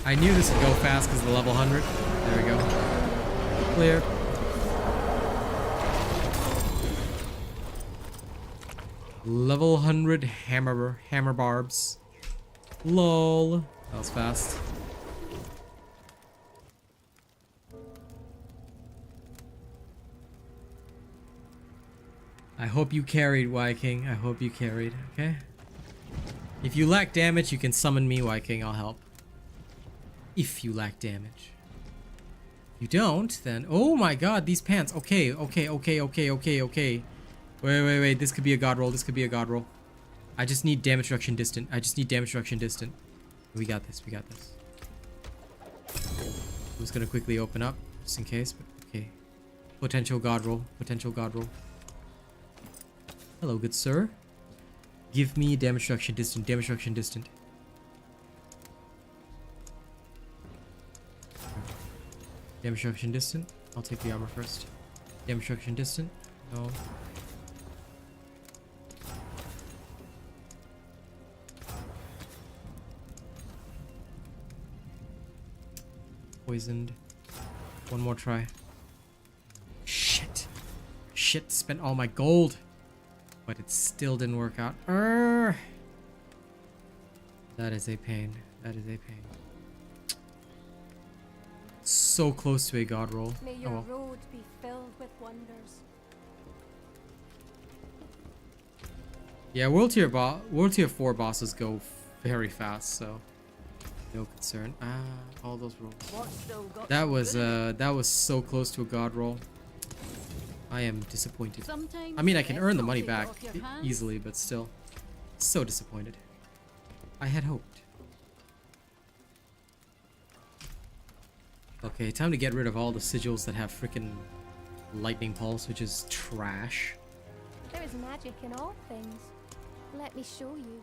Speaker 1: I knew this would go fast because of the level 100. There we go. Clear. Level 100 hammer barbs. Lol. That was fast. I hope you carried, Viking. I hope you carried, okay? If you lack damage, you can summon me, Viking. I'll help. If you lack damage. If you don't, then... Oh my god, these pants. Okay. Wait. This could be a god roll. This could be a god roll. I just need damage reduction distant. We got this. I'm just gonna quickly open up, just in case, but okay. Potential god roll. Hello, good sir. Give me damage reduction distant. Damage reduction distant. I'll take the armor first. Damage reduction distant. No. Poisoned. One more try. Shit, spent all my gold. But it still didn't work out. That is a pain. So close to a god roll.
Speaker 8: May your road be filled with wonders.
Speaker 1: Yeah, World Tier 4 bosses go very fast, so no concern. All those rolls. That was so close to a god roll. I am disappointed. I mean, I can earn the money back easily, but still, so disappointed. I had hoped. Okay, time to get rid of all the sigils that have freaking lightning pulse, which is trash.
Speaker 8: There is magic in all things. Let me show you.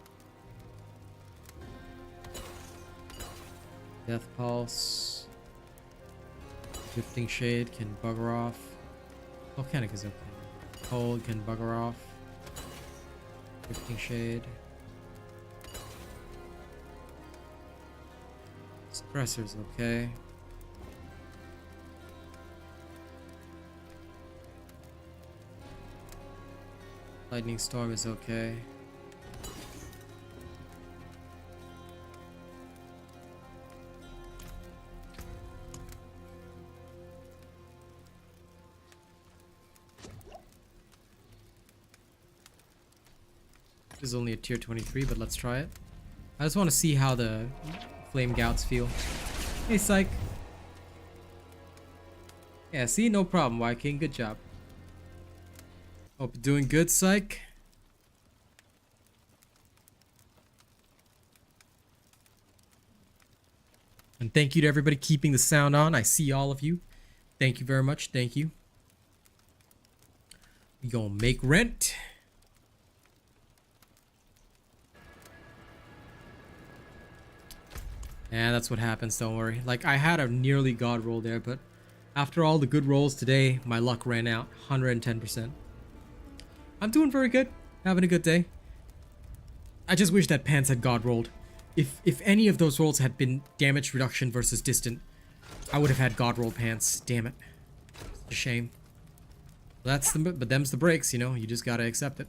Speaker 1: Death pulse. Drifting shade can bugger off. Volcanic is okay. Cold can bugger off. Drifting shade. Suppressor's okay. Lightning storm is okay. This is only a tier 23, but let's try it. I just want to see how the flame gouts feel. Hey, Psych. Yeah, see? No problem, Viking. Good job. Hope you're doing good, Psych. And thank you to everybody keeping the sound on. I see all of you. Thank you very much. Thank you. We gonna make rent. Yeah, that's what happens, don't worry. Like, I had a nearly god roll there, but after all the good rolls today, my luck ran out. 110%. I'm doing very good. Having a good day. I just wish that Pants had god rolled. If any of those rolls had been damage reduction versus distant, I would have had god roll Pants. Damn it. It's a shame. But them's the breaks, you know. You just gotta accept it.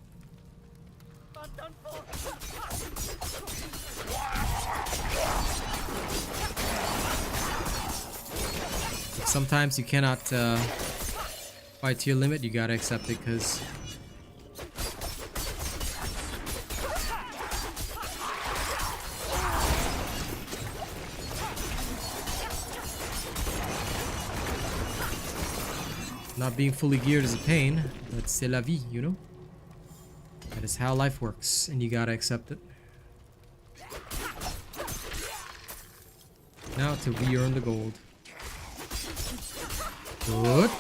Speaker 1: Sometimes you cannot fight to your limit. You gotta accept it, because not being fully geared is a pain, but c'est la vie, you know? That is how life works, and you gotta accept it. Now to re-earn the gold. Good.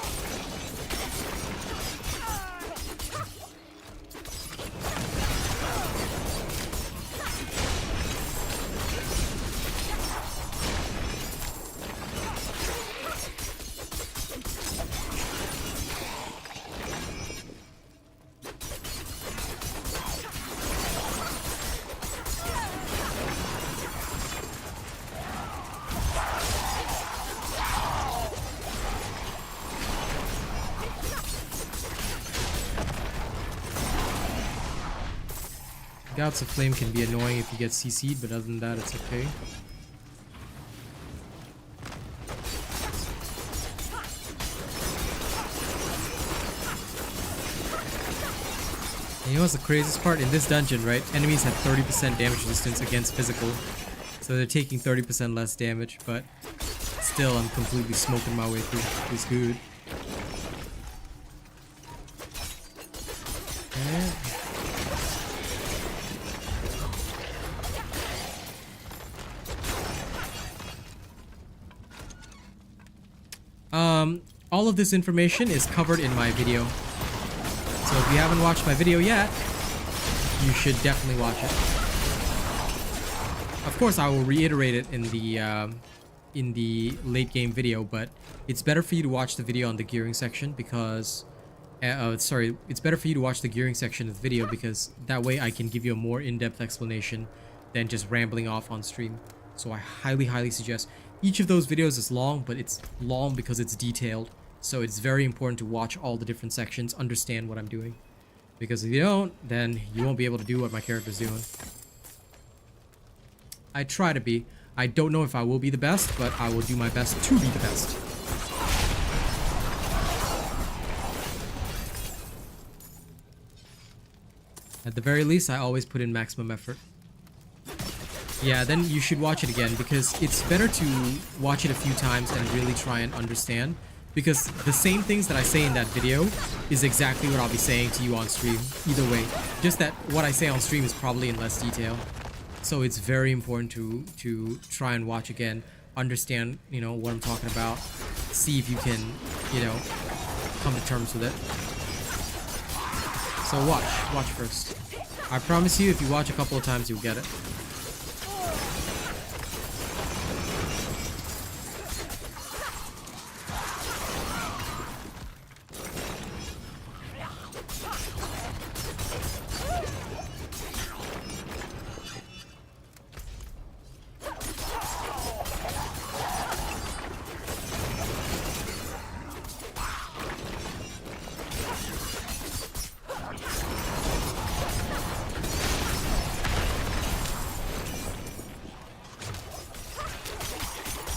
Speaker 1: Gouts of Flame can be annoying if you get CC'd, but other than that, it's okay. And you know what's the craziest part? In this dungeon, right? Enemies have 30% damage resistance against physical. So they're taking 30% less damage, but still I'm completely smoking my way through. It's good. And all of this information is covered in my video. So if you haven't watched my video yet, you should definitely watch it. Of course, I will reiterate it in the late game video, but it's better for you to watch the video on the gearing section because it's better for you to watch the gearing section of the video because that way I can give you a more in-depth explanation than just rambling off on stream. So I highly suggest. Each of those videos is long, but it's long because it's detailed. So it's very important to watch all the different sections, understand what I'm doing. Because if you don't, then you won't be able to do what my character's doing. I try to be. I don't know if I will be the best, but I will do my best to be the best. At the very least, I always put in maximum effort. Yeah, then you should watch it again because it's better to watch it a few times and really try and understand. Because the same things that I say in that video is exactly what I'll be saying to you on stream. Either way, just that what I say on stream is probably in less detail. So it's very important to try and watch again, understand, you know, what I'm talking about, see if you can, you know, come to terms with it. So watch first. I promise you, if you watch a couple of times, you'll get it.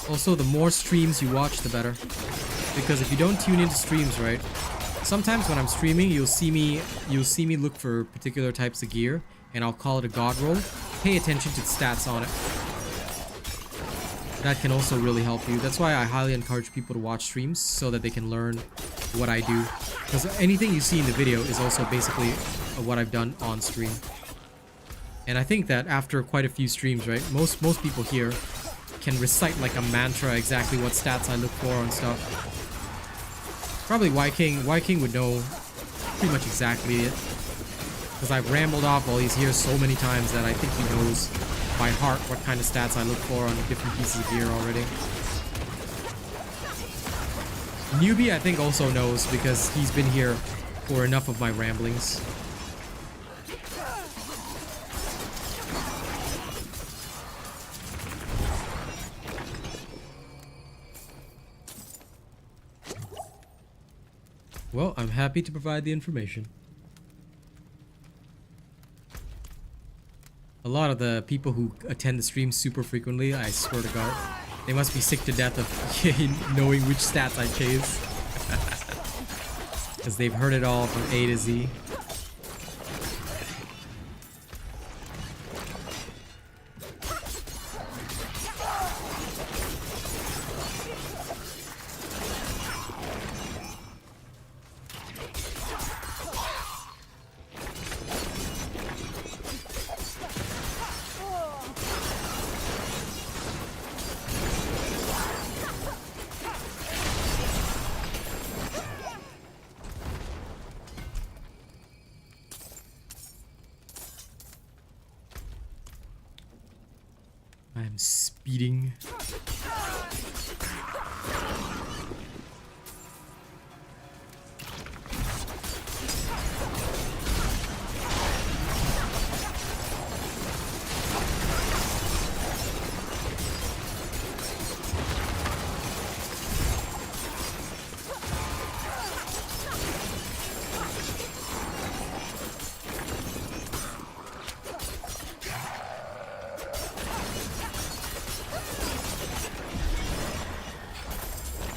Speaker 1: Also, the more streams you watch, the better. Because if you don't tune into streams, right? Sometimes when I'm streaming, you'll see me look for particular types of gear, and I'll call it a god roll. Pay attention to the stats on it. That can also really help you. That's why I highly encourage people to watch streams so that they can learn what I do. Because anything you see in the video is also basically what I've done on stream. And I think that after quite a few streams, right? Most people here can recite like a mantra exactly what stats I look for and stuff. Probably Y-King would know pretty much exactly it. Because I've rambled off all these years so many times that I think he knows by heart what kind of stats I look for on different pieces of gear already. Newbie I think also knows because he's been here for enough of my ramblings. Well, I'm happy to provide the information. A lot of the people who attend the stream super frequently, I swear to God, they must be sick to death of knowing which stats I chase. Because they've heard it all from A to Z. I'm speeding.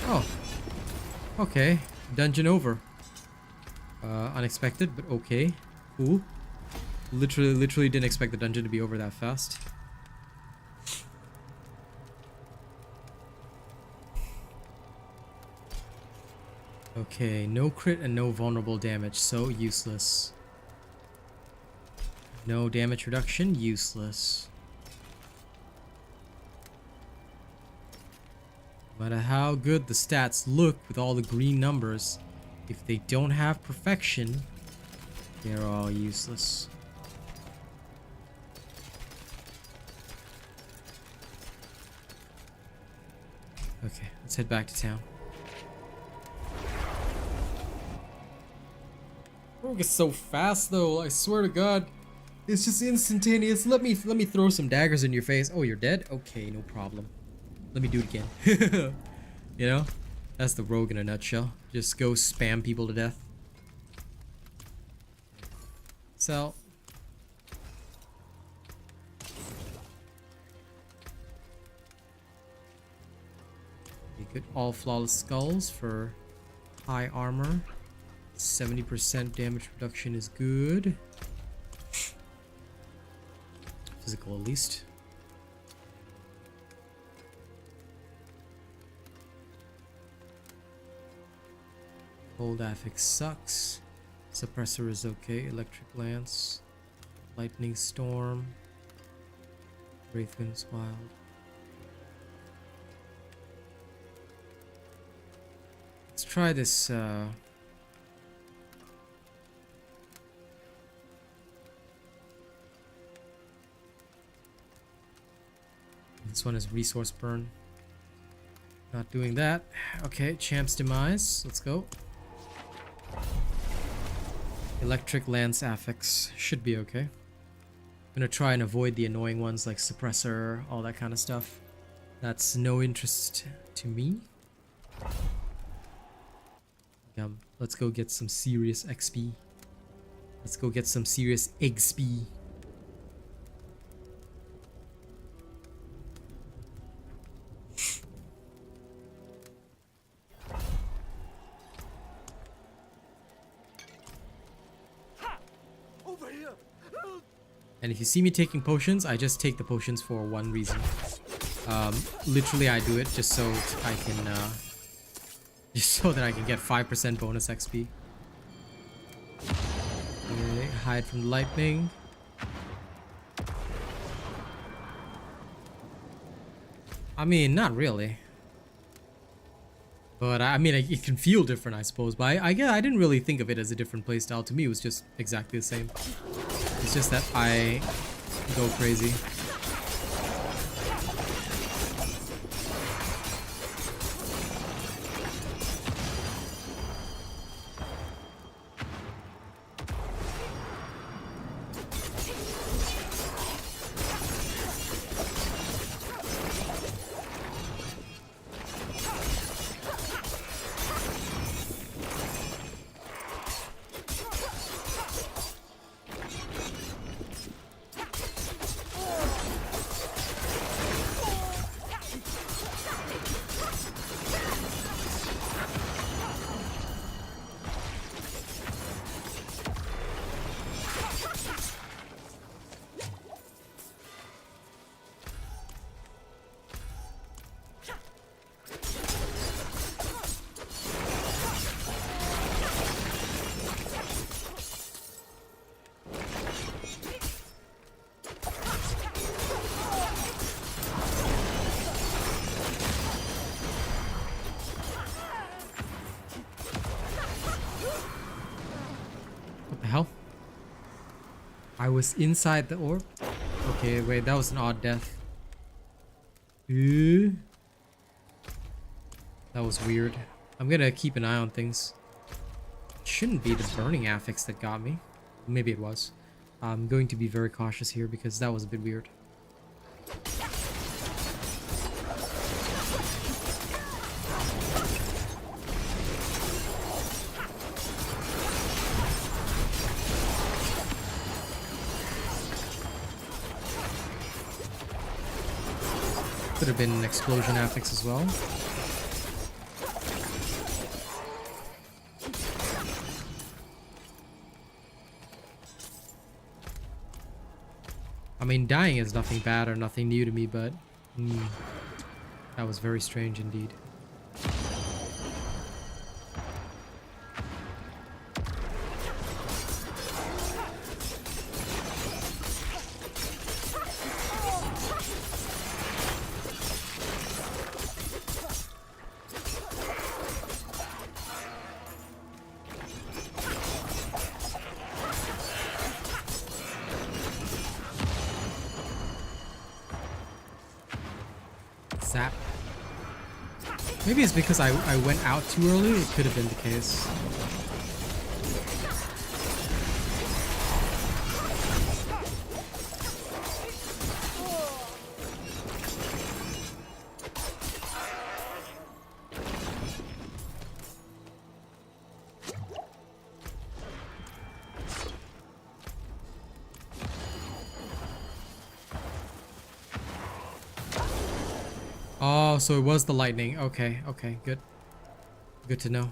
Speaker 1: Oh, okay. Dungeon over. Unexpected, but okay. Cool. Literally didn't expect the dungeon to be over that fast. Okay, no crit and no vulnerable damage, so useless. No damage reduction, useless. No matter how good the stats look with all the green numbers, if they don't have perfection, they're all useless. Okay, let's head back to town. Rogue is so fast though, I swear to God. It's just instantaneous. Let me throw some daggers in your face. Oh, you're dead? Okay, no problem. Let me do it again. You know? That's the rogue in a nutshell. Just go spam people to death. So. You get all flawless skulls for high armor. 70% damage reduction is good. Physical at least. Cold affix sucks. Suppressor is okay. Electric lance. Lightning storm. Wraithwind's wild. Let's try this this one is resource burn. Not doing that. Okay, Champ's Demise. Let's go. Electric Lance Affix. Should be okay. I'm gonna try and avoid the annoying ones like Suppressor, all that kind of stuff. That's no interest to me. Let's go get some serious XP. Let's go get some serious XP. And if you see me taking potions, I just take the potions for one reason. Literally I do it just so I can get 5% bonus XP. Okay, hide from the lightning. I mean, not really. But I mean, it can feel different, I suppose. But I didn't really think of it as a different playstyle. To me, it was just exactly the same. It's just that I go crazy. I was inside the orb? Okay, wait, that was an odd death. That was weird. I'm gonna keep an eye on things. It shouldn't be the burning affix that got me. Maybe it was. I'm going to be very cautious here because that was a bit weird. Could have been an explosion affix as well. I mean, dying is nothing bad or nothing new to me, but that was very strange indeed. Zap. Maybe it's because I went out too early. It could have been the case. Oh, so it was the lightning. Okay, okay, good. Good to know.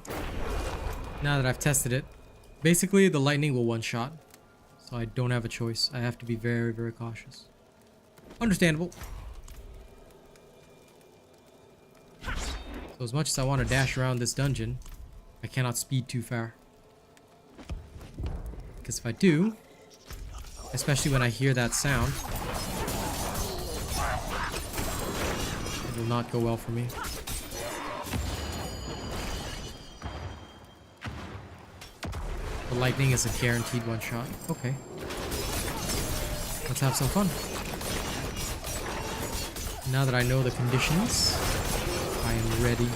Speaker 1: Now that I've tested it, basically the lightning will one-shot. So I don't have a choice. I have to be very, very cautious. Understandable. So as much as I want to dash around this dungeon, I cannot speed too far. Because if I do, especially when I hear that sound, it will not go well for me. The lightning is a guaranteed one shot. Okay. Let's have some fun. Now that I know the conditions, I am ready.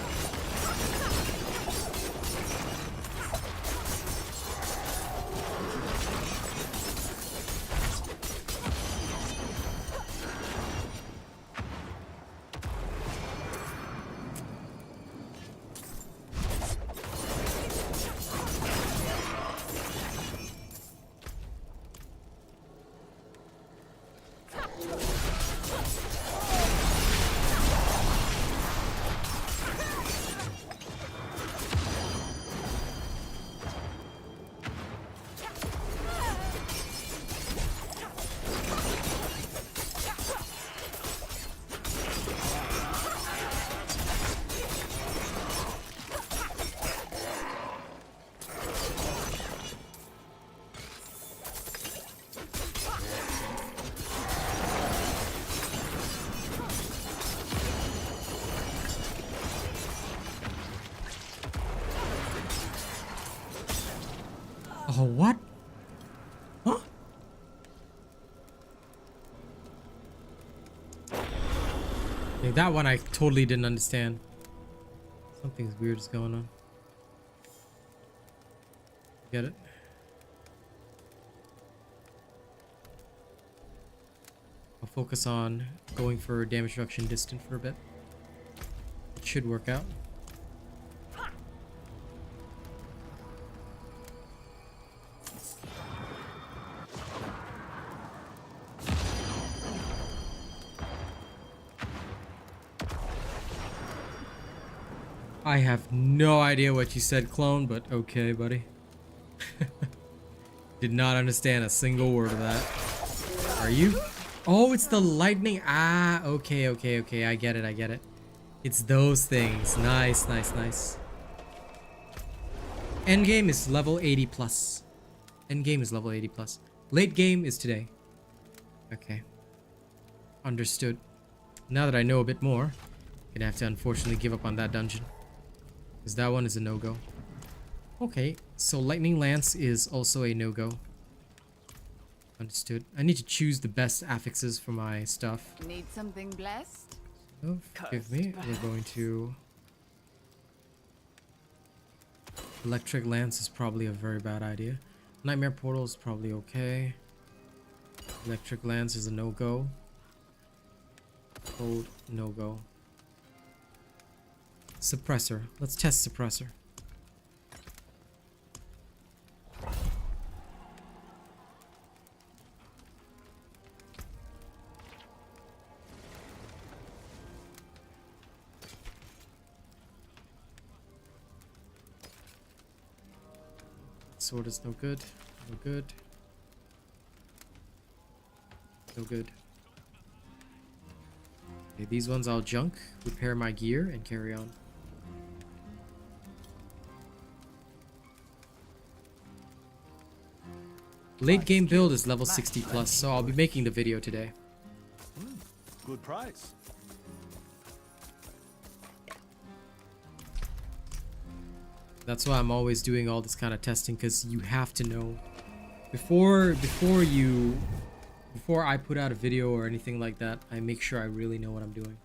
Speaker 1: Oh, what? Huh? Okay, that one I totally didn't understand. Something's weird is going on. Get it? I'll focus on going for damage reduction distant for a bit. It should work out. I have no idea what you said, clone, but okay, buddy. Did not understand a single word of that. Are you? Oh, it's the lightning. Ah, okay, okay, okay. I get it, I get it. It's those things. Nice, nice, nice. Endgame is level 80 plus. Endgame is level 80 plus. Late game is today. Okay. Understood. Now that I know a bit more, I'm gonna have to unfortunately give up on that dungeon. Because that one is a no-go. Okay, so Lightning Lance is also a no-go. Understood. I need to choose the best affixes for my stuff.
Speaker 8: Need something blessed?
Speaker 1: Oh, forgive me. We're going to... Electric Lance is probably a very bad idea. Nightmare Portal is probably okay. Electric Lance is a no-go. Cold, no-go. Suppressor. Let's test Suppressor. Sword is no good. No good. No good. Okay, these ones I'll junk, repair my gear, and carry on. Late game build is level 60 plus, so I'll be making the video today.
Speaker 4: Good price.
Speaker 1: That's why I'm always doing all this kind of testing, because you have to know before I put out a video or anything like that. I make sure I really know what I'm doing.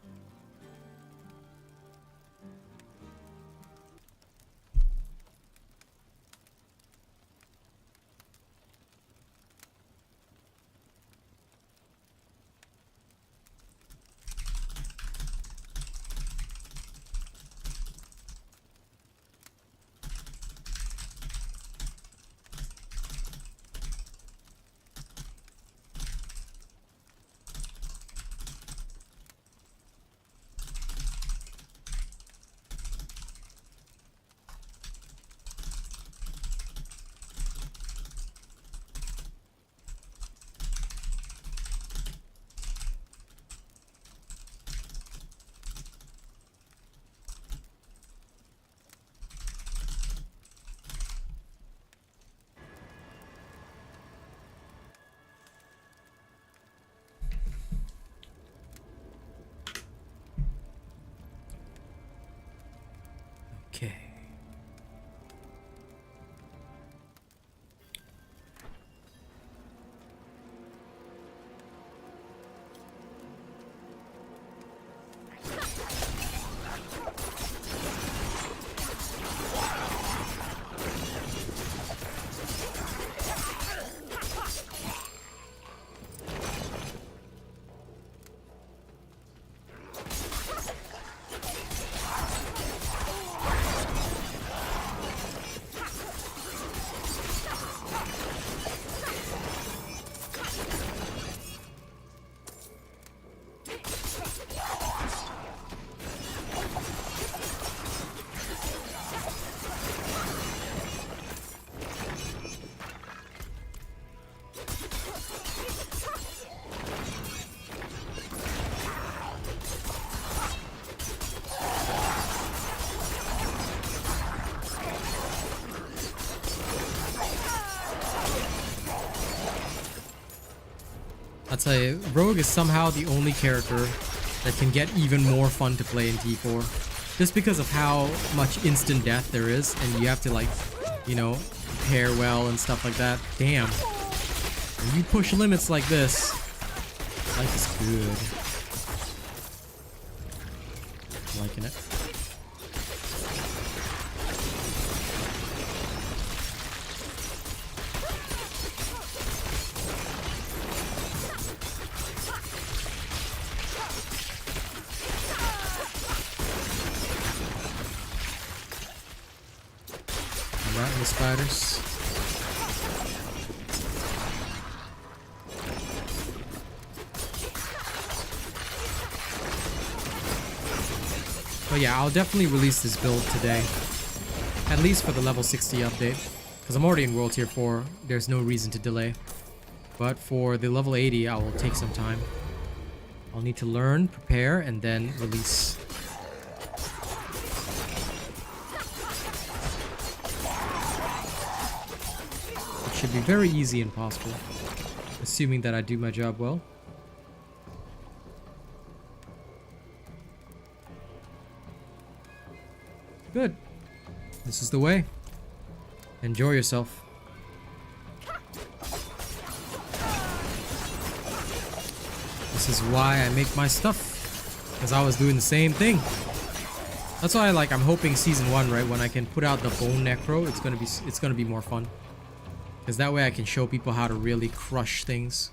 Speaker 1: Okay. I'll tell you, Rogue is somehow the only character that can get even more fun to play in T4. Just because of how much instant death there is, and you have to, like, you know, pair well and stuff like that. Damn. When you push limits like this, life is good. I'm liking it. The spiders. But yeah, I'll definitely release this build today. At least for the level 60 update. Because I'm already in World Tier 4. There's no reason to delay. But for the level 80, I will take some time. I'll need to learn, prepare, and then release. Should be very easy and possible, assuming that I do my job well. Good. This is the way. Enjoy yourself. This is why I make my stuff. Because I was doing the same thing. That's why like I'm hoping season 1, right, when I can put out the bone necro, it's gonna be more fun. Because that way I can show people how to really crush things.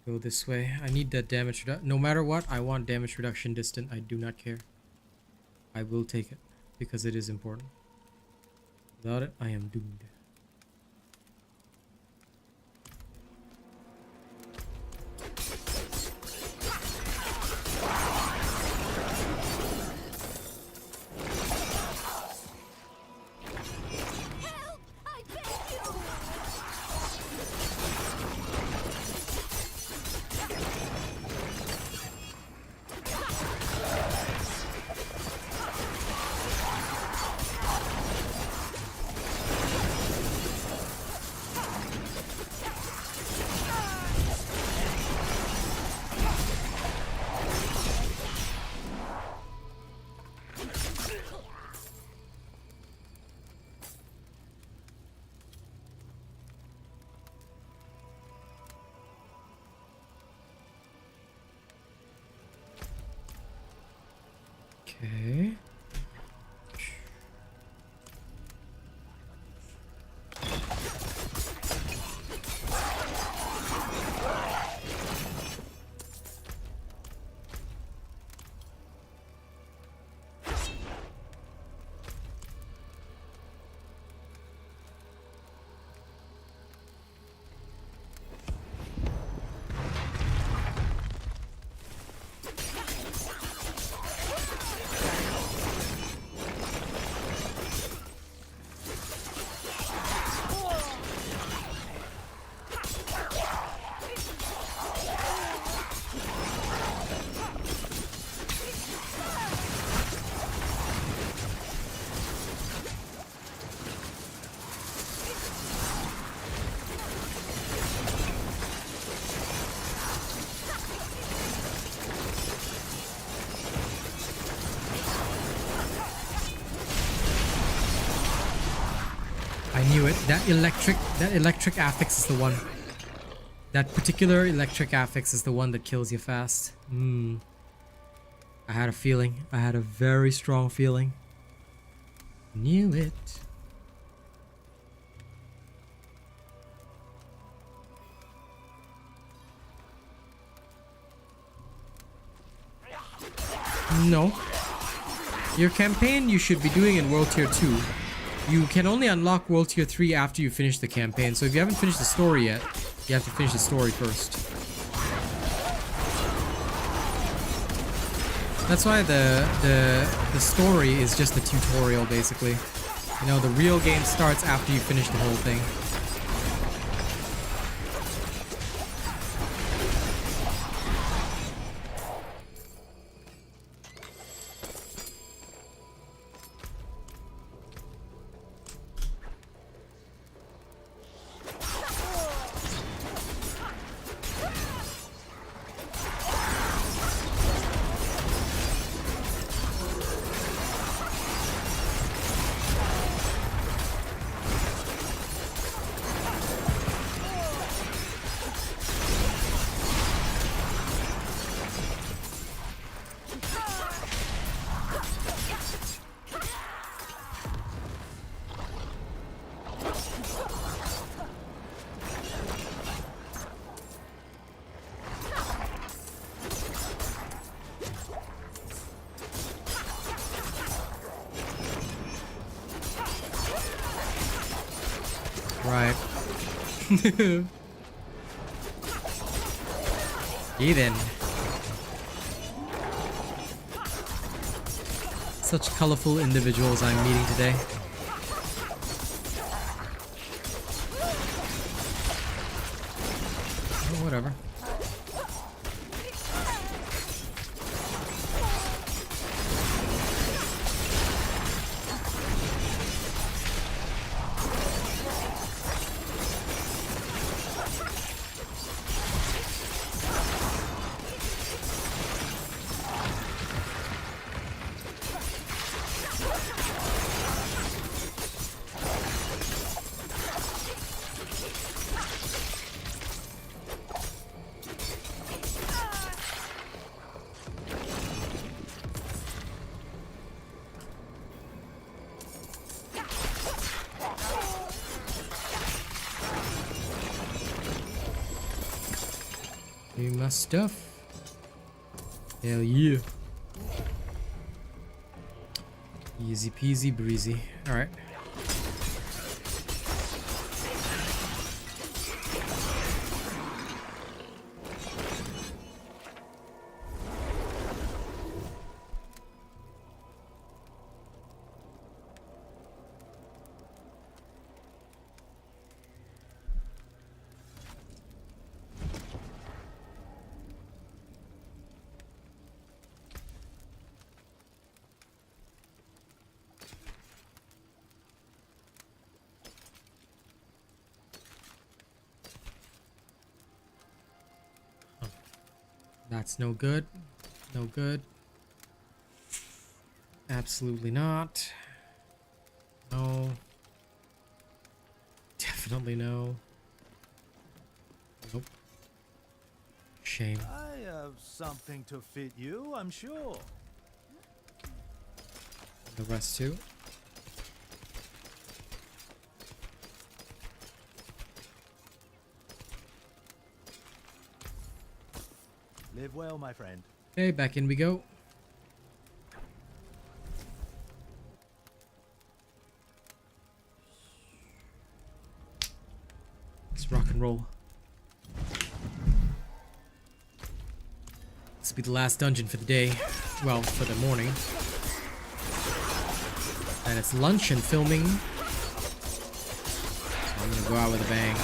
Speaker 1: Go this way. I need that damage reduction. No matter what, I want damage reduction distant. I do not care. I will take it because it is important. Without it, I am doomed. Okay. I knew it. That electric affix is the one. That particular electric affix is the one that kills you fast. I had a feeling. I had a very strong feeling. Knew it. No. Your campaign you should be doing in World Tier 2. You can only unlock World Tier 3 after you finish the campaign. So if you haven't finished the story yet, you have to finish the story first. That's why the story is just a tutorial, basically. You know, the real game starts after you finish the whole thing. Right. Even. Such colorful individuals I'm meeting today. Oh, whatever. Do my stuff. Hell yeah. Easy peasy breezy. Alright. That's no good. No good. Absolutely not. No. Definitely no. Nope. Shame.
Speaker 4: I have something to fit you, I'm sure.
Speaker 1: The rest too.
Speaker 4: Live well, my friend.
Speaker 1: Okay, back in we go. Let's rock and roll. This will be the last dungeon for the day. Well, for the morning. And it's lunch and filming. So I'm gonna go out with a bang.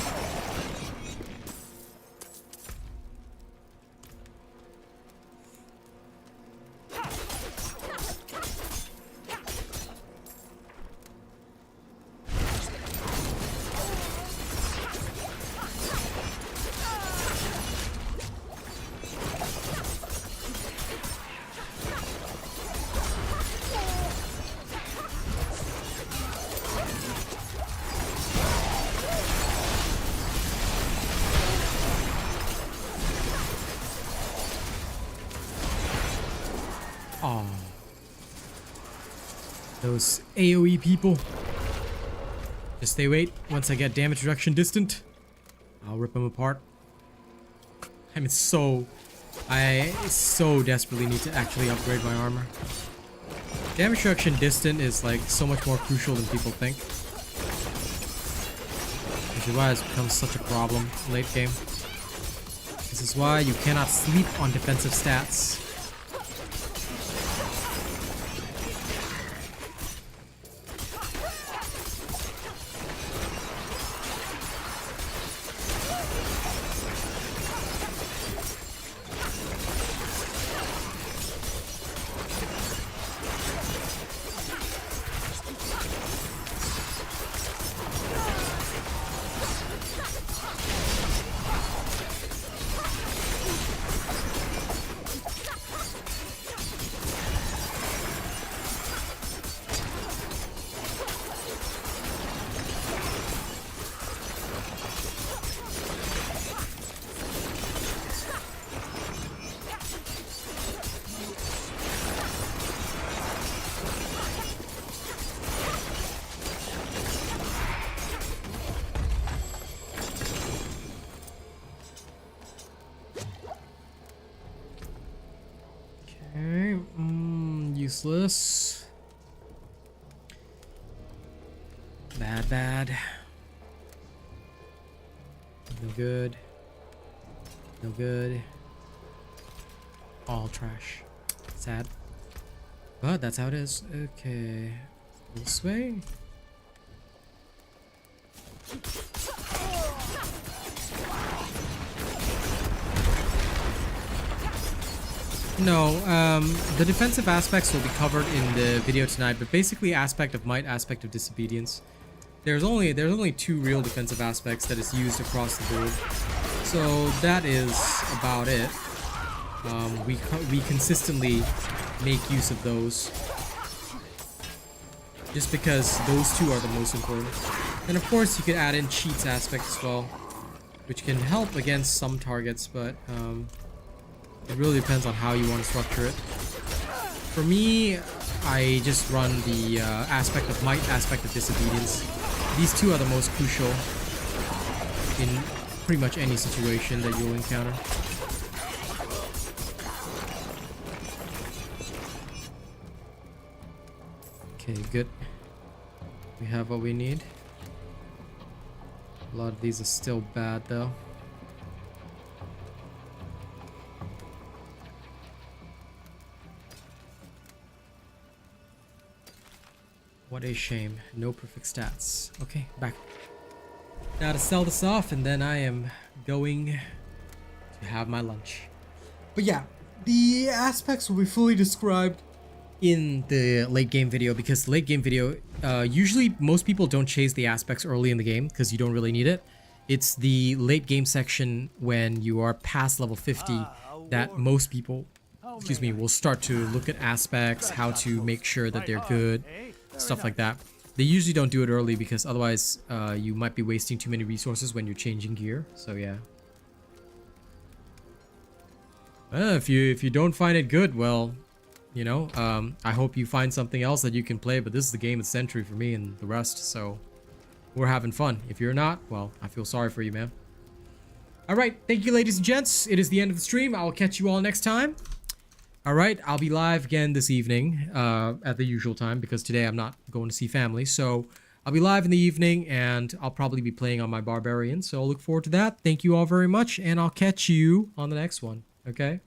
Speaker 1: Oh, those AoE people. Just they wait. Once I get damage reduction distant, I'll rip them apart. I so desperately need to actually upgrade my armor. Damage reduction distant is like so much more crucial than people think. Which is why it's become such a problem late game. This is why you cannot sleep on defensive stats. Useless. Bad. No good. No good. All trash. Sad. But that's how it is. Okay. This way. No, the defensive aspects will be covered in the video tonight, but basically aspect of might, aspect of disobedience. There's only two real defensive aspects that is used across the board. So that is about it. We consistently make use of those. Just because those two are the most important. And of course you could add in cheats aspect as well, which can help against some targets, but it really depends on how you want to structure it. For me, I just run the aspect of might, aspect of disobedience. These two are the most crucial in pretty much any situation that you'll encounter. Okay, good. We have what we need. A lot of these are still bad though. What a shame. No perfect stats. Okay, back. Now to sell this off, and then I am going to have my lunch. But yeah, the aspects will be fully described in the late game video, because the late game video, usually most people don't chase the aspects early in the game because you don't really need it. It's the late game section when you are past level 50 that most people, excuse me, will start to look at aspects, how to make sure that they're good, stuff like that. They usually don't do it early because otherwise you might be wasting too many resources when you're changing gear. So yeah. If you don't find it good, well, you know, I hope you find something else that you can play, but this is the game of the century for me and the rest, so we're having fun. If you're not, well, I feel sorry for you, man. Alright, thank you ladies and gents. It is the end of the stream. I'll catch you all next time. Alright, I'll be live again this evening at the usual time because today I'm not going to see family, so I'll be live in the evening and I'll probably be playing on my Barbarian, so I'll look forward to that. Thank you all very much, and I'll catch you on the next one, okay?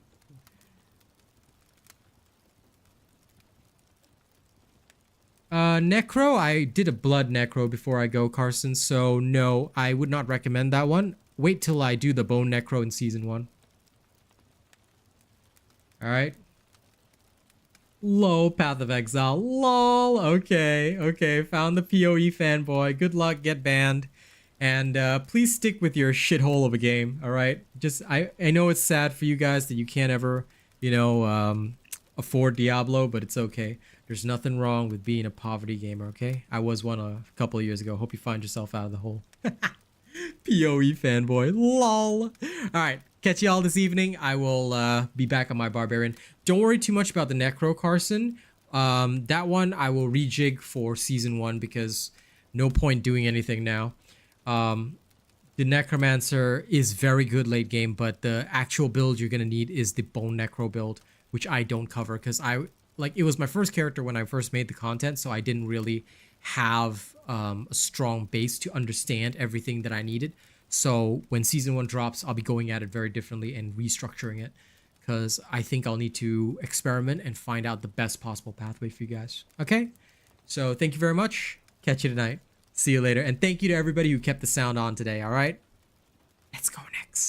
Speaker 1: Necro, I did a blood necro before I go, Carson, so no, I would not recommend that one. Wait till I do the bone necro in season 1. Alright. Low Path of Exile. LOL. Okay. Found the PoE fanboy. Good luck, get banned. And please stick with your shithole of a game, alright? Just, I know it's sad for you guys that you can't ever, you know, afford Diablo, but it's okay. There's nothing wrong with being a poverty gamer, okay? I was one a couple of years ago. Hope you find yourself out of the hole. PoE fanboy. LOL. Alright, catch y'all this evening. I will be back on my Barbarian. Don't worry too much about the Necro, Carson. That one I will rejig for Season 1 because no point doing anything now. The Necromancer is very good late game, but the actual build you're going to need is the Bone Necro build, which I don't cover because it was my first character when I first made the content, so I didn't really have a strong base to understand everything that I needed. So when Season 1 drops, I'll be going at it very differently and restructuring it because I think I'll need to experiment and find out the best possible pathway for you guys. Okay? So thank you very much. Catch you tonight. See you later. And thank you to everybody who kept the sound on today, all right? Let's go next.